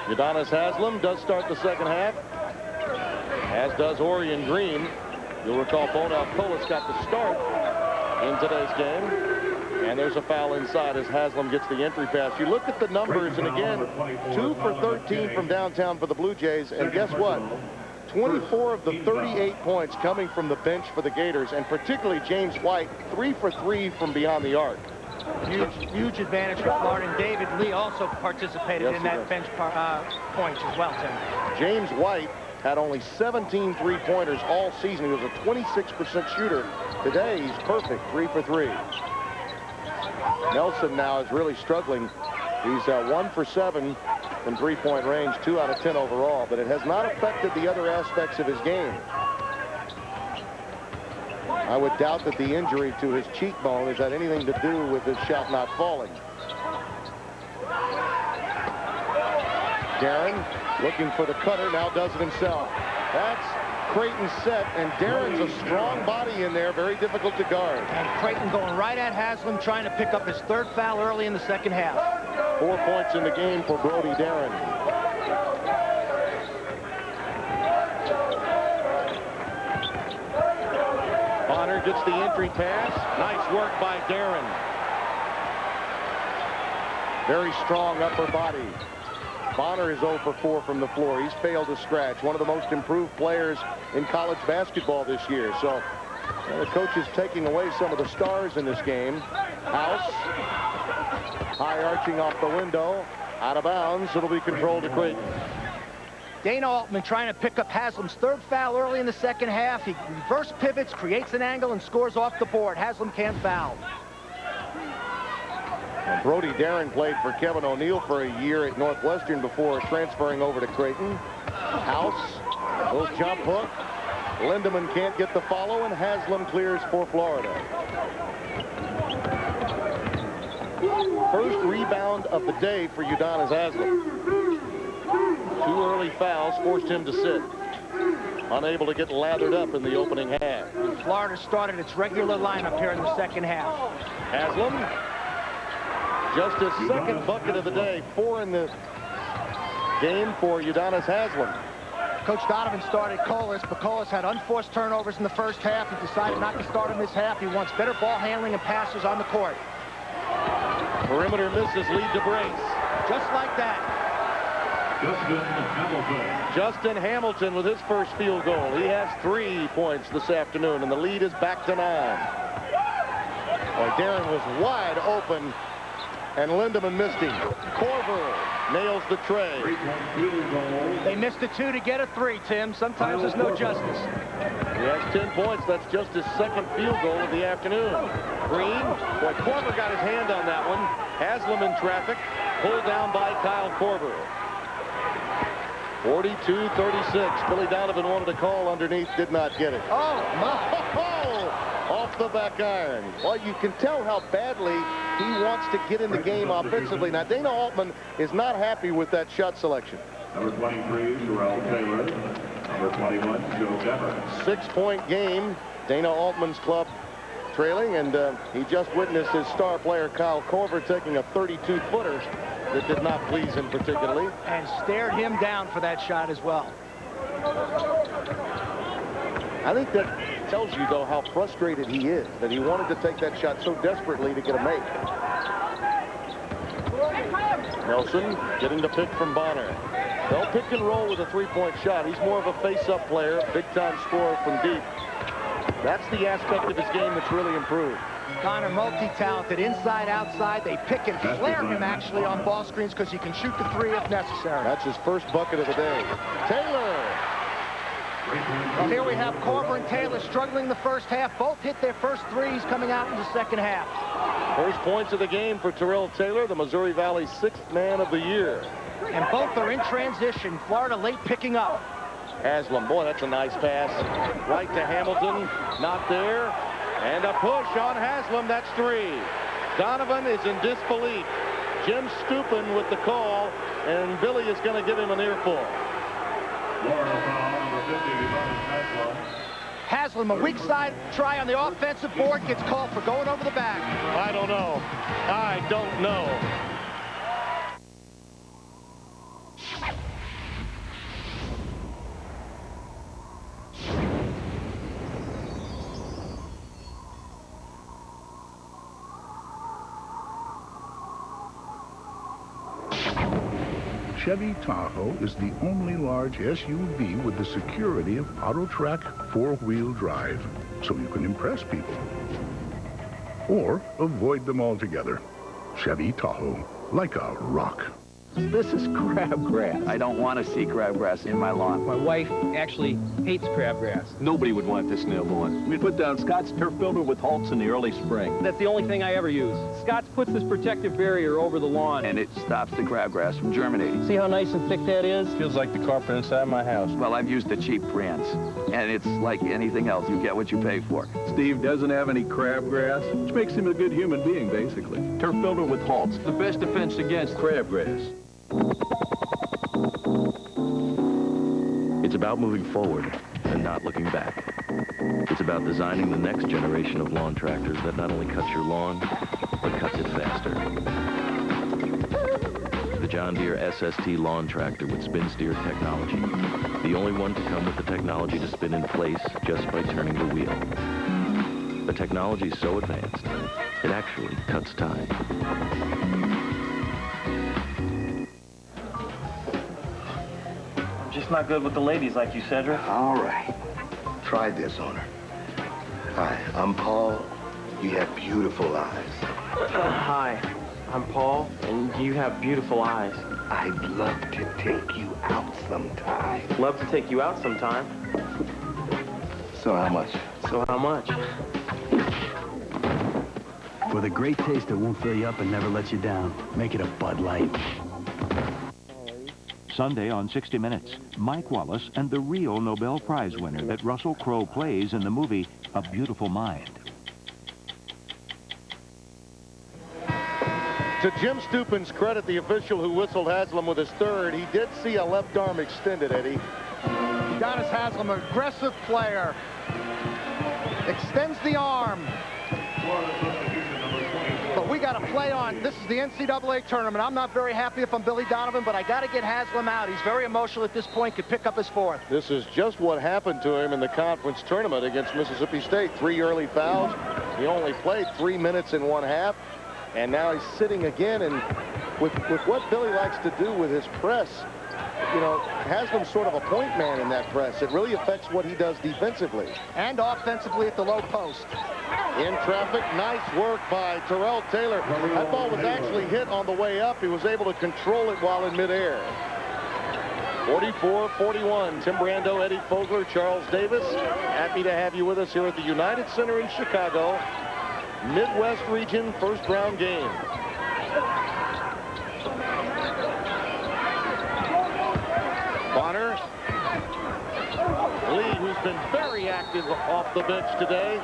Udonis Haslam does start the second half, as does Orion Green. You'll recall Bonal Polis got the start in today's game. And there's a foul inside as Haslam gets the entry pass. You look at the numbers, and again, 2 for 13 from downtown for the Blue Jays. And guess what? 24 of the 38 points coming from the bench for the Gators, and particularly James White, 3 for 3 from beyond the arc. Huge advantage for Florida, and David Lee also participated in that bench points as well, Tim. James White had only 17 three-pointers all season. He was a 26% shooter. Today, he's perfect, 3 for 3. Nelson now is really struggling. He's 1 for 7 from three-point range, 2 out of 10 overall, but it has not affected the other aspects of his game. I would doubt that the injury to his cheekbone has had anything to do with his shot not falling. Darren looking for the cutter, now does it himself. That's Creighton's set, and Darren's a strong body in there, very difficult to guard. And Creighton going right at Haslam, trying to pick up his 3rd foul early in the second half. 4 points in the game for Brody Darren. Bonner gets the entry pass. Nice work by Darren. Very strong upper body. Bonner is 0 for 4 from the floor. He's failed to scratch. One of the most improved players in college basketball this year. So the coach is taking away some of the stars in this game. House. High arching off the window. Out of bounds. It'll be controlled to Creighton. Dana Altman trying to pick up Haslam's 3rd foul early in the second half. He reverse pivots, creates an angle, and scores off the board. Haslam can't foul. And Brody Darren played for Kevin O'Neill for a year at Northwestern before transferring over to Creighton. House, goes jump hook. Lindemann can't get the follow, and Haslam clears for Florida. First rebound of the day for Udonis Haslam. 2 early fouls forced him to sit. Unable to get lathered up in the opening half. Florida started its regular lineup here in the second half. Haslam, just his 2nd bucket of the day, 4 in the game for Udonis Haslam. Coach Donovan started Colas, but Colas had unforced turnovers in the first half. He decided not to start him this half. He wants better ball handling and passes on the court. Perimeter misses, lead to brace. Just like that. Justin Hamilton with his first field goal. He has 3 points this afternoon, and the lead is back to 9. Boy, Darren was wide open, and Lindemann missed him. Korver nails the tray. They missed a 2 to get a 3, Tim. Sometimes there's no justice. He has 10 points. That's just his 2nd field goal of the afternoon. Green, boy, Korver got his hand on that one. Haslam in traffic, pulled down by Kyle Korver. 42-36. Billy Donovan wanted a call underneath, did not get it. Oh, my. Off the back iron. Well, you can tell how badly He wants to get in the game offensively. Now, Dana Altman is not happy with that shot selection. Number 23, Terrell Taylor. Number 21, Joe Dever. 6-point game. Dana Altman's club trailing, and he just witnessed his star player Kyle Korver taking a 32-footer that did not please him particularly. And stared him down for that shot as well. I think that tells you, though, how frustrated he is, that he wanted to take that shot so desperately to get a make. Nelson getting the pick from Bonner. They'll pick and roll with a 3-point shot. He's more of a face-up player, big-time scorer from deep. That's the aspect of his game that's really improved. Connor, multi-talented, inside, outside. They pick and flare him, actually, on ball screens because he can shoot the 3 if necessary. That's his first bucket of the day. Taylor! Well, here we have Korver and Taylor struggling the first half. Both hit their first 3s coming out in the second half. First points of the game for Terrell Taylor, the Missouri Valley 6th man of the year. And both are in transition. Florida late picking up. Haslam, boy, that's a nice pass. Right to Hamilton, not there. And a push on Haslam, that's 3. Donovan is in disbelief. Jim Stupin with the call, and Billy is going to give him an earful. Haslam, a weak side try on the offensive board, gets called for going over the back. I don't know. I don't know. Chevy Tahoe is the only large SUV with the security of AutoTrack 4-wheel drive, so you can impress people. Or avoid them altogether. Chevy Tahoe, like a rock. This is crabgrass. I don't want to see crabgrass in my lawn. My wife actually hates crabgrass. Nobody would want this in their lawn. We put down Scott's turf builder with Holtz in the early spring. That's the only thing I ever use. Scott's puts this protective barrier over the lawn. And it stops the crabgrass from germinating. See how nice and thick that is? Feels like the carpet inside my house. Well, I've used the cheap brands. And it's like anything else. You get what you pay for. Steve doesn't have any crabgrass, which makes him a good human being, basically. Turf builder with Holtz. The best defense against crabgrass. It's about moving forward and not looking back. It's about designing the next generation of lawn tractors that not only cuts your lawn, but cuts it faster. The John Deere SST lawn tractor with spin steer technology. The only one to come with the technology to spin in place just by turning the wheel. The technology is so advanced, it actually cuts time. Just not good with the ladies, like you said, Rick. All right. Try this on her. Hi, I'm Paul. You have beautiful eyes. Hi, I'm Paul, and you have beautiful eyes. I'd love to take you out sometime. Love to take you out sometime. So how much? So how much? For the great taste that won't fill you up and never let you down, make it a Bud Light. Sunday on 60 Minutes, Mike Wallace and the real Nobel Prize winner that Russell Crowe plays in the movie A Beautiful Mind. To Jim Stupin's credit, the official who whistled Haslam with his 3rd, he did see a left arm extended, Eddie. Udonis Haslam, an aggressive player. Extends the arm. But we got to play on. This is the NCAA tournament. I'm not very happy if I'm Billy Donovan, but I got to get Haslam out. He's very emotional at this point. Could pick up his 4th. This is just what happened to him in the conference tournament against Mississippi State. 3 early fouls. He only played 3 minutes in 1/2. And now he's sitting again. And with what Billy likes to do with his press, you know, Haslam's sort of a point man in that press. It really affects what he does defensively. And offensively at the low post. In traffic, nice work by Terrell Taylor. That ball was actually hit on the way up. He was able to control it while in midair. 44-41. Tim Brando, Eddie Fogler, Charles Davis. Happy to have you with us here at the United Center in Chicago. Midwest region first round game. Bonner. Lee, who's been very active off the bench today,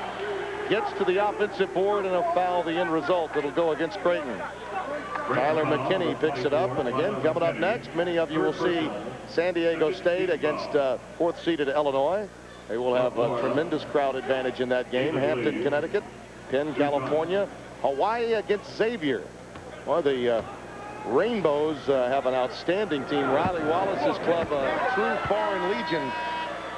gets to the offensive board, and he'll foul the end result. It'll go against Creighton. Tyler McKinney picks it up, and again, coming up next, many of you will see San Diego State against 4th-seeded Illinois. They will have a tremendous crowd advantage in that game. Hampton, Connecticut, Penn, California, Hawaii against Xavier. Well, the Rainbows have an outstanding team. Riley Wallace's club, a true foreign legion.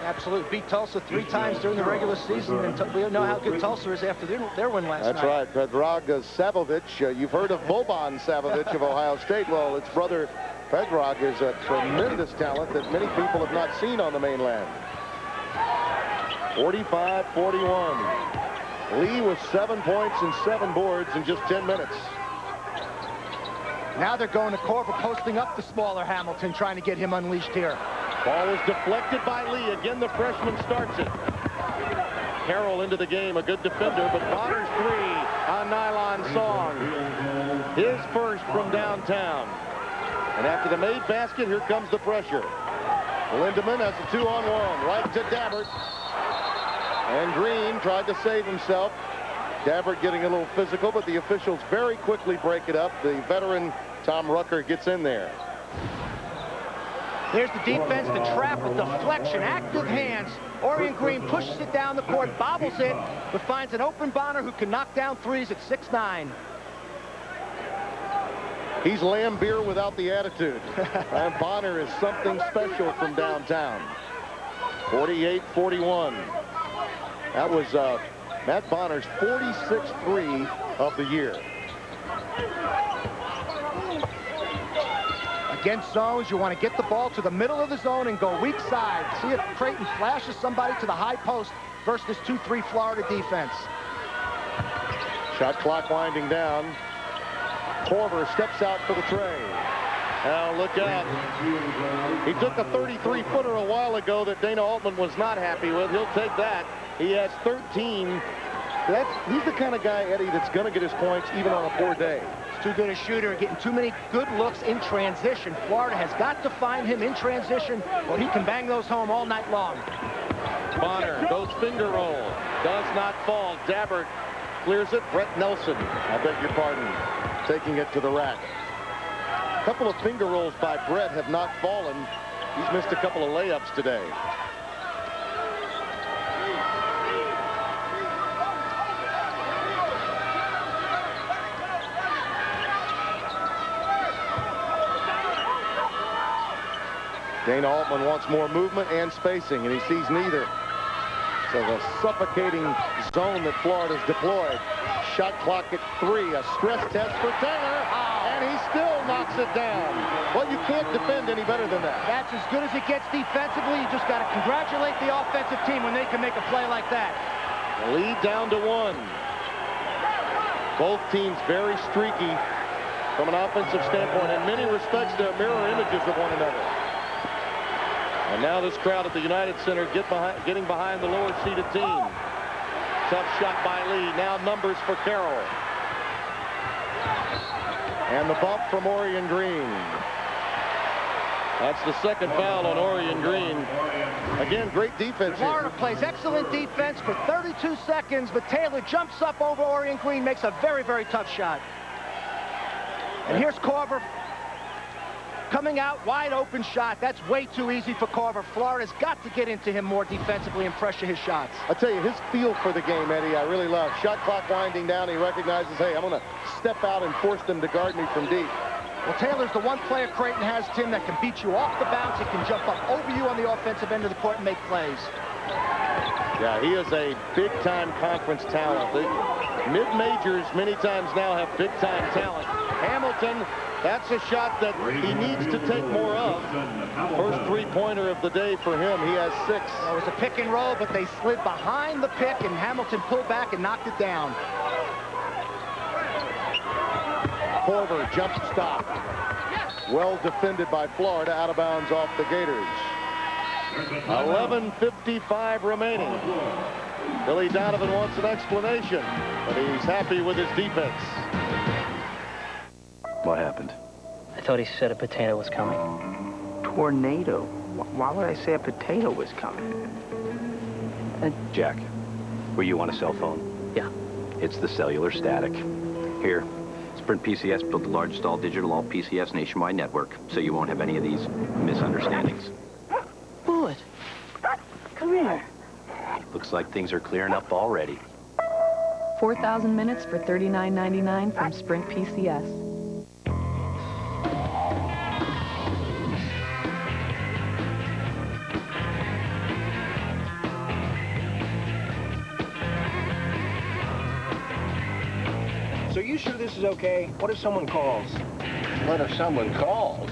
Absolutely. Beat Tulsa 3 times during the regular season, and we know how good Tulsa is after their win last night. That's right. Predrag Savovich. You've heard of Boban Savovich of Ohio State. Well, its brother Predrag is a tremendous talent that many people have not seen on the mainland. 45-41. Lee with 7 points and 7 boards in just 10 minutes. Now they're going to Corver, posting up the smaller Hamilton, trying to get him unleashed here. Ball is deflected by Lee. Again, the freshman starts it. Carroll into the game, a good defender, but Bonner's 3 on Nylon Song. His first from downtown. And after the made basket, here comes the pressure. Lindemann has a 2-on-1, right to Dabbert. And Green tried to save himself. Dabbert getting a little physical, but the officials very quickly break it up. The veteran Tom Rucker gets in there. There's the defense, the trap with deflection, active hands. Orion Green pushes it down the court, bobbles it, but finds an open Bonner who can knock down threes at 6'9". He's Lambeer without the attitude. And Bonner is something special from downtown. 48-41. That was Matt Bonner's 46th 3 of the year. Against zones, you want to get the ball to the middle of the zone and go weak side. See if Creighton flashes somebody to the high post versus this 2-3 Florida defense. Shot clock winding down. Corver steps out for the tray. Now look out. He took a 33-footer a while ago that Dana Altman was not happy with. He'll take that. He has 13. He's the kind of guy, Eddie, that's going to get his points even on a poor day. He's too good a shooter, getting too many good looks in transition. Florida has got to find him in transition, or he can bang those home all night long. Bonner goes finger roll. Does not fall. Dabbert clears it. Brett Nelson, I beg your pardon, taking it to the rack. A couple of finger rolls by Brett have not fallen. He's missed a couple of layups today. Dana Altman wants more movement and spacing, and he sees neither. So the suffocating zone that Florida's deployed. Shot clock at 3, a stress test for Taylor, and he still knocks it down. Well, you can't defend any better than that. That's as good as it gets defensively. You just got to congratulate the offensive team when they can make a play like that. The lead down to 1. Both teams very streaky from an offensive standpoint. In many respects, they're mirror images of one another. And now this crowd at the United Center getting behind the lower-seeded team. Tough shot by Lee. Now numbers for Carroll. And the bump from Orion Green. That's the second foul on Orion Green. Again, great defense here. Florida plays excellent defense for 32 seconds, but Taylor jumps up over Orion Green, makes a very, very tough shot. And here's Corver. Coming out, wide open shot. That's way too easy for Corver. Florida's got to get into him more defensively and pressure his shots. I tell you, his feel for the game, Eddie, I really love. Shot clock winding down. He recognizes, hey, I'm going to step out and force them to guard me from deep. Well, Taylor's the one player Creighton has, Tim, that can beat you off the bounce. He can jump up over you on the offensive end of the court and make plays. Yeah, he is a big-time conference talent. The mid-majors many times now have big-time talent. Hamilton, that's a shot that he needs to take more of. First three-pointer of the day for him. He has 6. It was a pick and roll, but they slid behind the pick, and Hamilton pulled back and knocked it down. Corver, jump stop. Well defended by Florida, out of bounds off the Gators. 11:55 remaining. Billy Donovan wants an explanation, but he's happy with his defense. What happened? I thought he said a potato was coming. Tornado? Why would I say a potato was coming? Jack, were you on a cell phone? Yeah. It's the cellular static. Here, Sprint PCS built a large stall digital all PCS nationwide network, so you won't have any of these misunderstandings. Bullet, come here. Looks like things are clearing up already. 4,000 minutes for $39.99 from Sprint PCS. So you sure this is okay? What if someone calls? What if someone calls?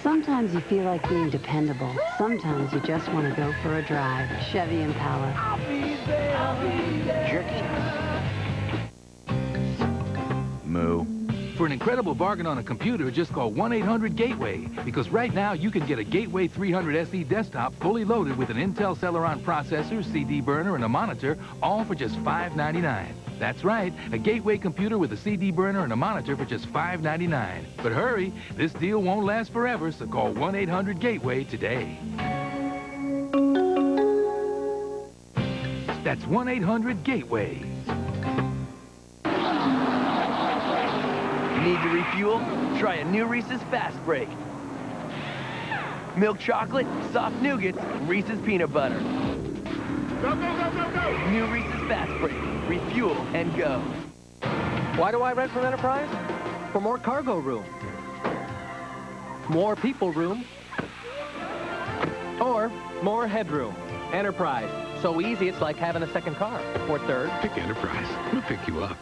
Sometimes you feel like being dependable. Sometimes you just want to go for a drive. Chevy Impala. I'll be there. I'll be there. Jerky? Moo. For an incredible bargain on a computer, just call 1-800-GATEWAY. Because right now, you can get a Gateway 300 SE desktop fully loaded with an Intel Celeron processor, CD burner, and a monitor, all for just $5.99. That's right, a Gateway computer with a CD burner and a monitor for just $5.99. But hurry, this deal won't last forever, so call 1-800-GATEWAY today. That's 1-800-GATEWAY. Need to refuel? Try a new Reese's Fast Break. Milk chocolate, soft nougats, Reese's peanut butter. Go, go, go, go, go! New Reese's Fast Break. Refuel and go. Why do I rent from Enterprise? For more cargo room. More people room. Or more headroom. Enterprise. So easy it's like having a second car. Or third. Pick Enterprise. We'll pick you up.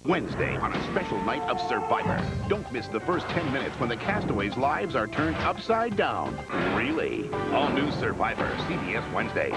Wednesday on a special night of Survivor. Don't miss the first 10 minutes when the castaways' lives are turned upside down. Really? All new Survivor, CBS Wednesday.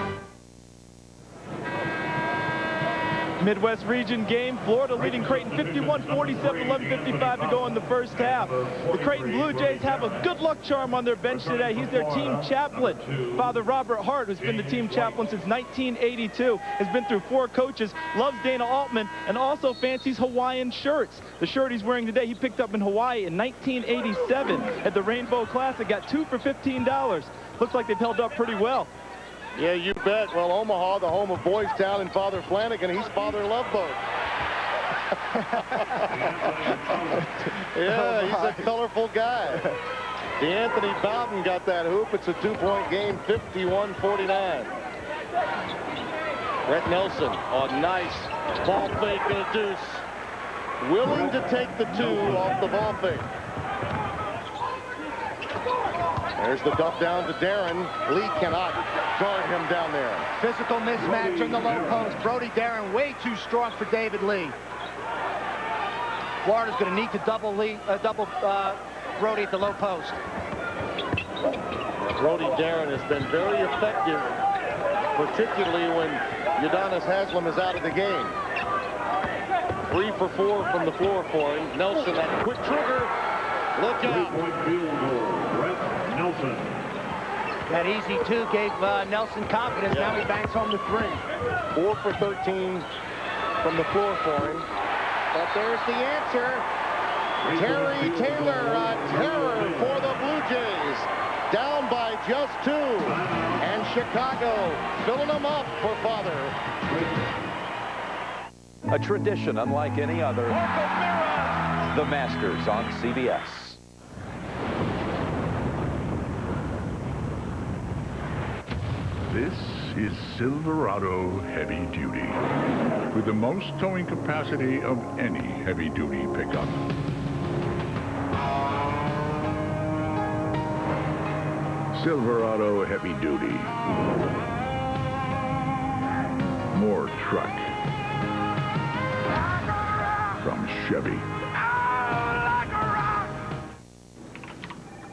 Midwest region game, Florida leading Creighton 51-47, 11:55 to go in the first half. The Creighton Blue Jays have a good luck charm on their bench today. He's their team chaplain. Father Robert Hart, who's been the team chaplain since 1982, has been through 4 coaches, loves Dana Altman, and also fancies Hawaiian shirts. The shirt he's wearing today, he picked up in Hawaii in 1987 at the Rainbow Classic, got 2 for $15. Looks like they've held up pretty well. Yeah, you bet. Well, Omaha, the home of Boys Town and Father Flanagan, he's Father Loveboat. Yeah, he's a colorful guy. DeAnthony Bowden got that hoop. It's a 2-point game, 51-49. Brett Nelson on nice ball fake and a deuce. Willing to take the 2 off the ball fake. There's the dump down to Darren. Lee cannot guard him down there. Physical mismatch in the low post. Brody Darren way too strong for David Lee. Florida's going to need to double Brody at the low post. Brody Darren has been very effective, particularly when Udonis Haslam is out of the game. 3 for 4 from the floor for him. Nelson, that quick trigger. Look out. Nelson. That easy 2 gave Nelson confidence. Yeah. Now he bangs home the 3. 4 for 13 from the floor for him. But there's the answer. Terry Taylor, a terror for the Blue Jays. Down by just 2. And Chicago filling them up for Father. A tradition unlike any other. The Masters on CBS. This is Silverado Heavy Duty, with the most towing capacity of any heavy-duty pickup. Silverado Heavy Duty. More truck. From Chevy.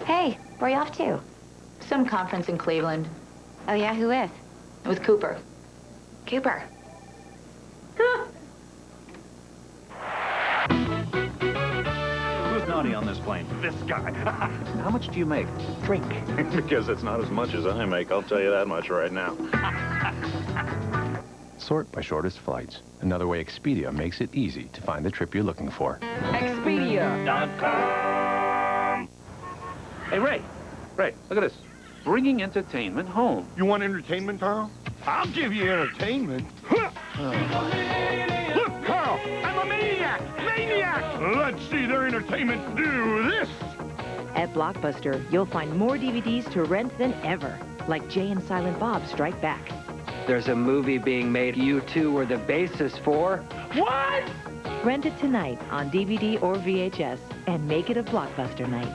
Hey, where are you off to? Some conference in Cleveland. Oh, yeah? Who with? With Cooper. Cooper. Who's naughty on this plane? This guy. How much do you make? Drink. Because it's not as much as I make, I'll tell you that much right now. Sort by shortest flights. Another way Expedia makes it easy to find the trip you're looking for. Expedia.com. Hey, Ray, look at this. Bringing entertainment home. You want entertainment, Carl? I'll give you entertainment. Look, Carl, I'm a maniac! Maniac! Let's see their entertainment do this! At Blockbuster, you'll find more DVDs to rent than ever, like Jay and Silent Bob Strike Back. There's a movie being made you two were the basis for. What? Rent it tonight on DVD or VHS and make it a Blockbuster night.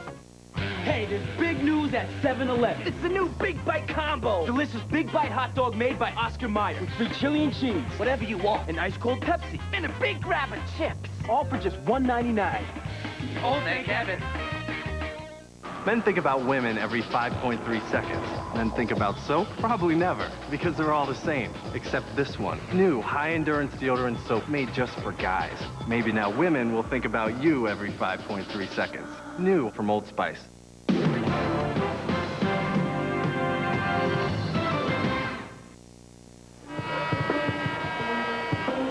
Hey, there's big news at 7-Eleven. It's the new Big Bite Combo. Delicious Big Bite hot dog made by Oscar Mayer with free chili and cheese. Whatever you want. An ice cold Pepsi. And a big grab of chips. All for just $1.99. Oh, thank heaven. Men think about women every 5.3 seconds. Men think about soap? Probably never, because they're all the same, except this one. New high-endurance deodorant soap made just for guys. Maybe now women will think about you every 5.3 seconds. New from Old Spice.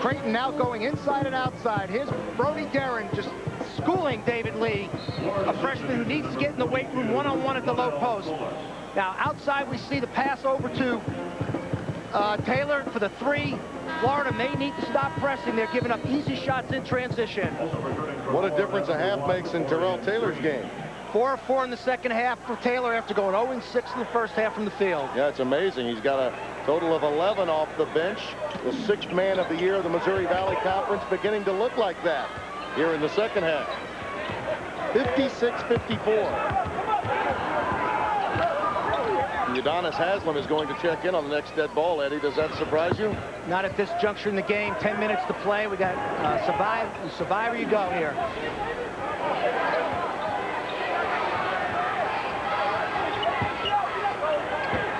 Creighton now going inside and outside. Here's Brody Darren just schooling David Lee, a freshman who needs to get in the weight room one-on-one at the low post. Now, outside we see the pass over to Taylor for the three. Florida may need to stop pressing. They're giving up easy shots in transition. What a difference a half makes in Terrell Taylor's game. 4 of 4 in the second half for Taylor after going 0-6 in the first half from the field. Yeah, it's amazing. He's got a total of 11 off the bench. The 6th man of the year of the Missouri Valley Conference, beginning to look like that here in the second half. 56-54. Udonis Haslam is going to check in on the next dead ball, Eddie. Does that surprise you? Not at this juncture in the game. 10 minutes to play. We got Survivor you go here.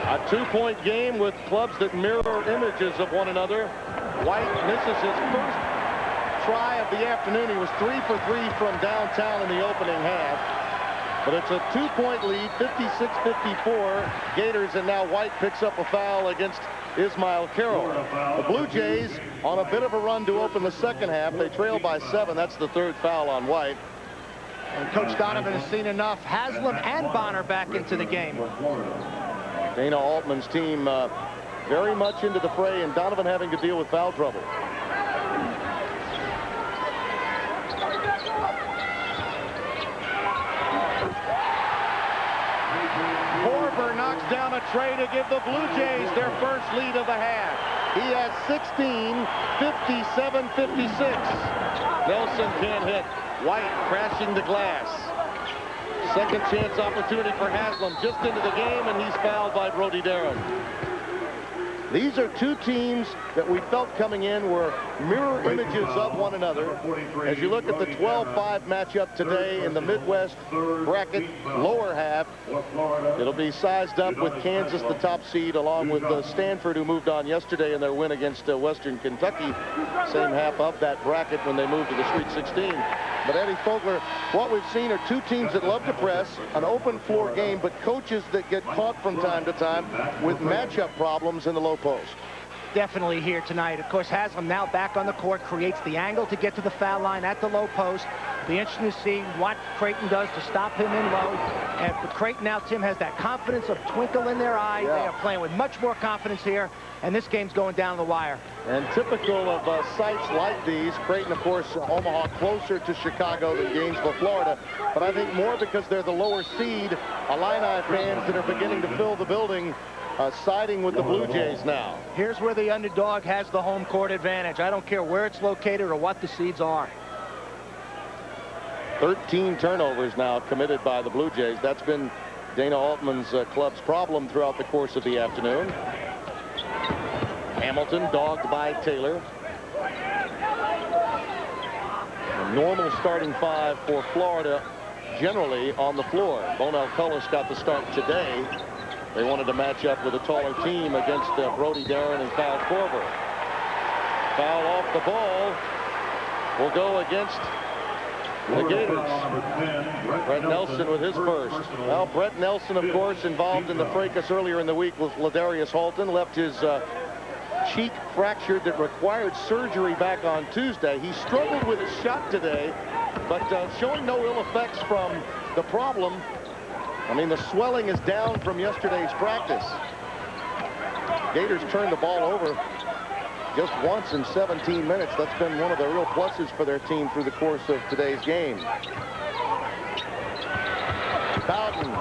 A 2-point game with clubs that mirror images of one another. White misses his first try of the afternoon. He was 3 for 3 from downtown in the opening half. But it's a 2-point lead, 56-54 Gators, and now White picks up a foul against Ismail Carroll. The Blue Jays on a bit of a run to open the second half. They trail by 7. That's the 3rd foul on White. And Coach Donovan has seen enough. Haslam and Bonner back into the game. Dana Altman's team very much into the fray, and Donovan having to deal with foul trouble. Korver knocks down a tray to give the Blue Jays their first lead of the half. He has 16, 57-56. Nelson can't hit. White crashing the glass. Second chance opportunity for Haslam just into the game, and he's fouled by Brody Darren. These are two teams that we felt coming in were mirror images of one another. As you look at the 12-5 matchup today in the Midwest bracket lower half, it'll be sized up with Kansas, the top seed, along with Stanford, who moved on yesterday in their win against Western Kentucky. Same half of that bracket when they moved to the Sweet 16. But Eddie Fogler, what we've seen are two teams that love to press, an open floor game, but coaches that get caught from time to time with matchup problems in the low post. Definitely here tonight. Of course, Haslam now back on the court, creates the angle to get to the foul line at the low post. Be interesting to see what Creighton does to stop him in low. And for Creighton now, Tim, has that confidence of twinkle in their eye. Yeah. They are playing with much more confidence here, and this game's going down the wire. And typical of sites like these, Creighton, of course, Omaha closer to Chicago than Gainesville, Florida. But I think more because they're the lower seed, Illini fans that are beginning to fill the building, siding with the Blue Jays now. Here's where the underdog has the home court advantage. I don't care where it's located or what the seeds are. 13 turnovers now committed by the Blue Jays. That's been Dana Altman's club's problem throughout the course of the afternoon. Hamilton dogged by Taylor. A normal starting 5 for Florida generally on the floor. Bonell Cullis got the start today. They wanted to match up with a taller team against Brody Darren and Kyle Korver. Foul off the ball will go against the Gators. Brett Nelson with his first. Well, Brett Nelson, of course, involved in the fracas earlier in the week with Ladarius Halton. Left his cheek fractured that required surgery back on Tuesday. He struggled with his shot today, but showing no ill effects from the problem. I mean, the swelling is down from yesterday's practice. Gators turned the ball over just once in 17 minutes. That's been one of the real pluses for their team through the course of today's game. Bowden,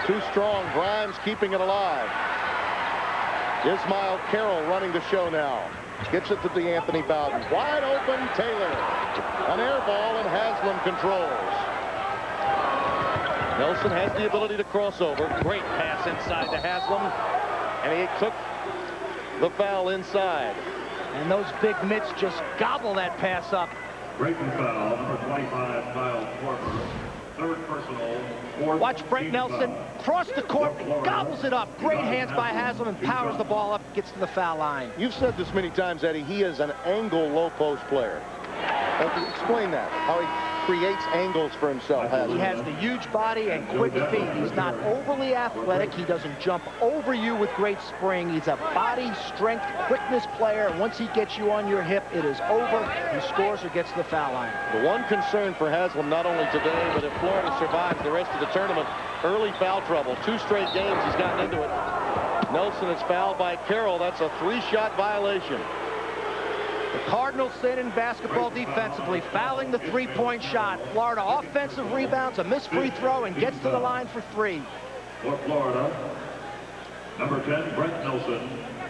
too strong. Grimes keeping it alive. Ismail Carroll running the show now. Gets it to D'Anthony Bowden. Wide open, Taylor. An air ball, and Haslam controls. Nelson has the ability to cross over. Great pass inside to Haslam. And he took the foul inside. And those big mitts just gobble that pass up. Creighton foul, number 25, Kyle Korver. Third personal. Watch Brent Nelson cross the court, gobbles it up. Great hands by Haslam and powers the ball up, gets to the foul line. You've said this many times, Eddie. He is an angle low post player. Explain that, how he creates angles for himself. He has the huge body and quick feet. He's not overly athletic. He doesn't jump over you with great spring. He's a body, strength, quickness player. And once he gets you on your hip, it is over. He scores or gets to the foul line. The one concern for Haslam, not only today, but if Florida survives the rest of the tournament, early foul trouble. 2 straight games he's gotten into it. Nelson is fouled by Carroll. That's a 3-shot violation. The Cardinals sin in basketball defensively, fouling the 3-point shot. Florida offensive rebounds, a missed free throw, and gets to the line for 3. For Florida, number 10, Brent Nelson.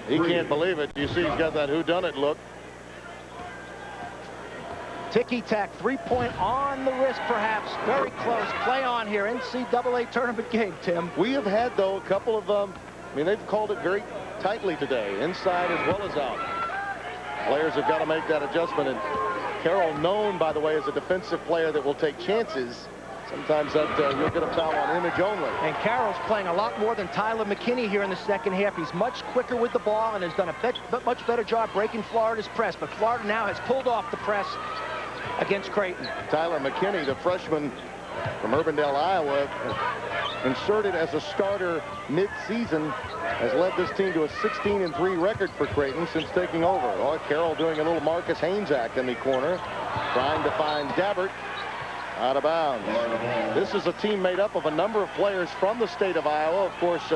He can't believe it. You see he's got that whodunit look. Ticky-tack, 3-point on the wrist, perhaps. Very close. Play on here. NCAA tournament game, Tim. We have had, though, a couple of, I mean, they've called it very tightly today, inside as well as out. Players have got to make that adjustment, and Carroll, known, by the way, as a defensive player that will take chances. Sometimes that you'll get a foul on image only. And Carroll's playing a lot more than Tyler McKinney here in the second half. He's much quicker with the ball and has done a much better job breaking Florida's press. But Florida now has pulled off the press against Creighton. Tyler McKinney, the freshman from Urbandale, Iowa, inserted as a starter mid-season, has led this team to a 16-3 record for Creighton since taking over. Oh, Carroll doing a little Marcus Haynes act in the corner, trying to find Dabbert. Out of bounds. This is a team made up of a number of players from the state of Iowa. Of course,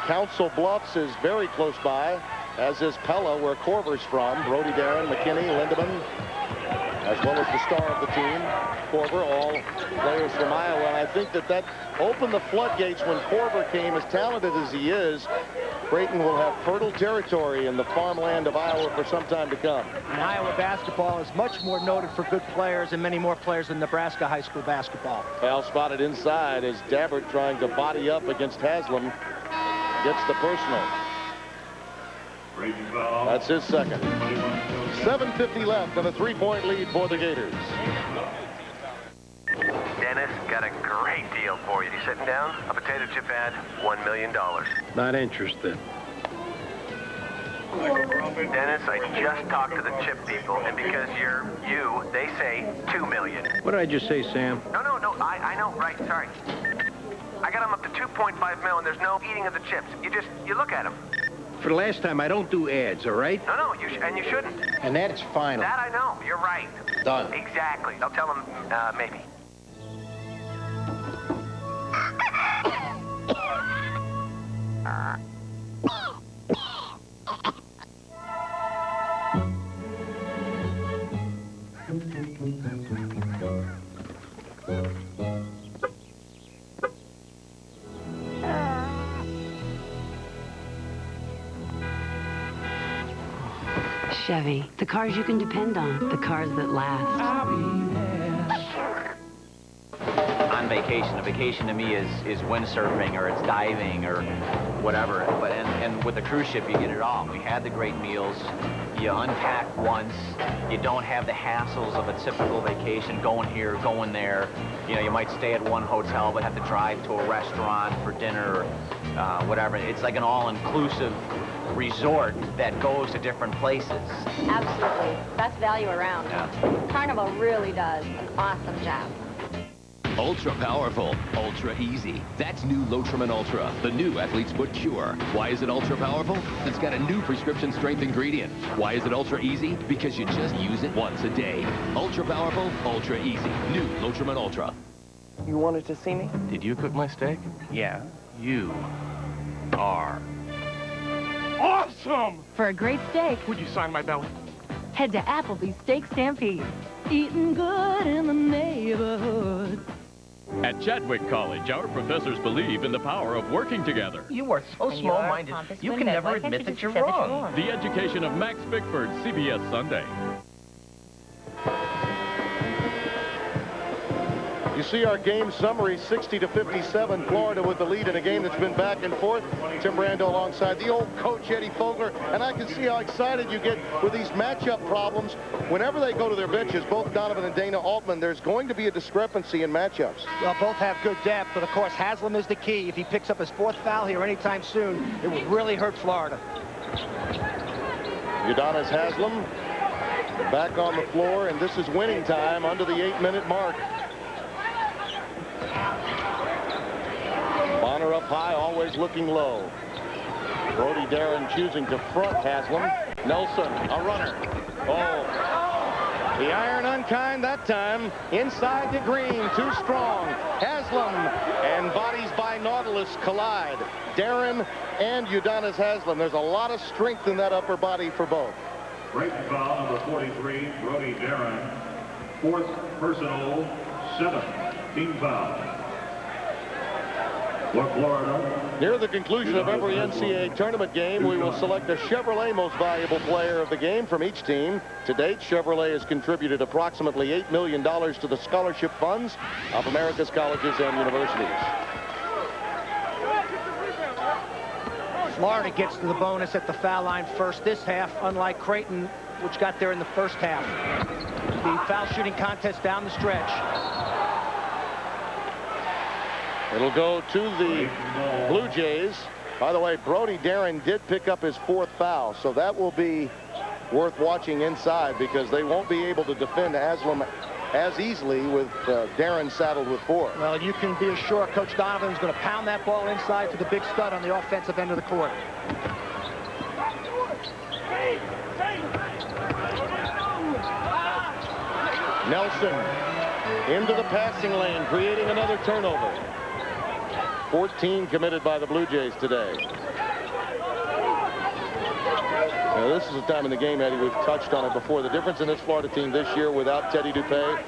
Council Bluffs is very close by, as is Pella, where Korver's from. Brody Darren, McKinney, Lindemann, as well as the star of the team, Korver, all players from Iowa. And I think that opened the floodgates when Korver came. As talented as he is, Creighton will have fertile territory in the farmland of Iowa for some time to come. And Iowa basketball is much more noted for good players and many more players than Nebraska high school basketball. Foul spotted inside as Dabbert, trying to body up against Haslam, gets the personal. That's his second. 7:50 left and a 3-point lead for the Gators. Dennis, got a great deal for you. You sitting down? A potato chip ad, $1 million. Not interested. Dennis, I just talked to the chip people, and because you're you, they say $2 million. What did I just say, Sam? No, I know, right, sorry. I got them up to 2.5 mil, and there's no eating of the chips. You look at them. For the last time, I don't do ads, all right? No, and you shouldn't. And that's final. That I know, you're right. Done. Exactly. I'll tell them, maybe. Chevy, the cars you can depend on, the cars that last. On vacation, a vacation to me is windsurfing, or it's diving, or whatever. But and with the cruise ship, you get it all. We had the great meals. You unpack once. You don't have the hassles of a typical vacation, going here, going there. You know, you might stay at one hotel, but have to drive to a restaurant for dinner, or whatever. It's like an all-inclusive resort that goes to different places. Absolutely. Best value around. Yeah. Carnival really does an awesome job. Ultra powerful, ultra easy. That's new Lotrimin Ultra, the new athlete's foot cure. Why is it ultra powerful? It's got a new prescription strength ingredient. Why is it ultra easy? Because you just use it once a day. Ultra powerful, ultra easy. New Lotrimin Ultra. You wanted to see me? Did you cook my steak? Yeah. You are Some. For a great steak, Would you sign my belly? head to Applebee's Steak Stampede. Eating good in the neighborhood. At Chadwick College, our professors believe in the power of working together. You are so small-minded, you can never admit that you're wrong. The education of Max Bickford, CBS Sunday. You see our game summary, 60-57, Florida with the lead in a game that's been back and forth. Tim Brando alongside the old coach, Eddie Fogler, and I can see how excited you get with these matchup problems. Whenever they go to their benches, both Donovan and Dana Altman, there's going to be a discrepancy in matchups. Well, both have good depth, but of course Haslam is the key. If he picks up his 4th foul here anytime soon, it would really hurt Florida. Udonis Haslam back on the floor, and this is winning time under the 8-minute mark. Bonner up high, always looking low. Brody Darren choosing to front Haslam. Nelson, a runner. Oh, the iron unkind that time. Inside the green, too strong. Haslam and bodies by Nautilus collide. Darren and Udonis Haslam. There's a lot of strength in that upper body for both. Creighton foul number 43, Brody Darren. 4th personal, 7th team foul. For Florida. Near the conclusion of every NCAA tournament game, we will select a Chevrolet Most Valuable Player of the game from each team. To date, Chevrolet has contributed approximately $8 million to the scholarship funds of America's colleges and universities. Florida gets to the bonus at the foul line first this half, unlike Creighton, which got there in the first half. The foul shooting contest down the stretch. It'll go to the Blue Jays. By the way, Brody Darren did pick up his 4th foul, so that will be worth watching inside because they won't be able to defend Haslam as easily with Darren saddled with 4. Well, you can be assured Coach Donovan's going to pound that ball inside to the big stud on the offensive end of the court. Nelson into the passing lane, creating another turnover. 14 committed by the Blue Jays today. Now, this is a time in the game, Eddie, we've touched on it before. The difference in this Florida team this year without Teddy Dupay,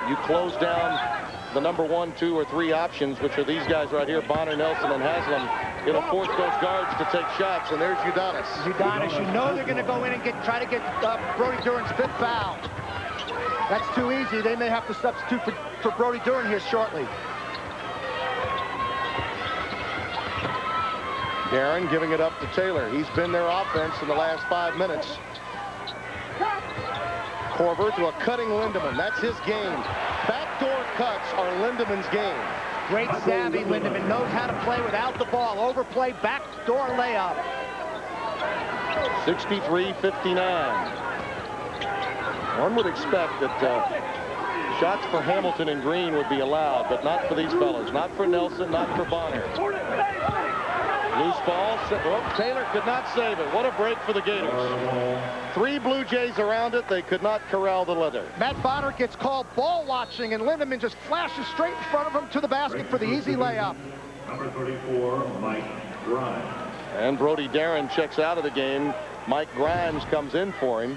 you close down the number 1, 2, or 3 options, which are these guys right here, Bonner, Nelson, and Haslam. It'll force those guards to take shots, and there's Udonis. Udonis, you know they're going to go in and try to get Brody Duran's 5th foul. That's too easy. They may have to substitute for Brody Duran here shortly. Darren giving it up to Taylor. He's been their offense in the last 5 minutes. Korver to a cutting Lindemann. That's his game. Backdoor cuts are Lindemann's game. Great savvy. Lindemann knows how to play without the ball. Overplay, backdoor layup. 63-59. One would expect that shots for Hamilton and Green would be allowed, but not for these fellows. Not for Nelson, not for Bonner. Loose ball. Oh, Taylor could not save it. What a break for the Gators. 3 Blue Jays around it. They could not corral the leather. Matt Bonner gets called ball watching, and Lindemann just flashes straight in front of him to the basket for the easy layup. Number 34, Mike Grimes. And Brody Darren checks out of the game. Mike Grimes comes in for him.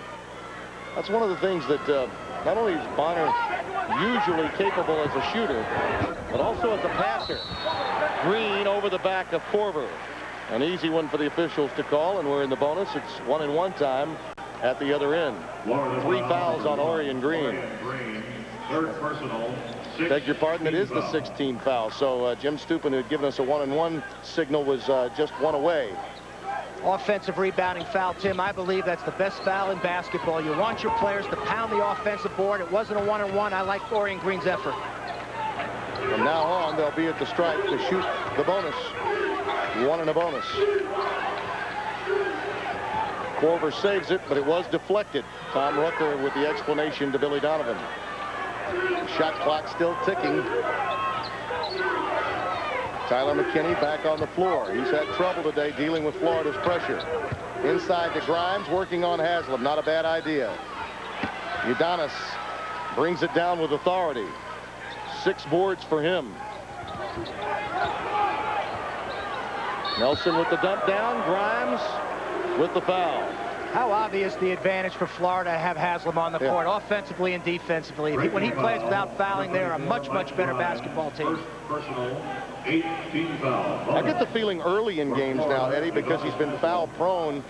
That's one of the things that not only is Bonner usually capable as a shooter, but also as a passer. Green over the back of Korver. An easy one for the officials to call, and we're in the bonus. It's 1-and-1 time at the other end. 3 fouls on Orion Green. 3rd personal. Beg your pardon, it is the 16th foul. So Jim Stupin, who had given us a 1-and-1 signal, was just 1 away. Offensive rebounding foul, Tim. I believe that's the best foul in basketball. You want your players to pound the offensive board. It wasn't a 1-and-1. I like Orion Green's effort. From now on, they'll be at the stripe to shoot the bonus. 1 and a bonus. Korver saves it, but it was deflected. Tom Rucker with the explanation to Billy Donovan. The shot clock still ticking. Tyler McKinney back on the floor. He's had trouble today dealing with Florida's pressure. Inside to Grimes, working on Haslam. Not a bad idea. Udonis brings it down with authority. 6 boards for him. Nelson with the dump down. Grimes with the foul. How obvious the advantage for Florida to have Haslam on the court, offensively and defensively. When he plays without fouling, they're a much, much better basketball team. I get the feeling early in games now, Eddie, because he's been foul prone,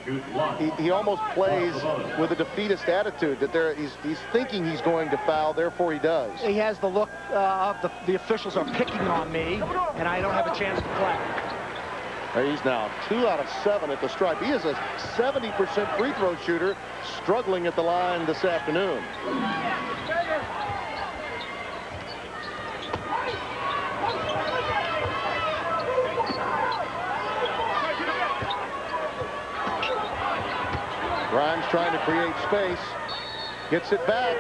he almost plays with a defeatist attitude, that he's thinking he's going to foul, therefore he does. He has the look of the officials are picking on me, and I don't have a chance to play. He's now 2 out of 7 at the stripe. He is a 70% free throw shooter, struggling at the line this afternoon. Grimes trying to create space. Gets it back.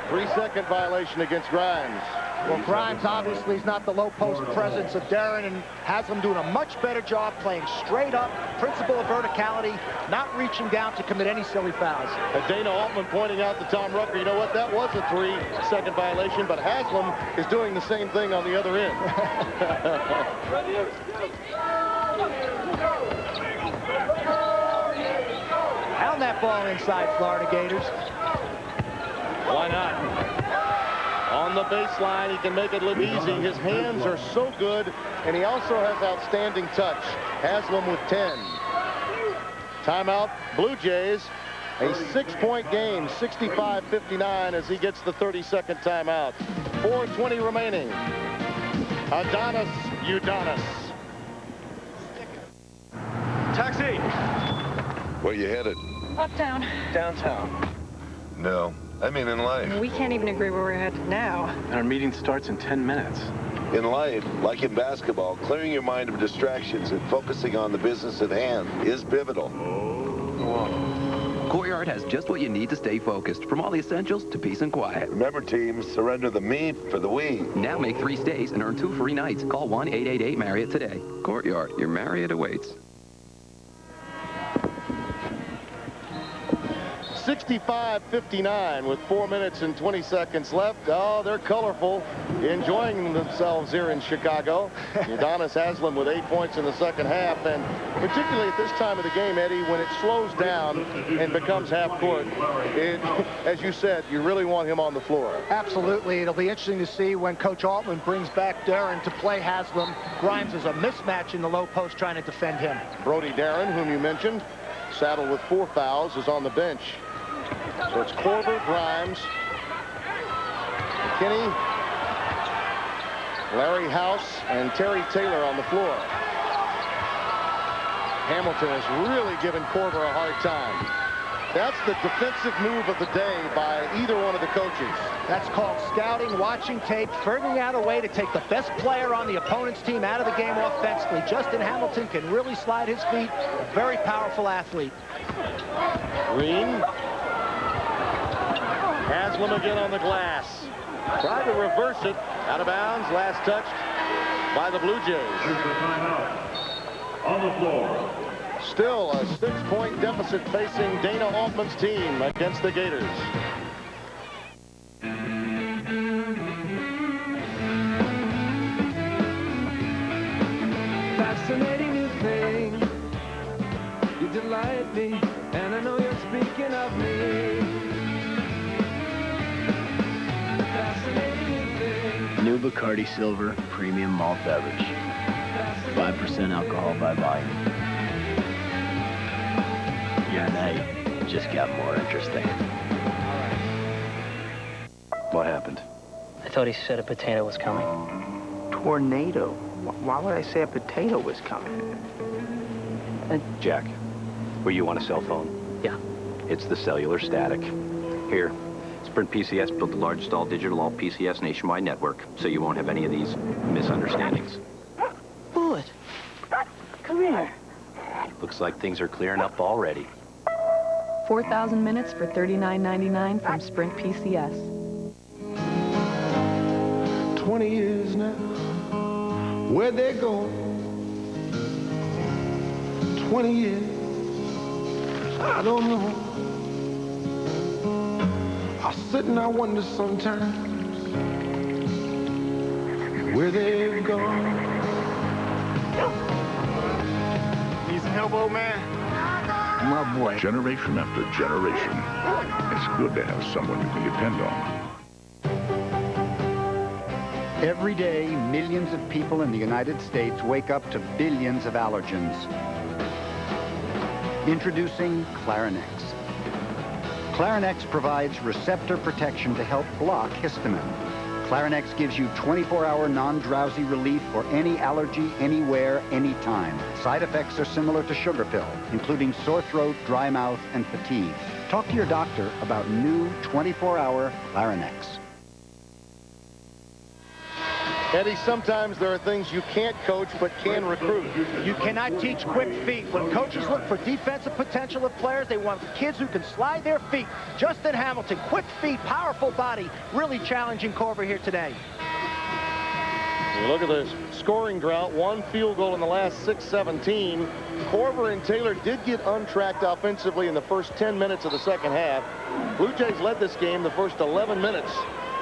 3-second violation against Grimes. Well, Grimes obviously is not the low post presence of Darren, and Haslam doing a much better job playing straight up, principle of verticality, not reaching down to commit any silly fouls. Dana Altman pointing out to Tom Rucker, you know what, that was a 3-second violation, but Haslam is doing the same thing on the other end. Pound that ball inside, Florida Gators. Why not? On the baseline, he can make it look easy. His hands are so good, and he also has outstanding touch. Haslam with 10. Timeout, Blue Jays. A 6-point game, 65-59 as he gets the 30-second timeout. 4:20 remaining. Adonis Udonis. Taxi! Where you headed? Uptown. Downtown. No, I mean in life. We can't even agree where we're headed now. And our meeting starts in 10 minutes. In life, like in basketball, clearing your mind of distractions and focusing on the business at hand is pivotal. Whoa. Courtyard has just what you need to stay focused, from all the essentials to peace and quiet. Remember, teams, surrender the me for the we. Now make 3 stays and earn 2 free nights. Call 1-888-MARRIOTT today. Courtyard, your Marriott awaits. 65-59 with 4 minutes and 20 seconds left. Oh, they're colorful, enjoying themselves here in Chicago. Udonis Haslam with 8 points in the second half, and particularly at this time of the game, Eddie, when it slows down and becomes half court, as you said, you really want him on the floor. Absolutely. It'll be interesting to see when Coach Altman brings back Darren to play Haslam. Grimes is a mismatch in the low post trying to defend him. Brody Darren, whom you mentioned, saddled with 4 fouls, is on the bench. So it's Korver, Grimes, McKinney, Larry House, and Terry Taylor on the floor. Hamilton has really given Korver a hard time. That's the defensive move of the day by either one of the coaches. That's called scouting, watching tape, figuring out a way to take the best player on the opponent's team out of the game offensively. Justin Hamilton can really slide his feet. A very powerful athlete. Green. Haslam again on the glass. Tried to reverse it. Out of bounds. Last touched by the Blue Jays. Here's the timeout. On the floor. Still a 6-point deficit facing Dana Altman's team against the Gators. Fascinating new thing. You delight me, and I know you're speaking of me. Fascinating new thing. New Bacardi Silver Premium Malt Beverage. 5% alcohol by volume. Your night just got more interesting. What happened? I thought he said a potato was coming. Tornado? Why would I say a potato was coming? Jack, were you on a cell phone? Yeah. It's the cellular static. Here, Sprint PCS built the largest all-digital, all-PCS nationwide network, so you won't have any of these misunderstandings. Bullet, come here. Looks like things are clearing up already. 4,000 minutes for $39.99 from Sprint PCS. 20 years now. Where'd they go? 20 years. I don't know. I sit and I wonder sometimes where they've gone. Need some help, old man? My boy. Generation after generation. It's good to have someone you can depend on. Every day, millions of people in the United States wake up to billions of allergens. Introducing Clarinex. Clarinex provides receptor protection to help block histamine. Clarinex gives you 24-hour non-drowsy relief for any allergy, anywhere, anytime. Side effects are similar to sugar pill, including sore throat, dry mouth, and fatigue. Talk to your doctor about new 24-hour Clarinex. Eddie, sometimes there are things you can't coach but can recruit. You cannot teach quick feet. When coaches look for defensive potential of players, they want kids who can slide their feet. Justin Hamilton, quick feet, powerful body, really challenging Corver here today. You look at the scoring drought, 1 field goal in the last 6-17. Corver and Taylor did get untracked offensively in the first 10 minutes of the second half. Blue Jays led this game the first 11 minutes.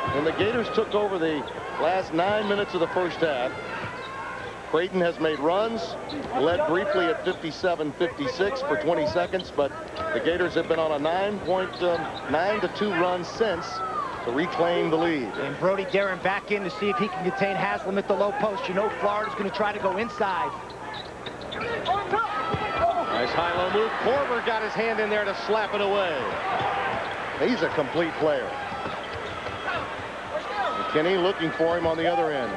And the Gators took over the last 9 minutes of the first half. Creighton has made runs, led briefly at 57-56 for 20 seconds, but the Gators have been on a 9-2 run since to reclaim the lead. And Brody Darren back in to see if he can contain Haslam at the low post. You know Florida's going to try to go inside. Nice high-low move. Corver got his hand in there to slap it away. He's a complete player. McKinney looking for him on the other end.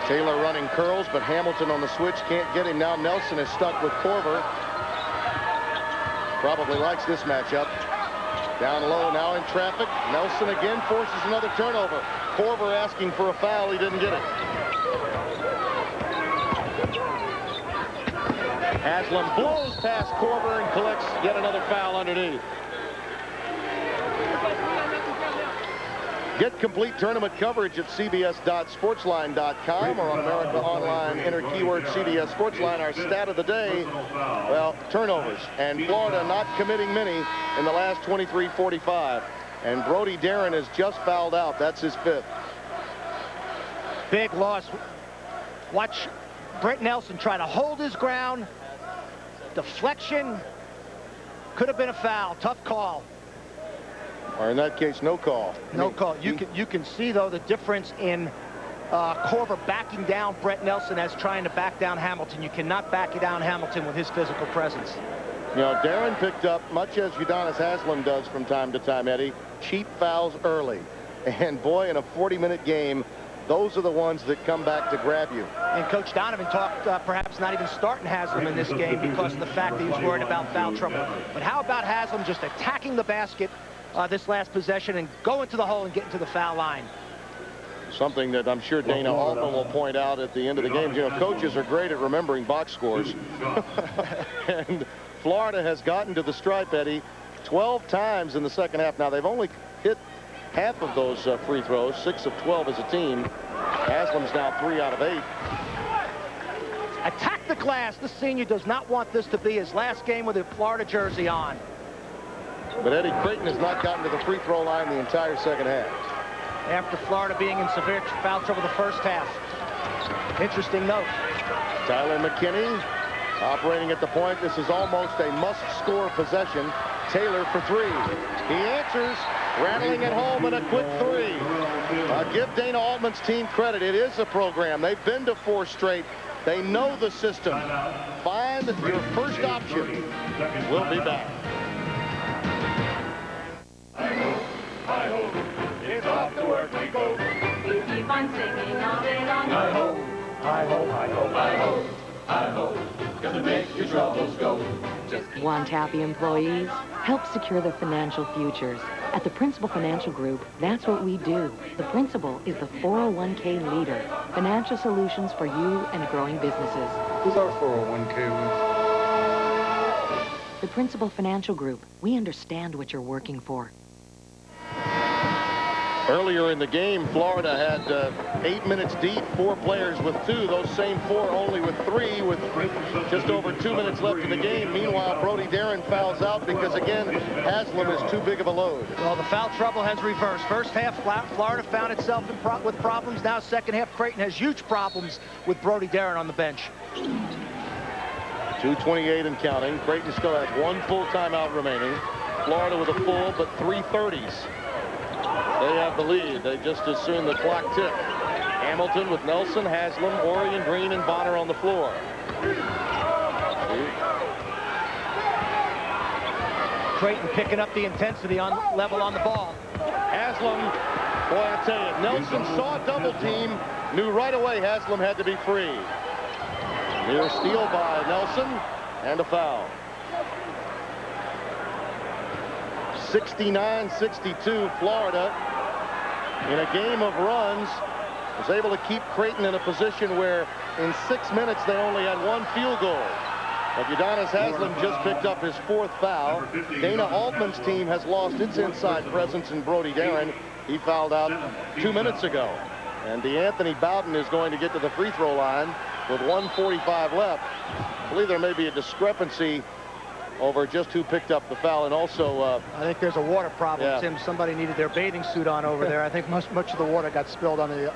Taylor running curls, but Hamilton on the switch can't get him. Now Nelson is stuck with Corver. Probably likes this matchup. Down low, now in traffic. Nelson again forces another turnover. Corver asking for a foul. He didn't get it. Haslam blows past Corver and collects yet another foul underneath. Get complete tournament coverage at cbs.sportsline.com or on America Online. Enter keyword CBS Sportsline. Our stat of the day, well, turnovers. And Florida not committing many in the last 23-45. And Brody Darren has just fouled out. That's his 5th. Big loss. Watch Brent Nelson try to hold his ground. Deflection. Could have been a foul. Tough call. Or in that case, no call. No call. You can see, though, the difference in Corver backing down Brent Nelson as trying to back down Hamilton. You cannot back down Hamilton with his physical presence. You know, Darren picked up, much as Udonis Haslam does from time to time, Eddie, cheap fouls early. And, boy, in a 40-minute game, those are the ones that come back to grab you. And Coach Donovan talked perhaps not even starting Haslam in this game because of the fact that he was worried about foul trouble. But how about Haslam just attacking the basket this last possession and going to the hole and getting to the foul line? Something that I'm sure Dana Altman will point out at the end of the game. You know, coaches are great at remembering box scores. And Florida has gotten to the stripe, Eddie, 12 times in the second half. Now, they've only hit half of those free throws, 6 of 12 as a team. Haslam's now 3 out of 8. Attack the glass. The senior does not want this to be his last game with a Florida jersey on. But Eddie, Creighton has not gotten to the free throw line the entire second half. After Florida being in severe foul trouble the first half. Interesting note. Tyler McKinney operating at the point. This is almost a must-score possession. Taylor for 3. He answers, rattling it home in a quick 3. Give Dana Altman's team credit. It is a program. They've been to 4 straight. They know the system. Find your first option. We'll be back. Hi-ho, it's off to work we go. We keep on singing all day long. Hi-ho, hi-ho, hi-ho, hi-ho, hi-ho, 'cause it makes your troubles go. Want happy employees? Help secure their financial futures. At the Principal Financial Group, that's what we do. The Principal is the 401k leader. Financial solutions for you and growing businesses. Who's our 401k with? The Principal Financial Group. We understand what you're working for. Earlier in the game, Florida had 8 minutes deep, 4 players with 2. Those same 4 only with 3, with just over 2 minutes left in the game. Meanwhile, Brody Darren fouls out because, again, Haslam is too big of a load. Well, the foul trouble has reversed. First half, Florida found itself with problems. Now, second half, Creighton has huge problems with Brody Darren on the bench. 2:28 and counting. Creighton still has 1 full timeout remaining. Florida with a full, but 3 30s. They have the lead. They just as soon the clock tick. Hamilton with Nelson, Haslam, Orion, Green, and Bonner on the floor. Creighton picking up the intensity level on the ball. Haslam, boy, I tell you, Nelson saw a double team, knew right away Haslam had to be free. Near steal by Nelson, and a foul. 69-62, Florida, in a game of runs, was able to keep Creighton in a position where in 6 minutes they only had 1 field goal. But Udonis Haslam just picked up his 4th foul. Dana Altman's team has lost its inside presence in Brody Darren. He fouled out 2 minutes ago. And DeAnthony Bowden is going to get to the free throw line with 1:45 left. I believe there may be a discrepancy over just who picked up the foul, and also I think there's a water problem, yeah. Tim. Somebody needed their bathing suit on over there. I think much of the water got spilled on the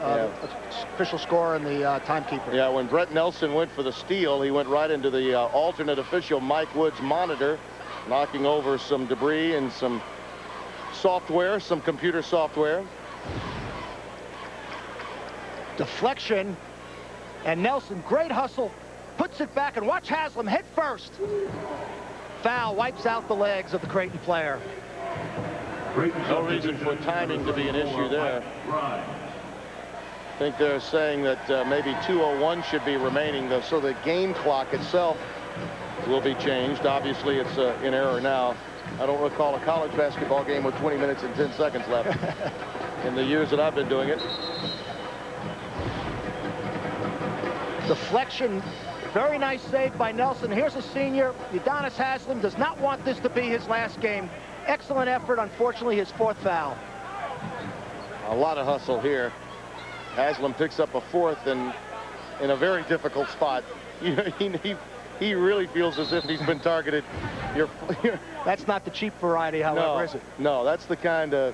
official score and the timekeeper. Yeah, when Brett Nelson went for the steal, he went right into the alternate official Mike Wood's monitor, knocking over some debris and some software, some computer software. Deflection, and Nelson, great hustle, puts it back, and watch Haslam head first. Foul, wipes out the legs of the Creighton player. No reason for timing to be an issue there. I think they're saying that maybe 2:01 should be remaining, though, so the game clock itself will be changed. Obviously, it's in error now. I don't recall a college basketball game with 20 minutes and 10 seconds left in the years that I've been doing it. Deflection, very nice save by Nelson. Here's a senior. Udonis Haslam does not want this to be his last game. Excellent effort. Unfortunately, his 4th foul. A lot of hustle here. Haslam picks up a 4th and in a very difficult spot. He really feels as if he's been targeted. That's not the cheap variety, however, is it? No, that's the kind that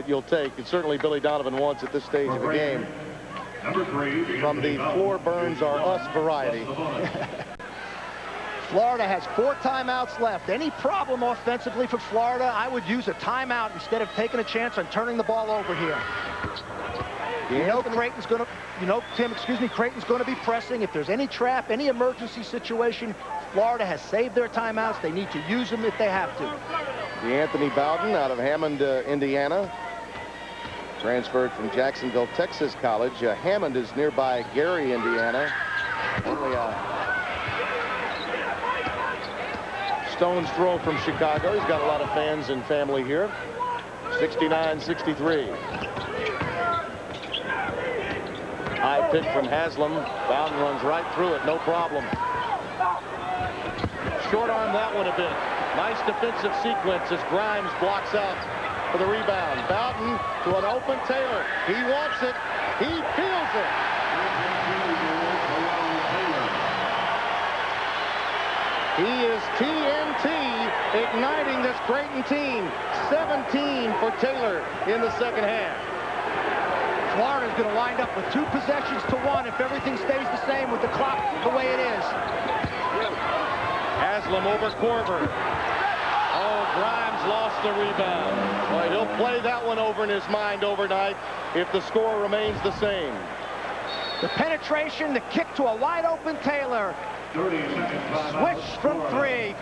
you'll take. And certainly Billy Donovan wants at this stage of the game. From the floor burns are us variety. Florida has 4 timeouts left. Any problem offensively for Florida, I would use a timeout instead of taking a chance on turning the ball over here. You know Creighton's going to, Creighton's going to be pressing. If there's any trap, any emergency situation, Florida has saved their timeouts. They need to use them if they have to. DeAnthony Bowden out of Hammond, Indiana. Transferred from Jacksonville, Texas College. Hammond is nearby Gary, Indiana. Only a stone's throw from Chicago. He's got a lot of fans and family here. 69-63. High pick from Haslam. Bowden runs right through it, no problem. Short arm that one a bit. Nice defensive sequence as Grimes blocks out for the rebound. Bowden to an open Taylor. He wants it. He feels it. He is TNT, igniting this Creighton team. 17 for Taylor in the second half. Florida's going to wind up with 2 possessions to 1 if everything stays the same with the clock the way it is. Haslam over Korver. Oh, Grimes lost the rebound. Boy, he'll play that one over in his mind overnight if the score remains the same. The penetration, the kick to a wide open Taylor. Switch from 3.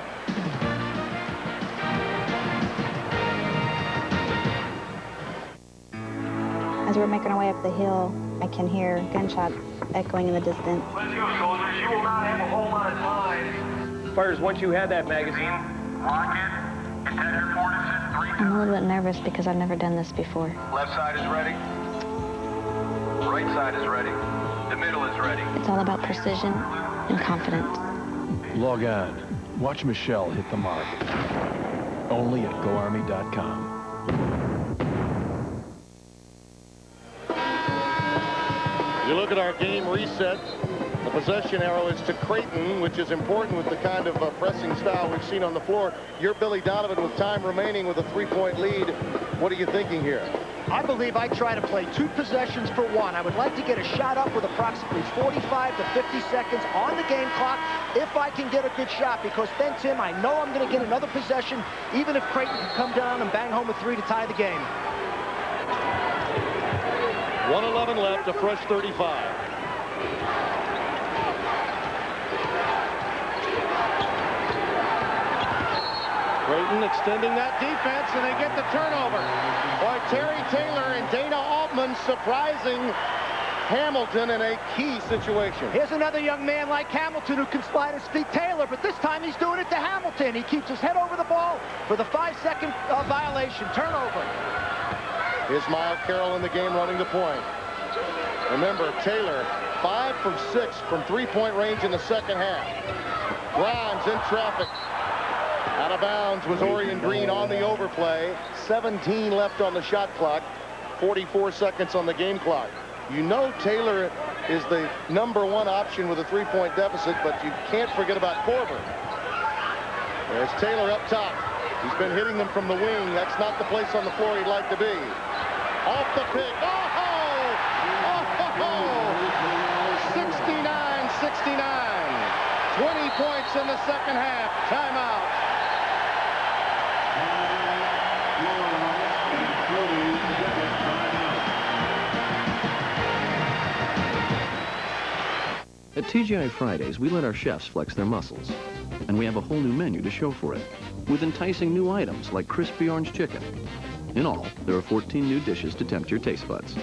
As we're making our way up the hill, I can hear gunshots echoing in the distance. Let's go, soldiers. You will not have a whole lot of time. Fires, once you had that magazine. Rocket. Contender 4 to 6. 3. I'm a little bit nervous because I've never done this before. Left side is ready. Right side is ready. The middle is ready. It's all about precision and confidence. Log on. Watch Michelle hit the mark. Only at GoArmy.com. look at our game reset. The possession arrow is to Creighton, which is important with the kind of pressing style we've seen on the floor. You're Billy Donovan with time remaining with a 3-point lead. What are you thinking here? I believe I try to play 2 possessions for 1. I would like to get a shot up with approximately 45 to 50 seconds on the game clock if I can get a good shot, because then, Tim, I know I'm going to get another possession, even if Creighton can come down and bang home a 3 to tie the game. 1:11 left, a fresh 35. Creighton extending that defense, and they get the turnover. Boy, Terry Taylor and Dana Altman surprising Hamilton in a key situation. Here's another young man like Hamilton who can slide his feet. Taylor, but this time he's doing it to Hamilton. He keeps his head over the ball for the 5-second violation. Turnover. Here's Miles Carroll in the game running the point. Remember, Taylor 5 from 6 from 3-point range in the second half. Grimes in traffic. Out of bounds was Orion Green on the overplay. 17 left on the shot clock. 44 seconds on the game clock. You know Taylor is the #1 option with a 3-point deficit, but you can't forget about Korver. There's Taylor up top. He's been hitting them from the wing. That's not the place on the floor he'd like to be. Off the pick. Oh! 69-69. 20 points in the second half. Timeout. At TGI Fridays, we let our chefs flex their muscles. And we have a whole new menu to show for it, with enticing new items like crispy orange chicken. In all, there are 14 new dishes to tempt your taste buds.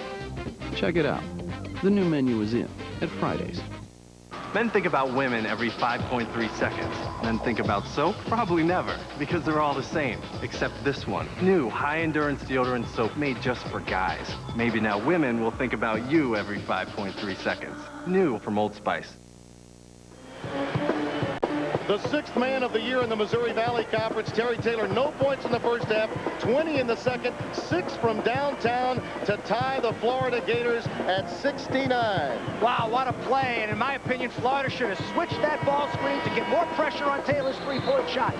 Check it out. The new menu is in at Fridays. Men think about women every 5.3 seconds. Men think about soap? Probably never, because they're all the same, except this one. New high-endurance deodorant soap made just for guys. Maybe now women will think about you every 5.3 seconds. New from Old Spice. The 6th man of the year in the Missouri Valley Conference, Terry Taylor, no points in the first half, 20 in the second, 6 from downtown to tie the Florida Gators at 69. Wow, what a play. And in my opinion, Florida should have switched that ball screen to get more pressure on Taylor's 3-point shot.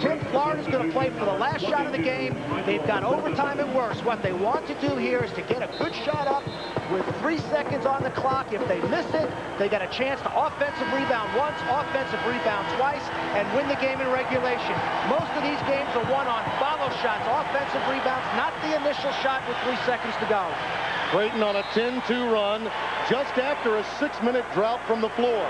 Tim, Florida's going to play for the last shot of the game. They've got overtime at worst. What they want to do here is to get a good shot up with 3 seconds on the clock. If they miss it, they got a chance to offensive rebound once, offensive rebound twice, and win the game in regulation. Most of these games are won on follow shots, offensive rebounds, not the initial shot with 3 seconds to go. Creighton on a 10-2 run just after a 6-minute drought from the floor.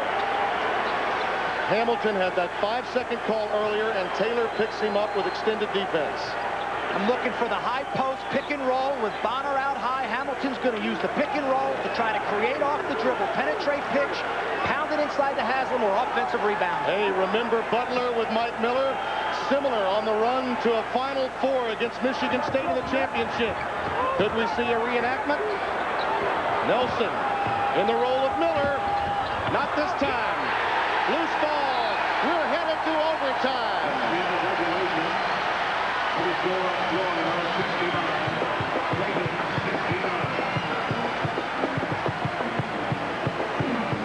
Hamilton had that 5-second call earlier, and Taylor picks him up with extended defense. I'm looking for the high post pick and roll with Bonner out high. Hamilton's going to use the pick and roll to try to create off the dribble, penetrate pitch, pound it inside the Haslam or offensive rebound. Hey, remember Butler with Mike Miller? Similar on the run to a Final Four against Michigan State in the championship. Could we see a reenactment? Nelson in the role of Miller. Not this time. Loose ball. We're headed to overtime.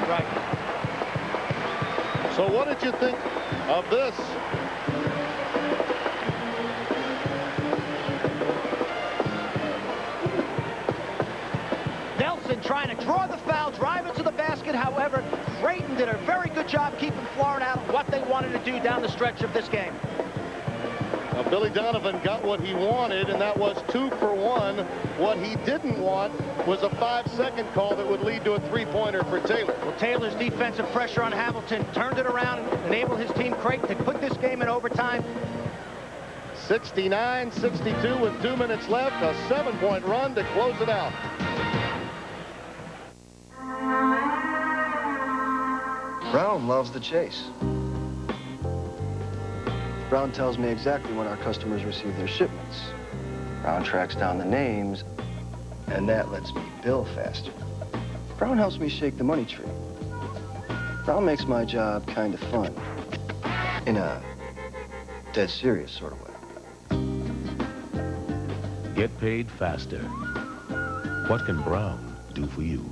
Right. So what did you think of this? Nelson trying to draw the foul, drive into the basket. However, Creighton did a very good job keeping Florida out of what they wanted to do down the stretch of this game. Billy Donovan got what he wanted, and that was 2 for 1. What he didn't want was a 5-second call that would lead to a 3-pointer for Taylor. Well, Taylor's defensive pressure on Hamilton turned it around and enabled his team, Creighton, to put this game in overtime. 69-62 with 2 minutes left, a 7-point run to close it out. Brown loves the chase. Brown tells me exactly when our customers receive their shipments. Brown tracks down the names, and that lets me bill faster. Brown helps me shake the money tree. Brown makes my job kind of fun, in a dead serious sort of way. Get paid faster. What can Brown do for you?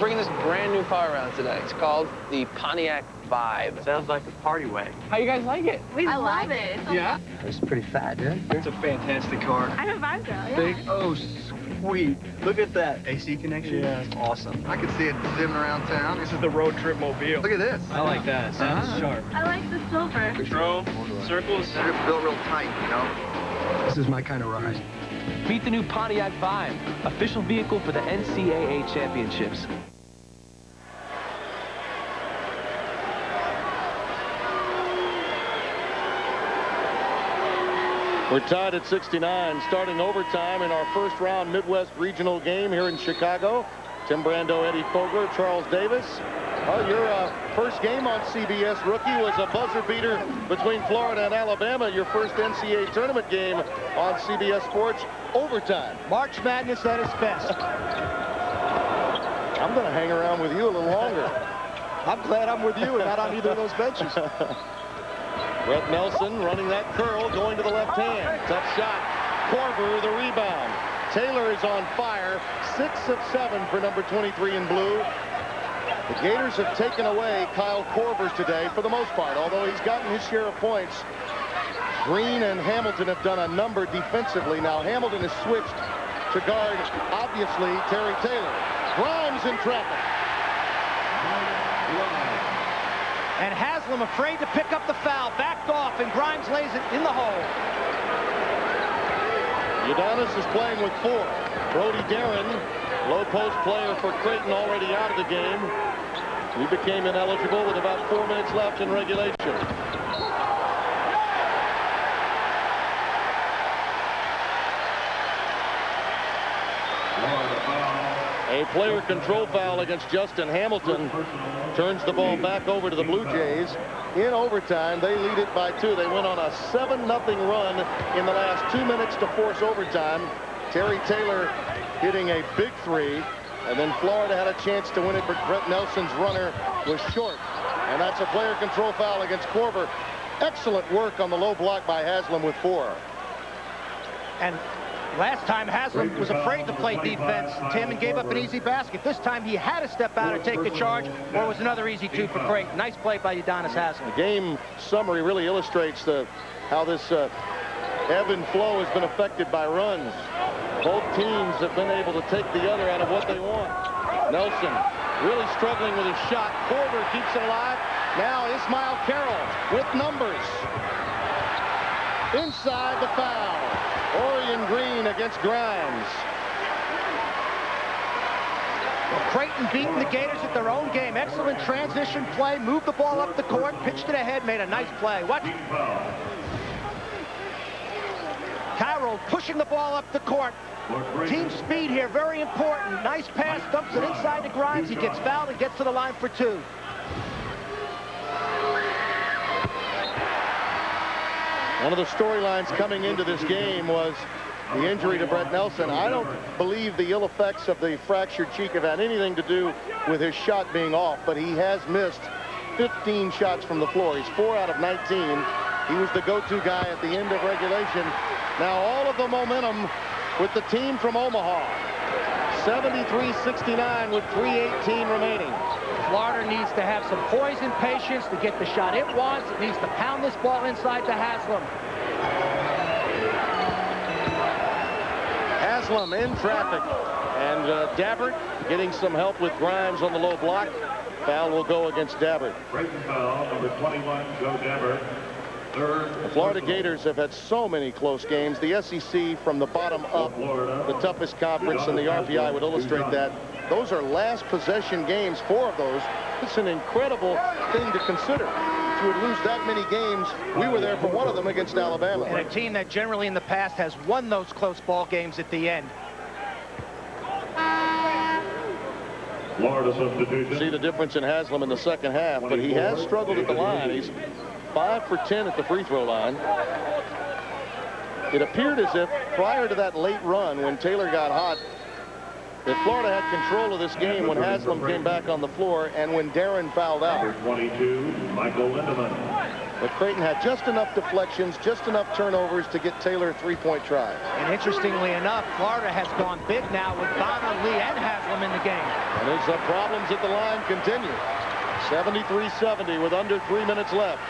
bringing this brand new car around today. It's called the Pontiac Vibe. Sounds like a party wagon. How you guys like it? I love it. Yeah? It's pretty fat, yeah? It's a fantastic car. I'm a Vibe girl, yeah. Big, oh, sweet. Look at that. AC connection? Yeah, it's awesome. I can see it zimming around town. This is the road trip mobile. Look at this. I like that. It sounds sharp. I like the silver. Control, circles. It's built real tight, you know? This is my kind of ride. Meet the new Pontiac Vibe, official vehicle for the NCAA championships. We're tied at 69, starting overtime in our first-round Midwest Regional game here in Chicago. Tim Brando, Eddie Fogler, Charles Davis. Well, your first game on CBS, rookie, was a buzzer beater between Florida and Alabama. Your first NCAA tournament game on CBS Sports, overtime. March Madness at its best. I'm going to hang around with you a little longer. I'm glad I'm with you and not on either of those benches. Brett Nelson running that curl, going to the left hand. Tough shot. Korver the rebound. Taylor is on fire. 6 of 7 for number 23 in blue. The Gators have taken away Kyle Korver today for the most part, although he's gotten his share of points. Green and Hamilton have done a number defensively. Now Hamilton has switched to guard, obviously, Terry Taylor. Grimes in traffic. And Haslam afraid to pick up the foul, backed off, and Grimes lays it in the hole. Udonis is playing with 4. Brody Darren, low post player for Creighton, already out of the game. He became ineligible with about 4 minutes left in regulation. A player control foul against Justin Hamilton turns the ball back over to the Blue Jays. In overtime, they lead it by 2. They went on a 7-0 run in the last 2 minutes to force overtime. Terry Taylor hitting a big 3, and then Florida had a chance to win it, but Brett Nelson's runner was short. And that's a player control foul against Korver. Excellent work on the low block by Haslam with 4. And last time Haslam was afraid to play defense, Tim, and gave up an easy basket. This time he had to step out and take the charge, or it was another easy 2 for Creighton. Nice play by Udonis Haslam. The game summary really illustrates how this ebb and flow has been affected by runs. Both teams have been able to take the other out of what they want. Nelson really struggling with his shot. Korver keeps it alive. Now Ismail Carroll with numbers. Inside the foul. Orion Green against Grimes. Well, Creighton beating the Gators at their own game. Excellent transition play. Moved the ball up the court. Pitched it ahead. Made a nice play. Watch. Carroll pushing the ball up the court. Team speed here. Very important. Nice pass. Dumps it inside to Grimes. He gets fouled and gets to the line for 2. One of the storylines coming into this game was the injury to Brett Nelson. I don't believe the ill effects of the fractured cheek have had anything to do with his shot being off, but he has missed 15 shots from the floor. He's 4 out of 19. He was the go-to guy at the end of regulation. Now all of the momentum with the team from Omaha. 73-69 with 3:18 remaining. Florida needs to have some poise and patience to get the shot it wants. It needs to pound this ball inside to Haslam. Haslam in traffic. And Dabbert getting some help with Grimes on the low block. Foul will go against Dabbert. Creighton foul, number 21, Joe Dabbert. The Florida Gators have had so many close games. The SEC from the bottom up, the toughest conference, and the RPI would illustrate that. Those are last possession games, 4 of those. It's an incredible thing to consider. If you would lose that many games, we were there for one of them against Alabama. And a team that generally in the past has won those close ball games at the end. Florida substitution. See the difference in Haslam in the second half, but he has struggled at the line. He's 5 for 10 at the free throw line. It appeared as if prior to that late run when Taylor got hot, that Florida had control of this game when Haslam came back on the floor and when Darren fouled out. Number 22, Michael Lindemann. But Creighton had just enough deflections, just enough turnovers to get Taylor 3-point tries. And interestingly enough, Florida has gone big now with Bonner, Lee, and Haslam in the game. And his problems at the line continue. 73-70 with under 3 minutes left.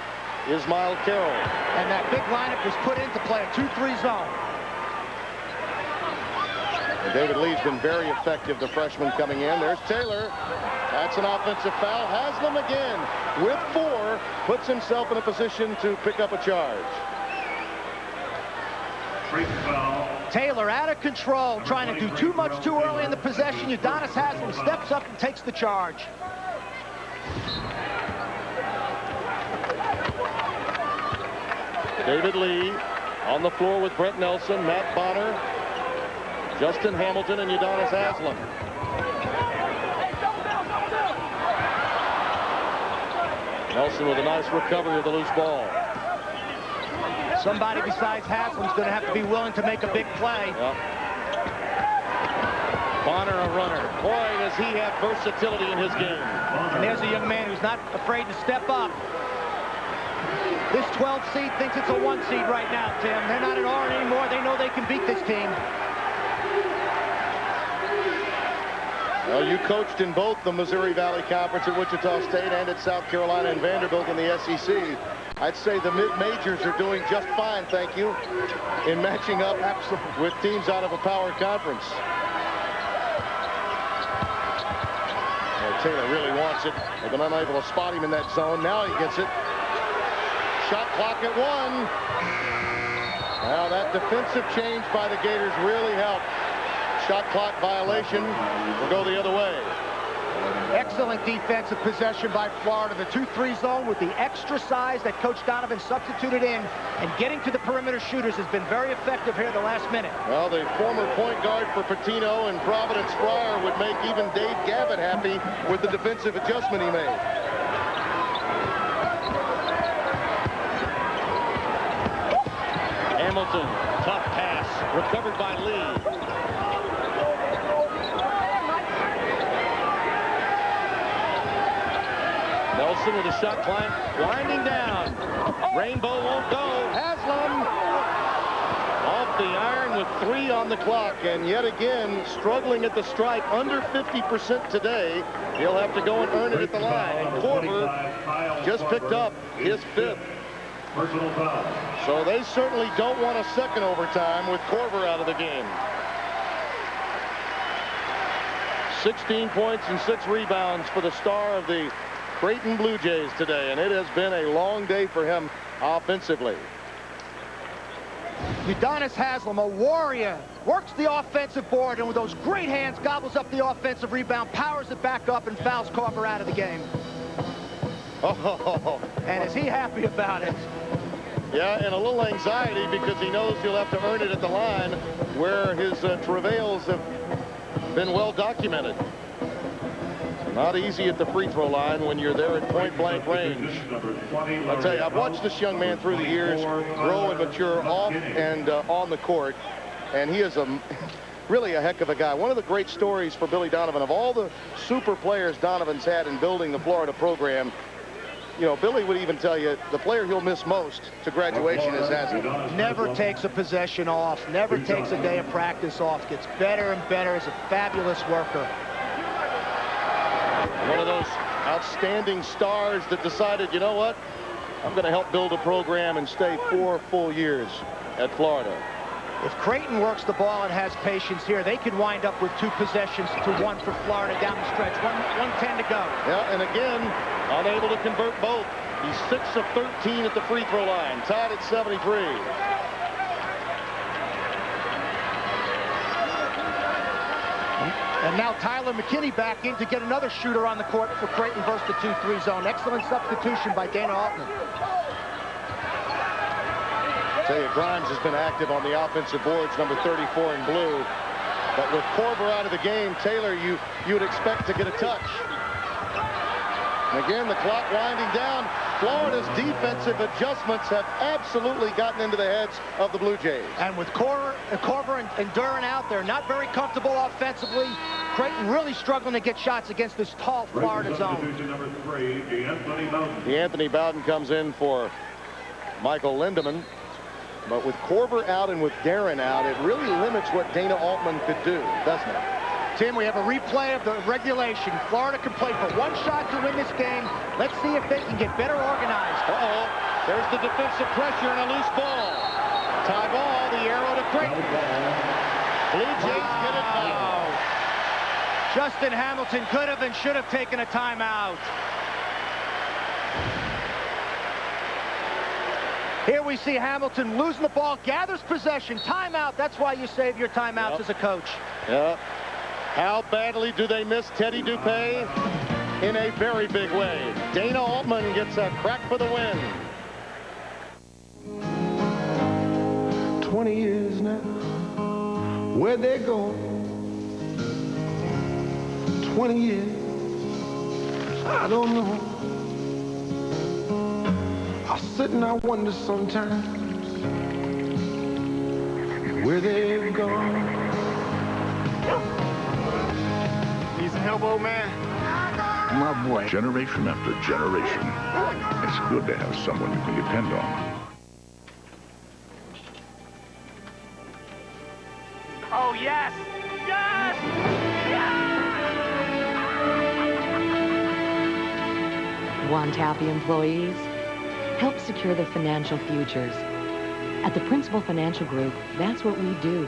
Ismail Carroll. And that big lineup was put in to play a 2-3 zone. And David Lee's been very effective, the freshman coming in. There's Taylor. That's an offensive foul. Haslam again with 4, puts himself in a position to pick up a charge. Taylor out of control, trying to do too much too early in the possession. Udonis Haslam steps up and takes the charge. David Lee on the floor with Brent Nelson, Matt Bonner, Justin Hamilton, and Udonis Haslam. Nelson with a nice recovery of the loose ball. Somebody besides Haslam's going to have to be willing to make a big play. Yep. Bonner a runner. Boy, does he have versatility in his game. And there's a young man who's not afraid to step up. This 12 seed thinks it's a 1 seed right now, Tim. They're not an R anymore. They know they can beat this team. Well, you coached in both the Missouri Valley Conference at Wichita State and at South Carolina and Vanderbilt in the SEC. I'd say the mid-majors are doing just fine, thank you, in matching up with teams out of a power conference. Well, Taylor really wants it. They've been unable to spot him in that zone. Now he gets it. Shot clock at 1. Now that defensive change by the Gators really helped. Shot clock violation will go the other way. Excellent defensive possession by Florida. The 2-3 zone with the extra size that Coach Donovan substituted in, and getting to the perimeter shooters has been very effective here the last minute. Well, the former point guard for Patino and Providence Friar would make even Dave Gavitt happy with the defensive adjustment he made. Hamilton, tough pass, recovered by Lee. Nelson with a shot climb, winding down. Rainbow won't go. Haslam off the iron with 3 on the clock, and yet again struggling at the stripe, under 50% today. He'll have to go and earn it at the line. And Korver just picked up his 5th. Personal foul. So they certainly don't want a second overtime with Korver out of the game. 16 points and 6 rebounds for the star of the Creighton Blue Jays today, and it has been a long day for him offensively. Udonis Haslam, a warrior, works the offensive board, and with those great hands gobbles up the offensive rebound, powers it back up, and fouls Korver out of the game. Oh. And is he happy about it? Yeah, and a little anxiety because he knows he'll have to earn it at the line where his travails have been well documented. Not easy at the free throw line when you're there at point blank range. I'll tell you, I've watched this young man through the years grow and mature off and on the court, and he is really a heck of a guy. One of the great stories for Billy Donovan, of all the super players Donovan's had in building the Florida program, you know, Billy would even tell you the player he'll miss most to graduation is Haslam. Never takes a possession off, never takes a day of practice off, gets better and better, is a fabulous worker. One of those outstanding stars that decided, you know what, I'm going to help build a program and stay 4 full years at Florida. If Creighton works the ball and has patience here, they could wind up with 2 possessions to 1 for Florida down the stretch. 1:10 to go. Yeah, and again, unable to convert both. He's 6 of 13 at the free throw line, tied at 73. And now Tyler McKinney back in to get another shooter on the court for Creighton versus the 2-3 zone. Excellent substitution by Dana Altman. I tell you, Grimes has been active on the offensive boards, number 34 in blue. But with Korver out of the game, Taylor, you would expect to get a touch. And again, the clock winding down. Florida's defensive adjustments have absolutely gotten into the heads of the Blue Jays. And with Korver and Duran out there, not very comfortable offensively. Creighton really struggling to get shots against this tall Florida zone. Number 3, D'Anthony Bowden. D'Anthony Bowden comes in for Michael Lindemann. But with Korver out and with Darren out, it really limits what Dana Altman could do, doesn't it? Tim, we have a replay of the regulation. Florida can play for one shot to win this game. Let's see if they can get better organized. Uh-oh. There's the defensive pressure and a loose ball. Tie ball, the arrow to Creighton. Blue Jays get it back. Justin Hamilton could have and should have taken a timeout. Here we see Hamilton losing the ball, gathers possession, timeout. That's why you save your timeouts as a coach. Yeah. How badly do they miss Teddy Dupay? In a very big way. Dana Altman gets a crack for the win. 20 years now, where'd they go? 20 years, I don't know. I sit and I wonder sometimes where they've gone. Need some help, old man? My boy. Generation after generation. It's good to have someone you can depend on. Oh, yes! Yes! Want happy employees? Help secure their financial futures. At the Principal Financial Group, that's what we do.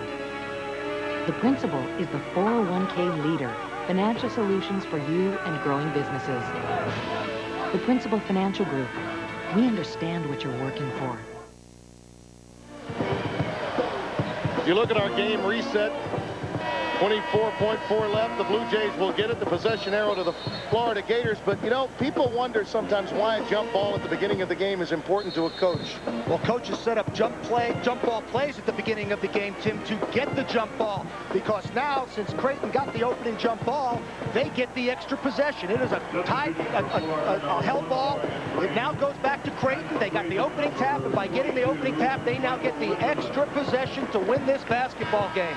The Principal is the 401k leader, financial solutions for you and growing businesses. The Principal Financial Group, we understand what you're working for. If you look at our game reset, 24.4 left. The Blue Jays will get it. The possession arrow to the Florida Gators. But, you know, people wonder sometimes why a jump ball at the beginning of the game is important to a coach. Well, coaches set up jump ball plays at the beginning of the game, Tim, to get the jump ball. Because now, since Creighton got the opening jump ball, they get the extra possession. It is a held ball. It now goes back to Creighton. They got the opening tap, and by getting the opening tap, they now get the extra possession to win this basketball game.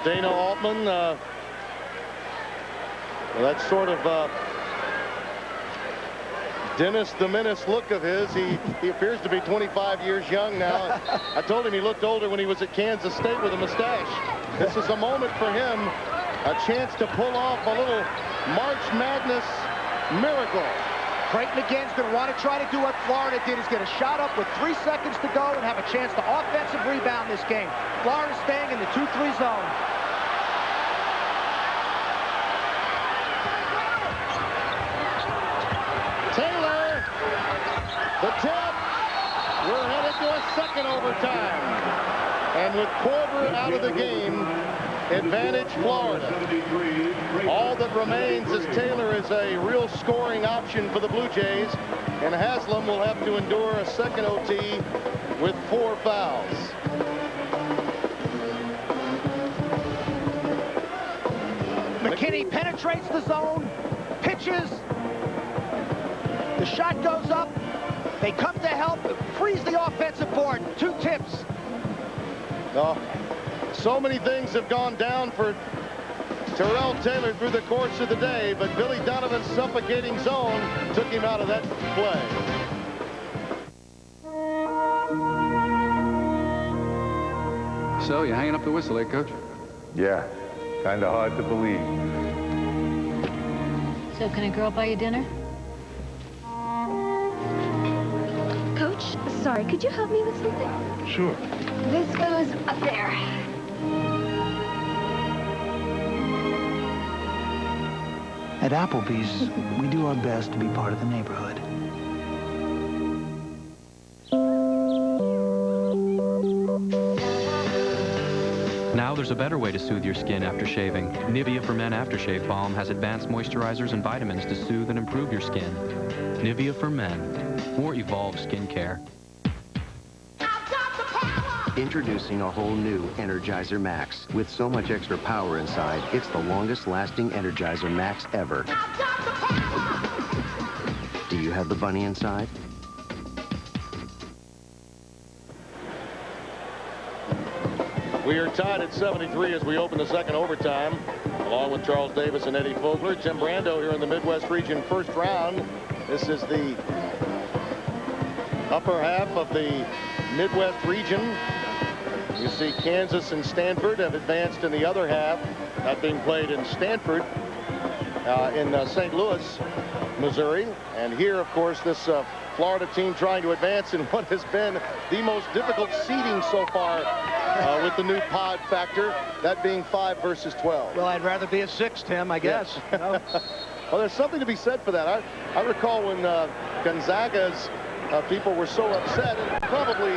Dana Altman, well, that sort of Dennis the Menace look of his. He appears to be 25 years young now. I told him he looked older when he was at Kansas State with a mustache. This is a moment for him, a chance to pull off a little March Madness miracle. Creighton again is going to want to try to do what Florida did, is get a shot up with 3 seconds to go and have a chance to offensive rebound this game. Florida staying in the 2-3 zone. Taylor, the tip. We're headed to a second overtime. And with Korver out of the game, advantage Florida. All that remains is Taylor is a real scoring option for the Blue Jays, and Haslam will have to endure a second OT with 4 fouls. McKinney penetrates the zone, pitches, the shot goes up, they come to help, freeze the offensive board, 2 tips. Oh, so many things have gone down for Terrell Taylor through the course of the day, but Billy Donovan's suffocating zone took him out of that play. So, you hanging up the whistle, eh, Coach? Yeah, kind of hard to believe. So can a girl buy you dinner? Coach, sorry, could you help me with something? Sure. This goes up there. At Applebee's, we do our best to be part of the neighborhood. Now there's a better way to soothe your skin after shaving. Nivea for Men Aftershave Balm has advanced moisturizers and vitamins to soothe and improve your skin. Nivea for Men. More evolved skincare. Introducing a whole new Energizer Max. With so much extra power inside, it's the longest lasting Energizer Max ever. Do you have the bunny inside? We are tied at 73 as we open the second overtime. Along with Charles Davis and Eddie Fogler, Tim Brando here in the Midwest region first round. This is the upper half of the Midwest region. You see Kansas and Stanford have advanced in the other half, that being played in Stanford, in St. Louis, Missouri. And here, of course, this Florida team trying to advance in what has been the most difficult seeding so far with the new pod factor, that being 5 versus 12. Well, I'd rather be a 6, Tim, I guess. Yeah. You know? Well, there's something to be said for that. I recall when Gonzaga's people were so upset, and probably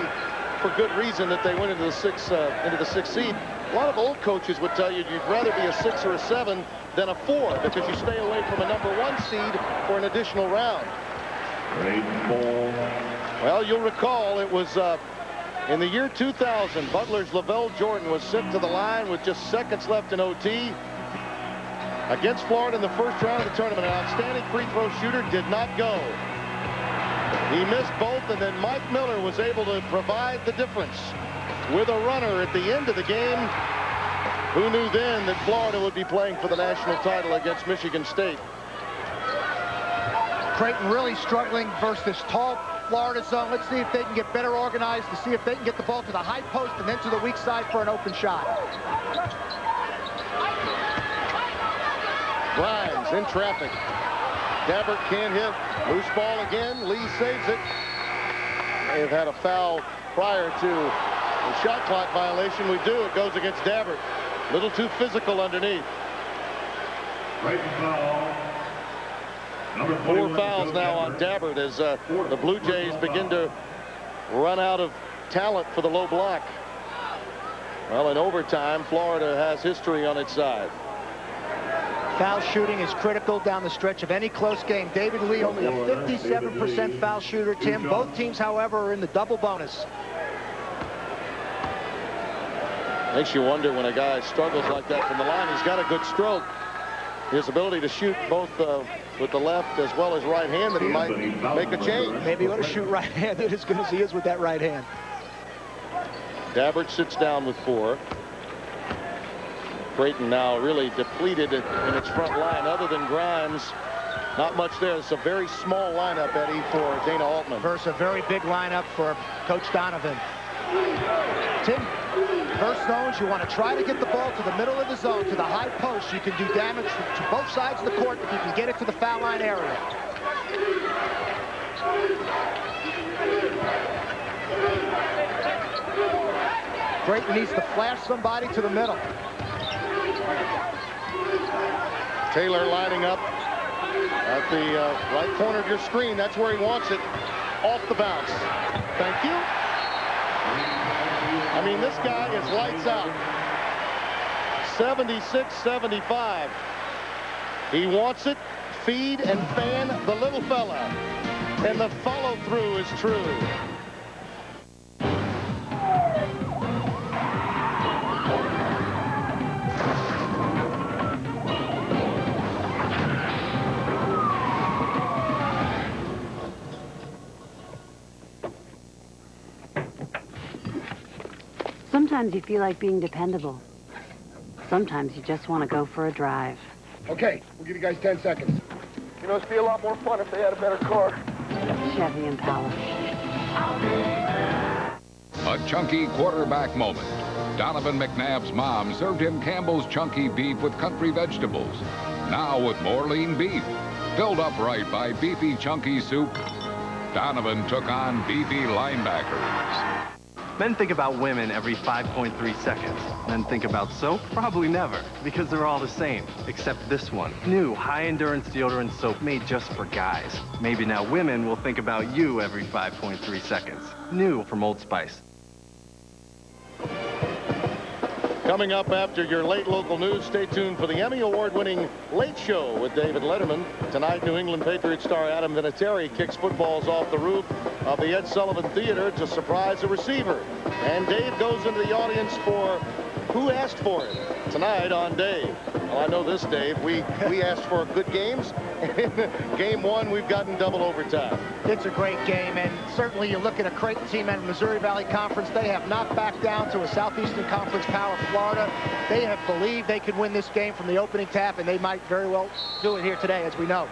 for good reason, that they went into the sixth seed. A lot of old coaches would tell you you'd rather be a 6 or a 7 than a 4, because you stay away from a #1 seed for an additional round. Well, you'll recall it was in the year 2000, Butler's Lavelle Jordan was sent to the line with just seconds left in OT against Florida in the first round of the tournament. An outstanding free throw shooter, did not go. He missed both, and then Mike Miller was able to provide the difference with a runner at the end of the game. Who knew then that Florida would be playing for the national title against Michigan State? Creighton really struggling versus this tall Florida zone. Let's see if they can get better organized, to see if they can get the ball to the high post and then to the weak side for an open shot. Grimes in traffic. Gabbert can't hit. Loose ball again. Lee saves it. They've had a foul prior to the shot clock violation. We do. It goes against Gabbert. A little too physical underneath. Four fouls now on Gabbert as the Blue Jays begin to run out of talent for the low block. Well, in overtime, Florida has history on its side. Foul shooting is critical down the stretch of any close game. David Lee only a 57% foul shooter, Tim. Both teams, however, are in the double bonus. Makes you wonder when a guy struggles like that from the line. He's got a good stroke. His ability to shoot both with the left as well as right hand, that he might make a change. Maybe he ought to shoot right-handed as good as he is with that right hand. Gabbert sits down with 4. Creighton now really depleted in its front line. Other than Grimes, not much there. It's a very small lineup, Eddie, for Dana Altman. Versus a very big lineup for Coach Donovan. Tim, first zones, you want to try to get the ball to the middle of the zone, to the high post. You can do damage to both sides of the court if you can get it to the foul line area. Creighton needs to flash somebody to the middle. Taylor lining up at the right corner of your screen. That's where he wants it. Off the bounce. Thank you. I mean, this guy is lights out. 76-75. He wants it. Feed and fan the little fella. And the follow-through is true. Sometimes you feel like being dependable. Sometimes you just want to go for a drive. Okay, we'll give you guys 10 seconds. You know, it'd be a lot more fun if they had a better car. Chevy Impala. A chunky quarterback moment. Donovan McNabb's mom served him Campbell's chunky beef with country vegetables. Now with more lean beef. Filled up right by beefy chunky soup, Donovan took on beefy linebackers. Men think about women every 5.3 seconds. Men think about soap? Probably never, because they're all the same, except this one. New high-endurance deodorant soap made just for guys. Maybe now women will think about you every 5.3 seconds. New from Old Spice. Coming up after your late local news, stay tuned for the Emmy Award-winning Late Show with David Letterman. Tonight, New England Patriots star Adam Vinatieri kicks footballs off the roof of the Ed Sullivan Theater to surprise a receiver. And Dave goes into the audience for Who Asked For It? Tonight on Dave. Well, I know this, Dave. We asked for good games. Game 1, we've gotten double overtime. It's a great game, and certainly you look at a Creighton team and Missouri Valley Conference. They have not backed down to a Southeastern Conference power, Florida. They have believed they could win this game from the opening tap, and they might very well do it here today, as we know.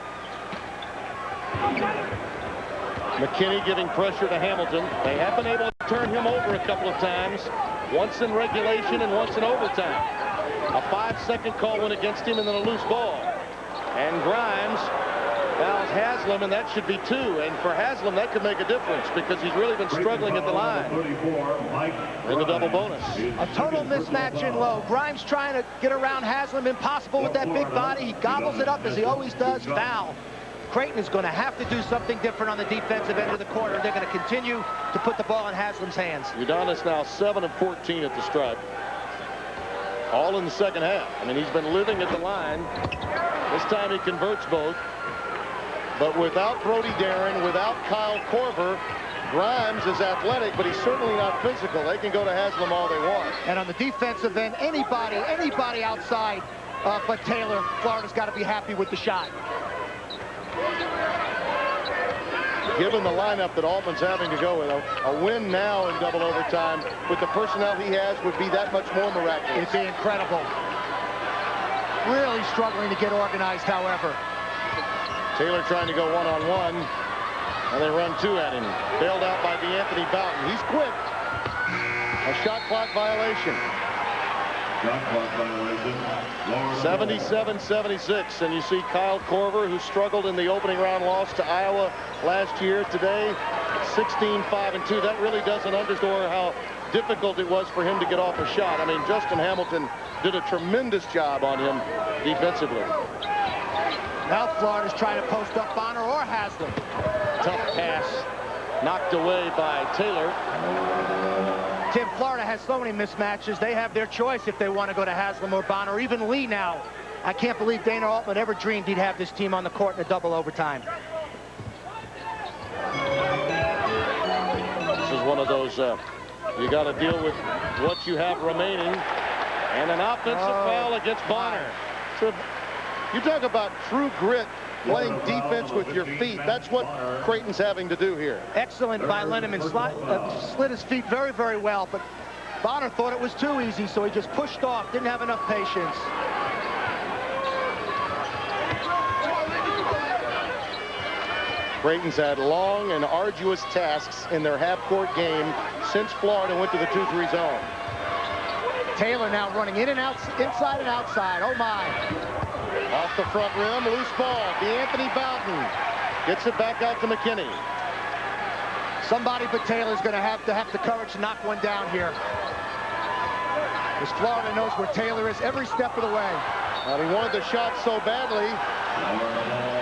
McKinney giving pressure to Hamilton. They have been able to turn him over a couple of times, once in regulation and once in overtime. A 5-second call went against him and then a loose ball. And Grimes fouls Haslam, and that should be 2. And for Haslam, that could make a difference because he's really been struggling at the line. In the double bonus. A total mismatch in low. Grimes trying to get around Haslam. Impossible with that big body. He gobbles it up as he always does. Foul. Creighton is going to have to do something different on the defensive end of the quarter. They're going to continue to put the ball in Haslam's hands. Udonis now 7 of 14 at the stripe. All in the second half. I mean, he's been living at the line. This time he converts both. But without Brody Darren, without Kyle Korver, Grimes is athletic, but he's certainly not physical. They can go to Haslam all they want. And on the defensive end, anybody outside but Taylor, Florida's got to be happy with the shot. Given the lineup that Altman's having to go with, a win now in double overtime with the personnel he has would be that much more miraculous. It'd be incredible. Really struggling to get organized, however. Taylor trying to go one-on-one, and they run 2 at him. Bailed out by DeAnthony Boughton. He's quick. A shot clock violation. Shot clock violation. 77-76, and you see Kyle Korver, who struggled in the opening round loss to Iowa last year. Today, 16-5-2. That really doesn't underscore how difficult it was for him to get off a shot. I mean, Justin Hamilton did a tremendous job on him defensively. Now Florida's trying to post up Bonner or Haslam. Tough pass knocked away by Taylor. Tim, Florida has so many mismatches. They have their choice if they want to go to Haslam or Bonner, or even Lee now. I can't believe Dana Altman ever dreamed he'd have this team on the court in a double overtime. This is one of those, you got to deal with what you have remaining. And an offensive foul against Bonner. So, you talk about true grit, playing defense with your feet. That's what Creighton's having to do here. Excellent by Linneman. Slid his feet very, very well, but Bonner thought it was too easy, so he just pushed off, didn't have enough patience. Creighton's had long and arduous tasks in their half-court game since Florida went to the 2-3 zone. Taylor now running in and out, inside and outside. Oh, my. Off the front rim, loose ball. DeAnthony Boughton gets it back out to McKinney. Somebody but Taylor's going to have the courage to knock one down here. Because Florida knows where Taylor is every step of the way. And he wanted the shot so badly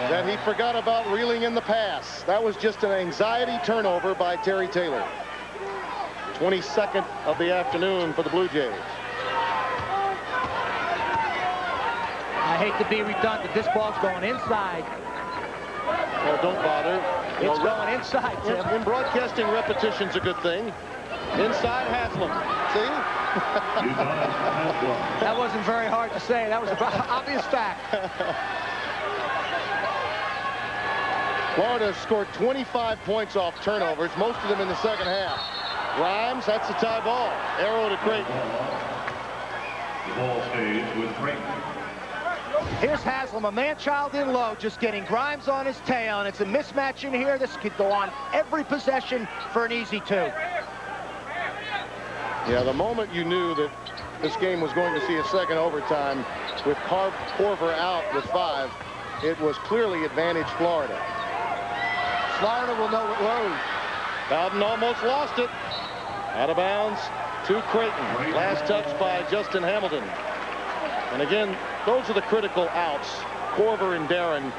that he forgot about reeling in the pass. That was just an anxiety turnover by Terry Taylor. 22nd of the afternoon for the Blue Jays. I hate to be redundant. This ball's going inside. Well, don't bother. It's going inside, Tim. In broadcasting, repetition's a good thing. Inside Haslam. See? That wasn't very hard to say. That was an obvious fact. Florida scored 25 points off turnovers, most of them in the second half. Grimes, that's a tie ball. Arrow to Creighton. The ball stays with Creighton. Here's Haslam, a man-child in low, just getting Grimes on his tail, and it's a mismatch in here. This could go on every possession for an easy 2. Yeah, the moment you knew that this game was going to see a second overtime with Korver out with 5, it was clearly advantage Florida. Florida will know what load. Bowden almost lost it. Out of bounds to Creighton. Last touch by Justin Hamilton. And again, those are the critical outs. Korver and Darren.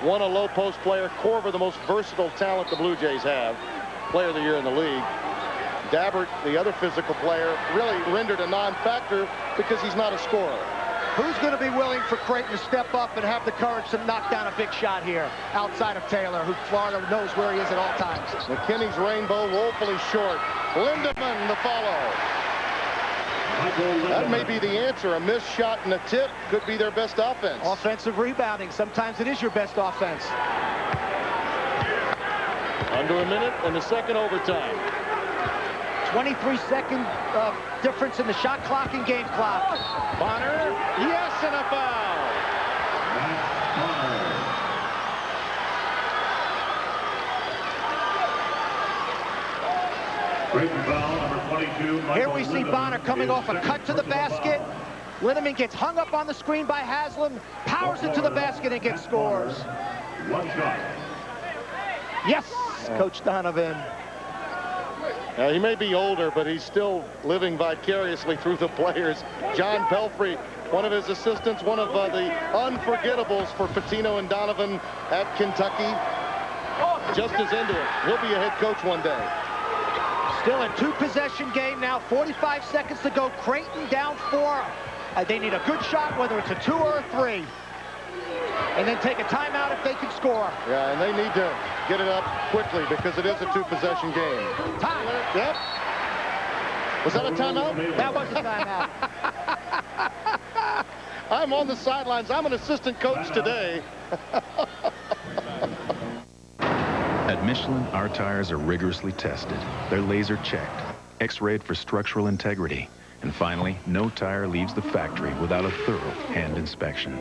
One a low post player. Korver, the most versatile talent the Blue Jays have. Player of the year in the league. Dabbert, the other physical player, really rendered a non-factor because he's not a scorer. Who's going to be willing for Creighton to step up and have the courage to knock down a big shot here outside of Taylor, who Florida knows where he is at all times? McKinney's rainbow woefully short. Lindemann the follow. That may be the answer. A missed shot and a tip could be their best offense. Offensive rebounding. Sometimes it is your best offense. Under a minute in the second overtime. 23-second difference in the shot clock and game clock. Bonner, yes, and a foul. Creighton foul, number 22. Here we see Bonner coming off a cut to the basket. Linneman gets hung up on the screen by Haslam, powers it to the basket and gets scores. One shot. Yes, Coach Donovan. He may be older, but he's still living vicariously through the players. John Pelfrey, one of his assistants, one of the unforgettables for Pitino and Donovan at Kentucky. Just as into it. He'll be a head coach one day. Still a 2-possession game now, 45 seconds to go. Creighton down 4. They need a good shot, whether it's a 2 or a 3. And then take a timeout if they can score. Yeah, and they need to get it up quickly because it is a 2-possession game. Time. Yep. Was that a timeout? That was a timeout. I'm on the sidelines. I'm an assistant coach today. At Michelin, our tires are rigorously tested. They're laser checked, X-rayed for structural integrity. And finally, no tire leaves the factory without a thorough hand inspection.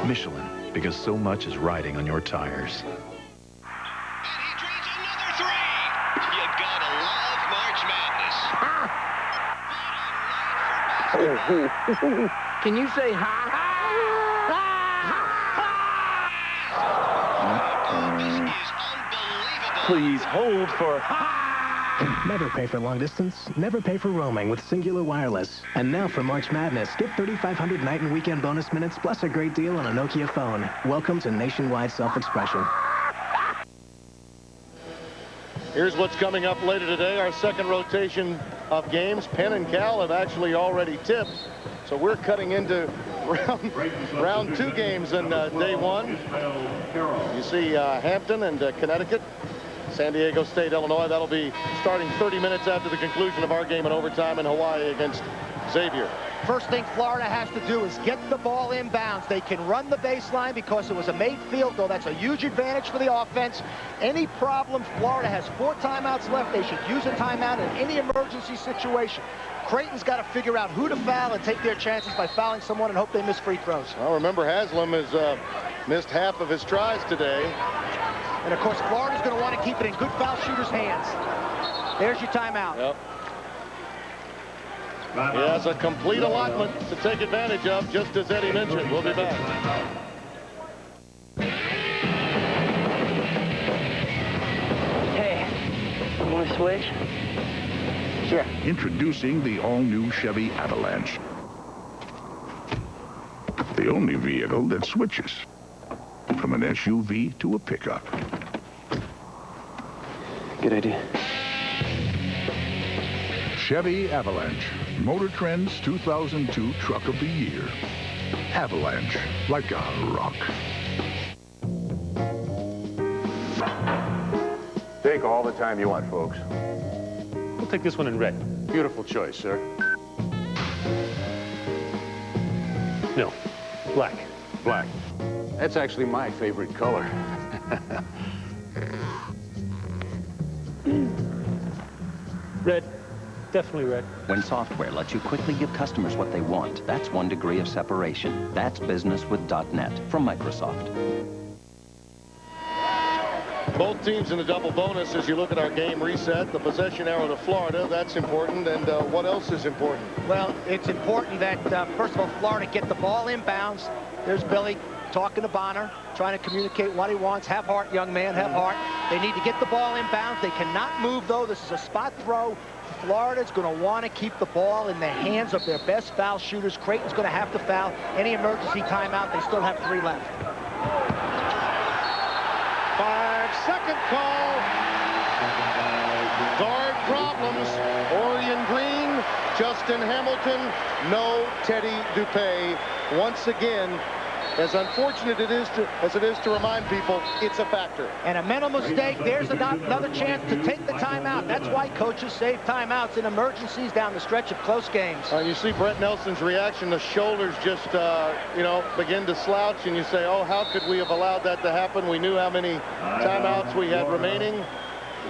Michelin, because so much is riding on your tires. Can you say ha? Please hold for Never pay for long distance, never pay for roaming with Singular Wireless. And now for March Madness, get 3,500 night and weekend bonus minutes plus a great deal on a Nokia phone. Welcome to nationwide self-expression. Here's what's coming up later today. Our second rotation of games. Penn and Cal have actually already tipped. So we're cutting into round 2 games in day 1. You see Hampton and Connecticut. San Diego State, Illinois. That'll be starting 30 minutes after the conclusion of our game in overtime in Hawaii against Xavier. First thing Florida has to do is get the ball inbounds. They can run the baseline because it was a made field goal. That's a huge advantage for the offense. Any problem, Florida has 4 timeouts left. They should use a timeout in any emergency situation. Creighton's got to figure out who to foul and take their chances by fouling someone and hope they miss free throws. Well, remember, Haslam has missed half of his tries today. And, of course, Florida's going to want to keep it in good foul shooters' hands. There's your timeout. Yep. He has a complete allotment to take advantage of, just as Eddie mentioned. We'll be back. Hey, want to switch? Sure. Introducing the all-new Chevy Avalanche. The only vehicle that switches from an SUV to a pickup. Good idea. Chevy Avalanche, Motor Trend's 2002 Truck of the Year. Avalanche, like a rock. Take all the time you want, folks. We'll take this one in red. Beautiful choice, sir. No, black. Black. That's actually my favorite color. Red. Definitely red. When software lets you quickly give customers what they want, that's 1 degree of separation. That's business with .NET from Microsoft. Both teams in the double bonus as you look at our game reset. The possession arrow to Florida, that's important. And what else is important? Well, it's important that, first of all, Florida get the ball inbounds. There's Billy talking to Bonner, trying to communicate what he wants. Have heart, young man, have heart. They need to get the ball inbounds. They cannot move, though. This is a spot throw. Florida's going to want to keep the ball in the hands of their best foul shooters. Creighton's going to have to foul. Any emergency timeout, they still have 3 left. 5-second call. Guard problems. Orion Green, Justin Hamilton, no Teddy Dupay. Once again, as unfortunate as it is to remind people, it's a factor. And a mental mistake. There's another chance to take the timeout. That's why coaches save timeouts in emergencies down the stretch of close games. You see Brett Nelson's reaction. The shoulders just, begin to slouch, and you say, oh, how could we have allowed that to happen? We knew how many timeouts we had remaining.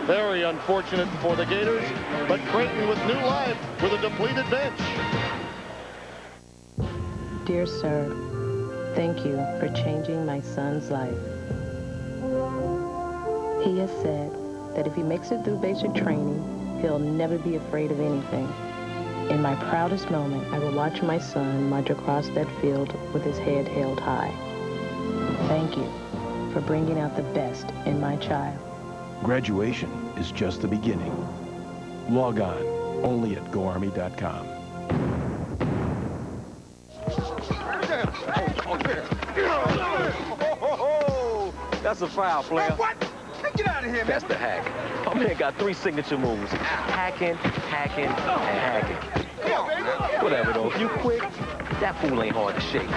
Very unfortunate for the Gators, but Creighton with new life with a depleted bench. Dear sir, thank you for changing my son's life. He has said that if he makes it through basic training, he'll never be afraid of anything. In my proudest moment, I will watch my son march across that field with his head held high. Thank you for bringing out the best in my child. Graduation is just the beginning. Log on only at GoArmy.com. That's a foul, player. What? Get out of here, man. That's the hack. My man got 3 signature moves. Hacking, hacking, and hacking. Whatever, though. If you quick, that fool ain't hard to shake.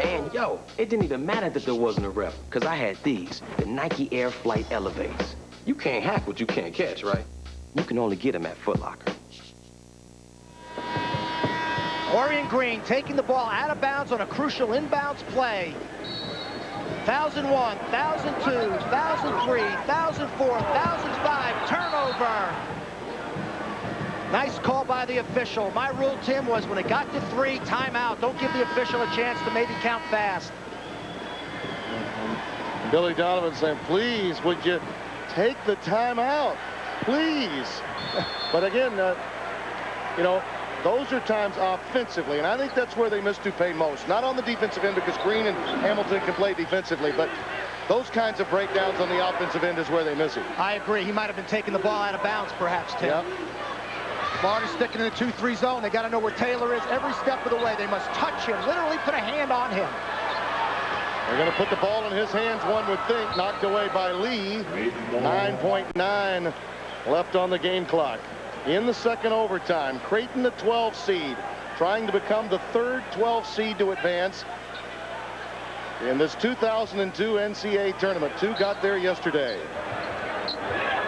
And, yo, it didn't even matter that there wasn't a ref, because I had these, the Nike Air Flight Elevates. You can't hack what you can't catch, right? You can only get them at Foot Locker. Orion Green taking the ball out of bounds on a crucial inbounds play. 1,001, 1,002, 1,003, 1,004, 1,005, turnover. Nice call by the official. My rule, Tim, was when it got to 3, timeout. Don't give the official a chance to maybe count fast. Billy Donovan saying, please, would you take the timeout? Please. But again, you know, those are times offensively, and I think that's where they miss Dupain most. Not on the defensive end, because Green and Hamilton can play defensively, but those kinds of breakdowns on the offensive end is where they miss it. I agree. He might have been taking the ball out of bounds, perhaps, Tim. Yep. Florida's sticking in the 2-3 zone. They got to know where Taylor is every step of the way. They must touch him, literally put a hand on him. They're going to put the ball in his hands, one would think. Knocked away by Lee. 9.9 left on the game clock. In the second overtime, Creighton, the 12 seed, trying to become the third 12 seed to advance in this 2002 NCAA tournament. 2 got there yesterday.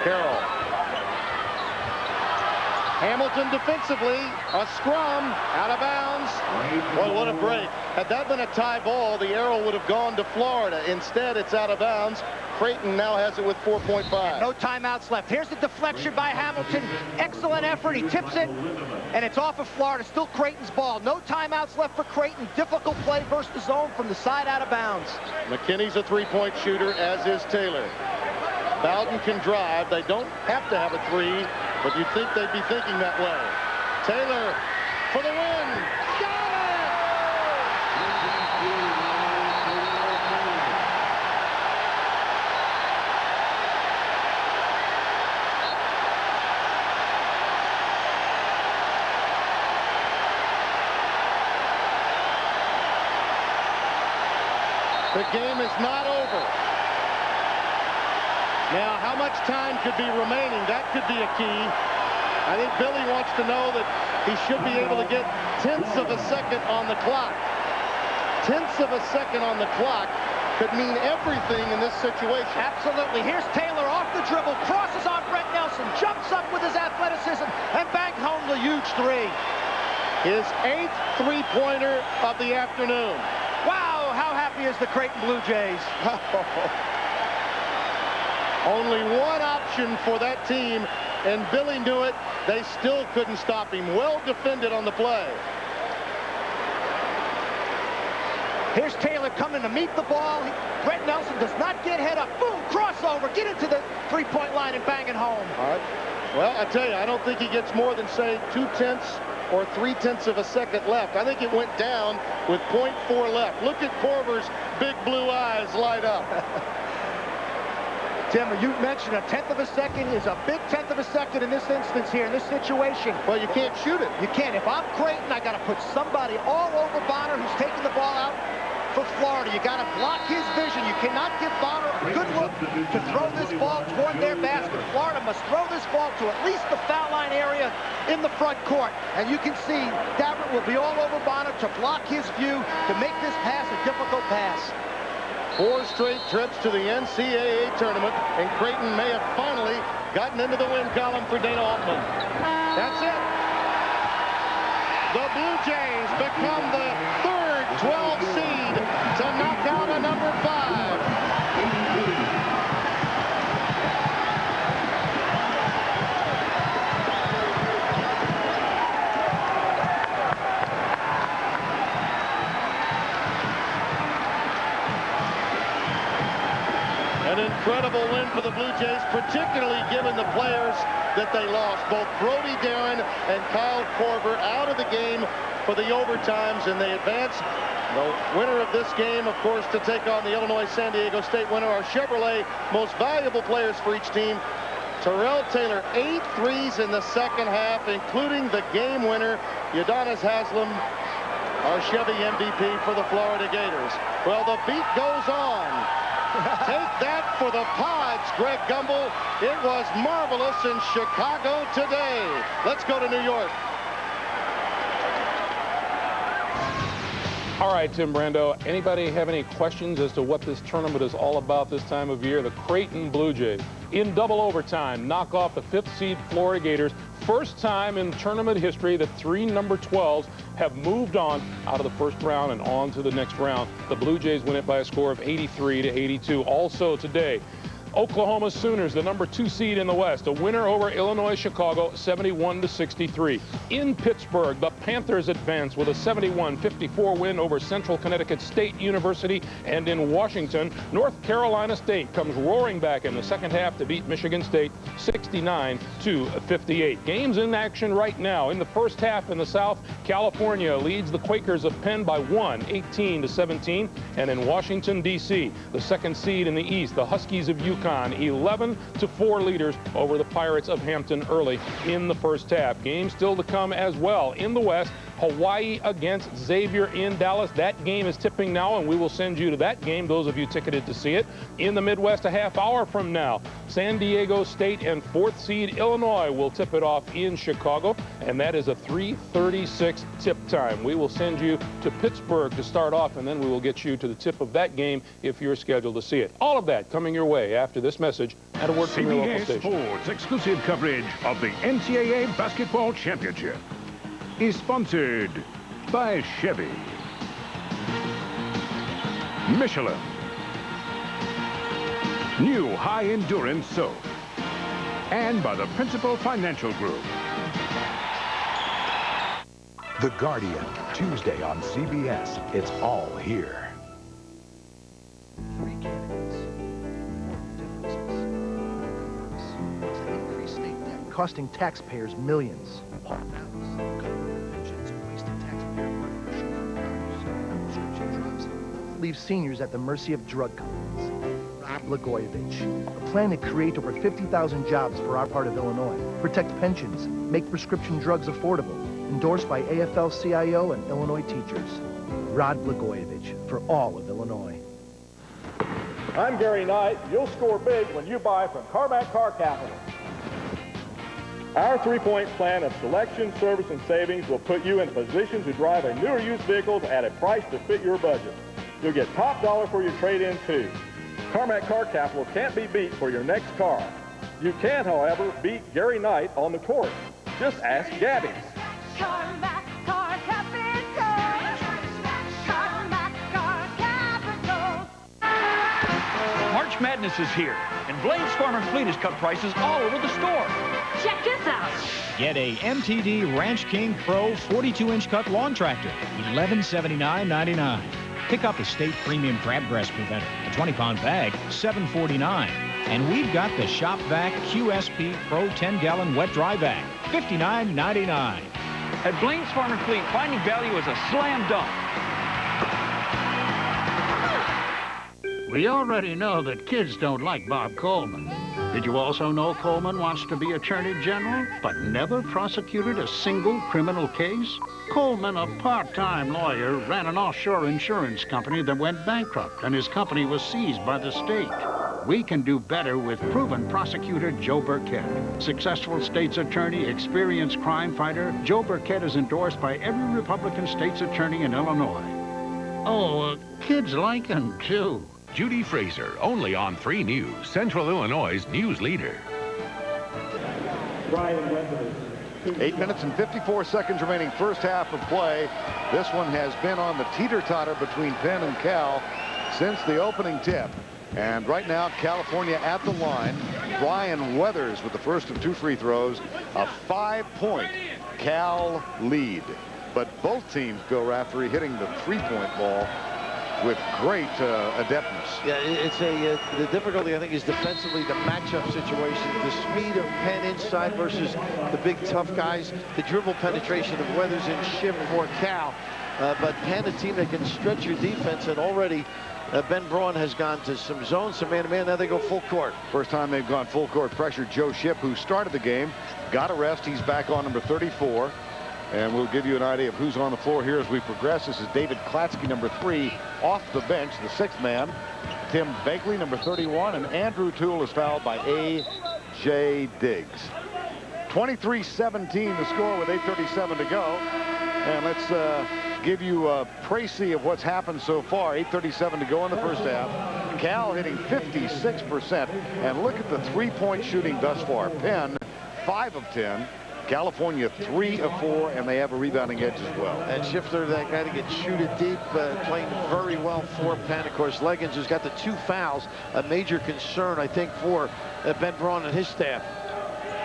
Carroll. Hamilton defensively, a scrum, out of bounds. Boy, what a break. Had that been a tie ball, the arrow would have gone to Florida. Instead, it's out of bounds. Creighton now has it with 4.5. No timeouts left. Here's the deflection by Hamilton. Excellent effort. He tips it, and it's off of Florida. Still Creighton's ball. No timeouts left for Creighton. Difficult play versus the zone from the side out of bounds. McKinney's a three-point shooter, as is Taylor. Bowden can drive. They don't have to have a 3, but you'd think they'd be thinking that way. Taylor for the win. Got it! The game is not over. Now, how much time could be remaining? That could be a key. I think Billy wants to know that he should be able to get tenths of a second on the clock. Tenths of a second on the clock could mean everything in this situation. Absolutely. Here's Taylor off the dribble, crosses on Brett Nelson, jumps up with his athleticism, and bangs home the huge 3. His 8th three-pointer of the afternoon. Wow, how happy is the Creighton Blue Jays? Only one option for that team, and Billy knew it. They still couldn't stop him. Well defended on the play. Here's Taylor coming to meet the ball. Brett Nelson does not get head up. Boom, crossover, get into the three-point line and bang it home. All right. Well, I tell you, I don't think he gets more than, say, 2/10 or 3/10 of a second left. I think it went down with 0.4 left. Look at Korver's big blue eyes light up. Tim, you mentioned a 1/10 of a second is a big 1/10 of a second in this instance here, in this situation. Well, you can't shoot it. You can't. If I'm Creighton, I got to put somebody all over Bonner who's taking the ball out for Florida. You got to block his vision. You cannot give Bonner a good look to throw this ball toward their basket. Florida must throw this ball to at least the foul line area in the front court. And you can see Dabbert will be all over Bonner to block his view to make this pass a difficult pass. 4 straight trips to the NCAA tournament, and Creighton may have finally gotten into the win column for Dana Altman. That's it. The Blue Jays become the third 12 seed to knock out a number 5. regrettable win for the Blue Jays, particularly given the players that they lost. Both Brody Darren and Kyle Korver out of the game for the overtimes, and they advance. The winner of this game, of course, to take on the Illinois-San Diego State winner. Our Chevrolet most valuable players for each team. Terrell Taylor, 8 threes in the second half, including the game winner, Udonis Haslem, our Chevy MVP for the Florida Gators. Well, the beat goes on. Take that for the Pods, Greg Gumbel. It was marvelous in Chicago today. Let's go to New York. All right, Tim Brando, anybody have any questions as to what this tournament is all about this time of year? The Creighton Blue Jays, in double overtime, knock off the 5th seed Florida Gators. First time in tournament history that 3 number 12s have moved on out of the first round and on to the next round. The Blue Jays win it by a score of 83-82. Also today, Oklahoma Sooners, the number 2 seed in the West, a winner over Illinois Chicago, 71-63. In Pittsburgh, the Panthers advance with a 71-54 win over Central Connecticut State University. And in Washington, North Carolina State comes roaring back in the second half to beat Michigan State 69-58. Games in action right now. In the first half in the South, California leads the Quakers of Penn by 1, 18-17. And in Washington, D.C., the 2nd seed in the East, the Huskies of UConn, 11-4 leaders over the Pirates of Hampton early in the first half. Games still to come as well. In the West, Hawaii against Xavier in Dallas. That game is tipping now, and we will send you to that game, those of you ticketed to see it. In the Midwest, a half hour from now, San Diego State and 4th seed Illinois will tip it off in Chicago, and that is a 3:36 tip time. We will send you to Pittsburgh to start off, and then we will get you to the tip of that game if you're scheduled to see it. All of that coming your way after this message and a word from your local station. CBS Sports exclusive coverage of the NCAA Basketball Championship is sponsored by Chevy, Michelin, new high-endurance soap, and by the Principal Financial Group. The Guardian, Tuesday on CBS. It's all here. Increased state debt, costing taxpayers millions. Leave seniors at the mercy of drug companies. Rod Blagojevich, a plan to create over 50,000 jobs for our part of Illinois, protect pensions, make prescription drugs affordable, endorsed by AFL-CIO and Illinois teachers. Rod Blagojevich, for all of Illinois. I'm Gary Knight. You'll score big when you buy from Carmack Car Capital. Our 3-point plan of selection, service, and savings will put you in a position to drive a newer used vehicle at a price to fit your budget. You'll get top dollar for your trade-in, too. Carmack Car Capital can't be beat for your next car. You can, however, beat Gary Knight on the court. Just ask Gabby. Carmack Car Capital. Carmack Car Capital. March Madness is here, and Blaine's Farm and Fleet has cut prices all over the store. Check this out. Get a MTD Ranch King Pro 42-inch cut lawn tractor, $1179.99. Pick up a State Premium Crabgrass Preventer, a 20-pound bag, $749. And we've got the Shop Vac QSP Pro 10-gallon wet dry bag, $59.99. At Blaine's Farm and Fleet, finding value is a slam dunk. We already know that kids don't like Bob Coleman. Did you also know Coleman wants to be Attorney General, but never prosecuted a single criminal case? Coleman, a part-time lawyer, ran an offshore insurance company that went bankrupt, and his company was seized by the state. We can do better with proven prosecutor Joe Burkett. Successful state's attorney, experienced crime fighter, Joe Burkett is endorsed by every Republican state's attorney in Illinois. Oh, kids like him, too. Judy Fraser, only on 3 News, Central Illinois' news leader. 8 minutes and 54 seconds remaining, first half of play. This one has been on the teeter-totter between Penn and Cal since the opening tip. And right now, California at the line. Brian Weathers with the first of 2 free throws. A 5-point Cal lead. But both teams, Bill Raftery, hitting the 3-point ball with great adeptness. Yeah, it's the difficulty, I think, is defensively the matchup situation, the speed of Penn inside versus the big tough guys, the dribble penetration of Weathers and Schiff for Cal. But Penn, a team that can stretch your defense, and already Ben Braun has gone to some zone, some man-to-man. Now they go full court. First time they've gone full court pressure. Joe Schipp, who started the game, got a rest. He's back on number 34. And we'll give you an idea of who's on the floor here as we progress. This is David Klatsky, number 3, off the bench, the 6th man. Tim Begley, number 31, and Andrew Toole is fouled by A.J. Diggs. 23-17 the score with 8:37 to go. And let's give you a précis of what's happened so far. 8:37 to go in the first half. Cal hitting 56%. And look at the three-point shooting thus far. Penn, 5 of 10. California 3 of 4, and they have a rebounding edge as well. And Shifter, that guy to get shooted deep, playing very well for Penn. Of course, Leggins, who's got the 2 fouls, a major concern, I think, for Ben Braun and his staff.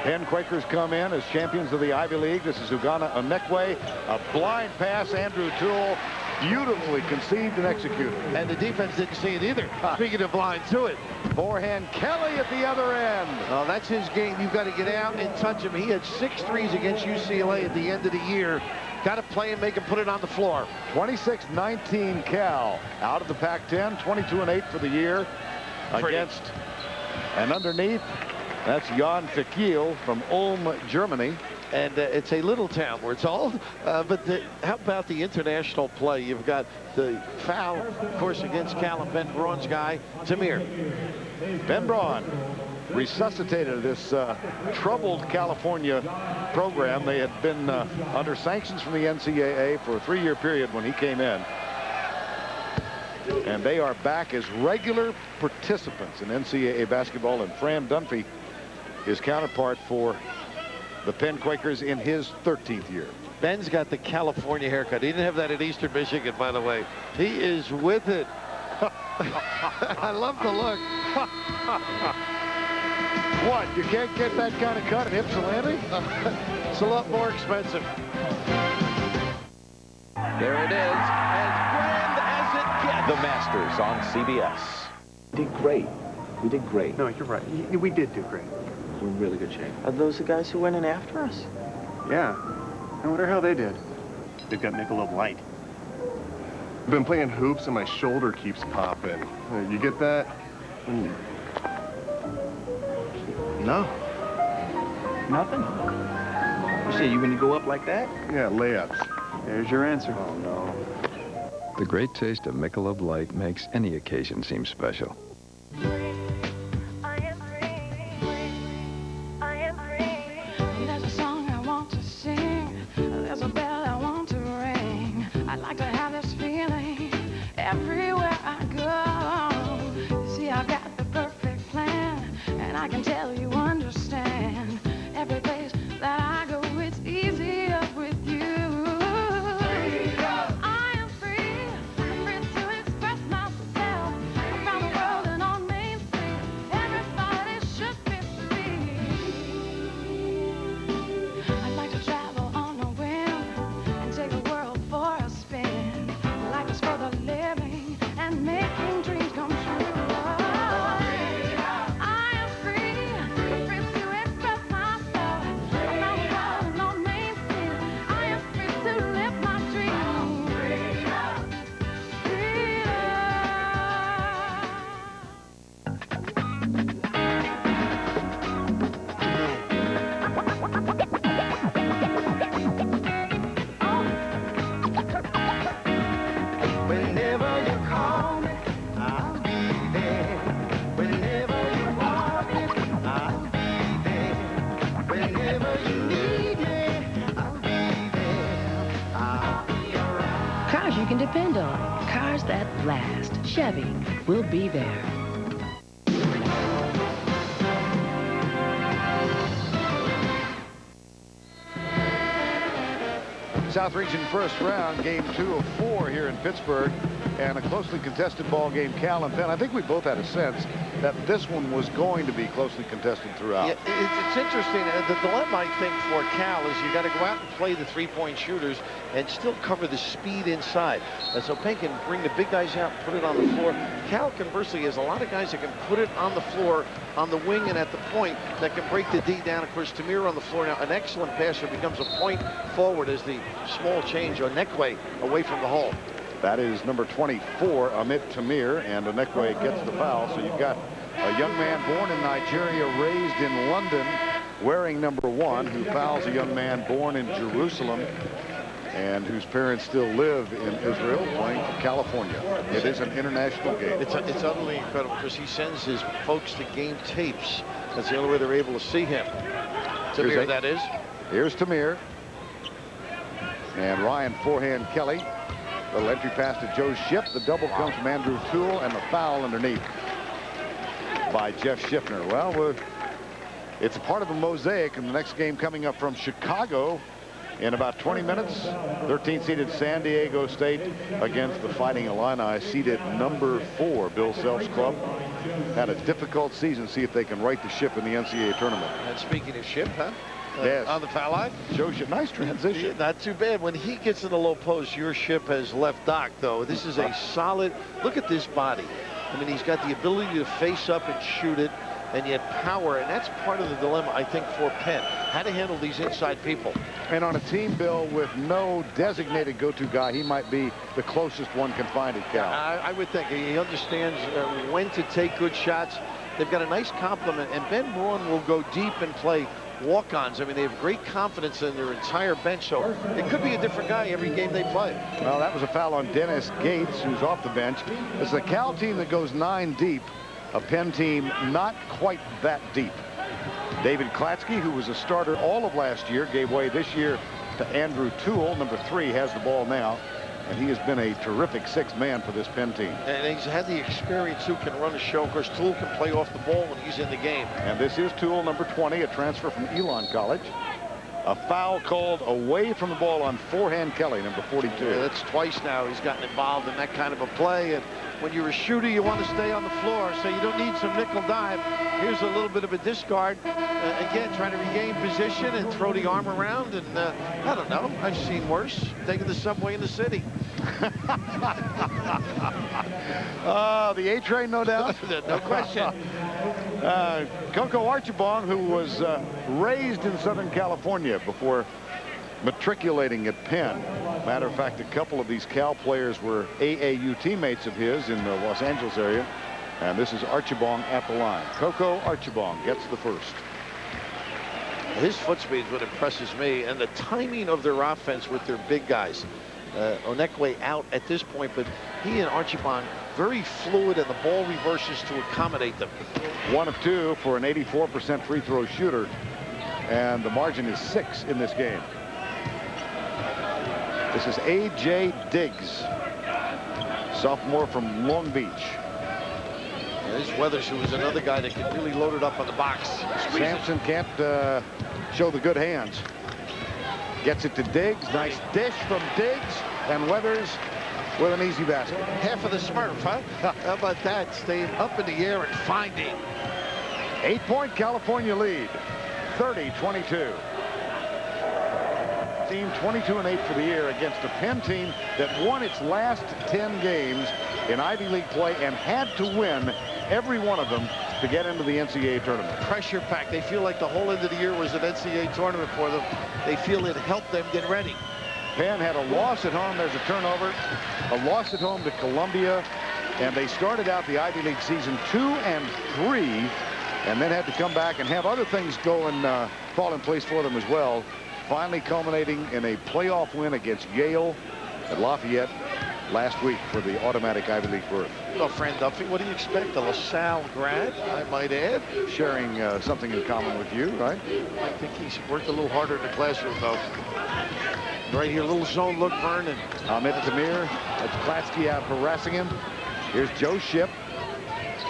Penn Quakers come in as champions of the Ivy League. This is Ugana Onekwe. A blind pass, Andrew Toole. Beautifully conceived and executed. And the defense didn't see it either. Speaking of blind to it. Forehand Kelly at the other end. Oh, that's his game. You've got to get out and touch him. He had 6 threes against UCLA at the end of the year. Got to play and make him put it on the floor. 26-19 Cal out of the Pac-10. 22-8 for the year against and underneath. That's Jan Fikil from Ulm, Germany. And it's a little town, we're told. But how about the international play? You've got the foul, of course, against Cal and Ben Braun's guy, Tamir. Ben Braun resuscitated this troubled California program. They had been under sanctions from the NCAA for a 3-year period when he came in. And they are back as regular participants in NCAA basketball. And Fran Dunphy, his counterpart for the Penn Quakers in his 13th year. Ben's got the California haircut. He didn't have that at Eastern Michigan, by the way. He is with it. I love the look. What? You can't get that kind of cut at Ypsilanti? It's a lot more expensive. There it is, as grand as it gets. The Masters on CBS. Did great. We did great. No, you're right. We did do great. We're in really good shape. Are those the guys who went in after us? Yeah. I wonder how they did. They've got Michelob Light. I've been playing hoops and my shoulder keeps popping. You get that? No. Nothing. You say you gonna go up like that? Yeah, layups. There's your answer. Oh, no. The great taste of Michelob Light makes any occasion seem special. There's a song I want to sing. There's a bell I want to ring. I'd like to have this feeling everywhere I go. You see, I've got the perfect plan, and I can tell you understand. Every place that I go, it's easier with you. I am free to express myself around the world and on Main Street. Everybody should be free. I'd like to travel on a whim and take the world for a spin. Life is for the living and making dreams come true. I am free to express myself around the world and on Main Street. I am free to live my dream. Whenever you call me, I'll be there. Whenever you want me, I'll be there. Whenever you need me, I'll be there. I'll be around. Cars you can depend on. Cars that last. Chevy will be there. South Region first round, game 2 of 4 here in Pittsburgh, and a closely contested ball game, Cal and Penn. I think we both had a sense that this one was going to be closely contested throughout. Yeah, it's interesting. The dilemma, I think, for Cal is you got to go out and play the three-point shooters and still cover the speed inside. And so Penn can bring the big guys out and put it on the floor. Cal, conversely, has a lot of guys that can put it on the floor, on the wing and at the point, that can break the D down. Of course, Tamir on the floor now, an excellent passer, becomes a point forward as the small change on Onekwe away from the hole. That is number 24, Amit Tamir, and Onekwe gets the foul. So you've got a young man born in Nigeria, raised in London, wearing number 1, who fouls a young man born in Jerusalem and whose parents still live in Israel, playing for California. It is an international game. It's utterly incredible because he sends his folks the game tapes. That's the only way they're able to see him. Tamir, that is. Here's Tamir. And Ryan forehand Kelly. Little entry pass to Joe Shipp. The double comes from Andrew Toole, and the foul underneath by Jeff Schiffner. Well, it's a part of a mosaic in the next game coming up from Chicago in about 20 minutes. 13th seeded San Diego State against the Fighting Illini, seeded number 4, Bill Self's club. Had a difficult season. See if they can right the ship in the NCAA tournament. And speaking of Shipp, huh? Yes. On the foul line. Joe Shipp, nice transition. Yeah, not too bad. When he gets in the low post, your Shipp has left Doc, though. This is a solid, look at this body. I mean, he's got the ability to face up and shoot it, and yet power, and that's part of the dilemma, I think, for Penn. How to handle these inside people. And on a team, Bill, with no designated go-to guy, he might be the closest one can find at Cal. I would think he understands when to take good shots. They've got a nice complement, and Ben Braun will go deep and play walk-ons. I mean, they have great confidence in their entire bench, so it could be a different guy every game they play. Well, that was a foul on Dennis Gates, who's off the bench. It's a Cal team that goes 9 deep, a Penn team not quite that deep. David Klatsky, who was a starter all of last year, gave way this year to Andrew Toole. Number 3 has the ball now, and he has been a terrific 6th man for this Penn team. And he's had the experience who can run a show. Of course, Toole can play off the ball when he's in the game. And this is Toole, number 20, a transfer from Elon College. A foul called away from the ball on forehand Kelly, number 42. Yeah, that's twice now he's gotten involved in that kind of a play. And when you're a shooter, you want to stay on the floor, so you don't need some nickel dive. Here's a little bit of a discard. Again, trying to regain position and throw the arm around. And I don't know, I've seen worse. Taking the subway in the city. The A train, no doubt. No question. Coco Archibong, who was raised in Southern California before matriculating at Penn. Matter of fact, a couple of these Cal players were AAU teammates of his in the Los Angeles area. And this is Archibong at the line. Coco Archibong gets the first. His foot speed is what impresses me, and the timing of their offense with their big guys. Onekwe out at this point, but he and Archibong very fluid, and the ball reverses to accommodate them. 1 of 2 for an 84% free throw shooter, and the margin is 6 in this game. This is A.J. Diggs, sophomore from Long Beach. There's Weathers, who was another guy that could really load it up on the box. Sampson can't show the good hands. Gets it to Diggs. Nice dish from Diggs, and Weathers with an easy basket. Half of the Smurf, huh? How about that? Staying up in the air and finding. 8-point California lead, 30-22. Team 22-8 for the year against a Penn team that won its last 10 games in Ivy League play and had to win every one of them to get into the NCAA tournament. Pressure pack. They feel like the whole end of the year was an NCAA tournament for them. They feel it helped them get ready. Penn had a loss at home. There's a turnover. A loss at home to Columbia. And they started out the Ivy League season 2-3, and then had to come back and have other things go and fall in place for them as well. Finally culminating in a playoff win against Yale at Lafayette last week for the automatic Ivy League berth. Well, Fran Duffy, what do you expect? A LaSalle grad, I might add. Sharing something in common with you, right? I think he's worked a little harder in the classroom, though. Right here, little zone look, Vernon. Amit Tamir, that's Klatsky out harassing him. Here's Joe Shipp,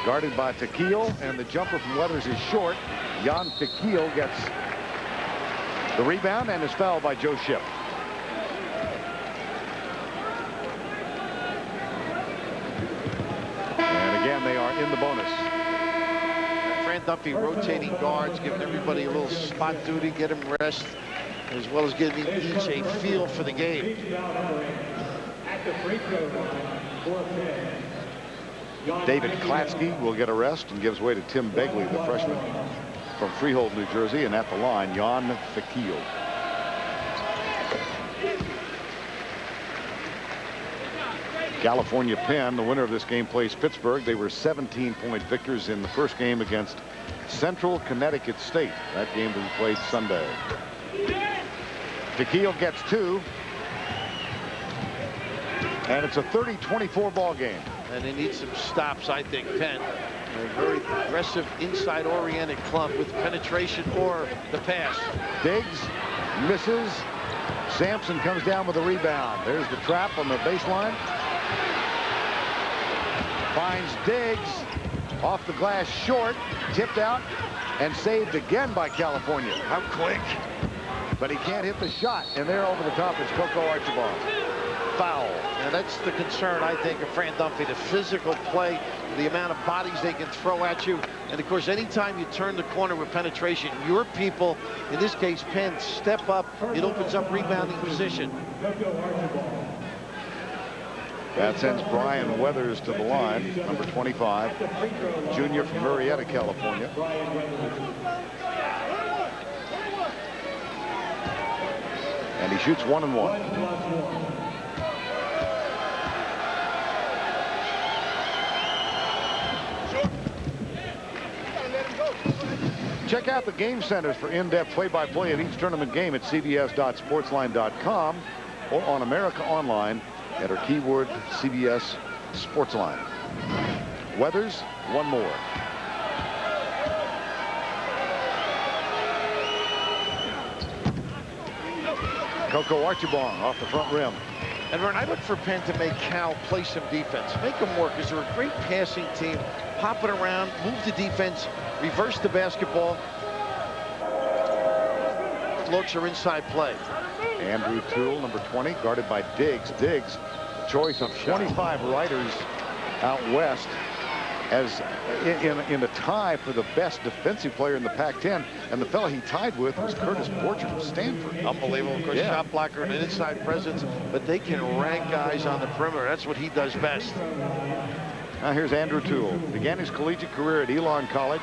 guarded by Fakil, and the jumper from Weathers is short. Jan Fakil gets the rebound and is fouled by Joe Shipp. in the bonus. Fran Duffy rotating guards, giving everybody a little spot duty, get them rest, as well as giving each a feel for the game. David Klatsky will get a rest and gives way to Tim Begley, the freshman from Freehold, New Jersey, and at the line, Jan Fakil. California Penn, the winner of this game, plays Pittsburgh. They were 17-point victors in the first game against Central Connecticut State. That game will be played Sunday. Fakil gets 2. And it's a 30-24 ball game. And they need some stops, I think, Penn. A very aggressive, inside-oriented club with penetration or the pass. Diggs misses. Sampson comes down with a rebound. There's the trap on the baseline. Finds Diggs off the glass short, tipped out, and saved again by California. How quick. But he can't hit the shot, and there over the top is Coco Archibald. Foul. And that's the concern, I think, of Fran Duffy, the physical play, the amount of bodies they can throw at you. And, of course, anytime you turn the corner with penetration, your people, in this case, Penn, step up. It opens up rebounding position. That sends Brian Weathers to the line, number 25, junior from Murrieta, California. And he shoots 1 and 1. Check out the game centers for in-depth play-by-play at each tournament game at cbs.sportsline.com or on America Online. Enter keyword CBS Sportsline. Weathers, 1 more. Coco Archibald off the front rim. And Vern, I look for Penn to make Cal play some defense. Make them work, because they're a great passing team. Pop it around, move the defense, reverse the basketball. Looks are inside play. Andrew Toole, number 20, guarded by Diggs. Diggs, choice of 25 writers out west, as in a tie for the best defensive player in the Pac-10. And the fellow he tied with was Curtis Borchard of Stanford. Unbelievable. Of course, shot blocker and an inside presence, but they can rank guys on the perimeter. That's what he does best. Now here's Andrew Toole. Began his collegiate career at Elon College.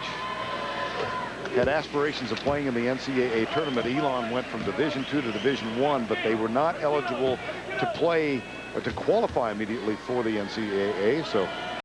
Had aspirations of playing in the NCAA tournament. Elon went from Division II to Division I, but they were not eligible to play or to qualify immediately for the NCAA. So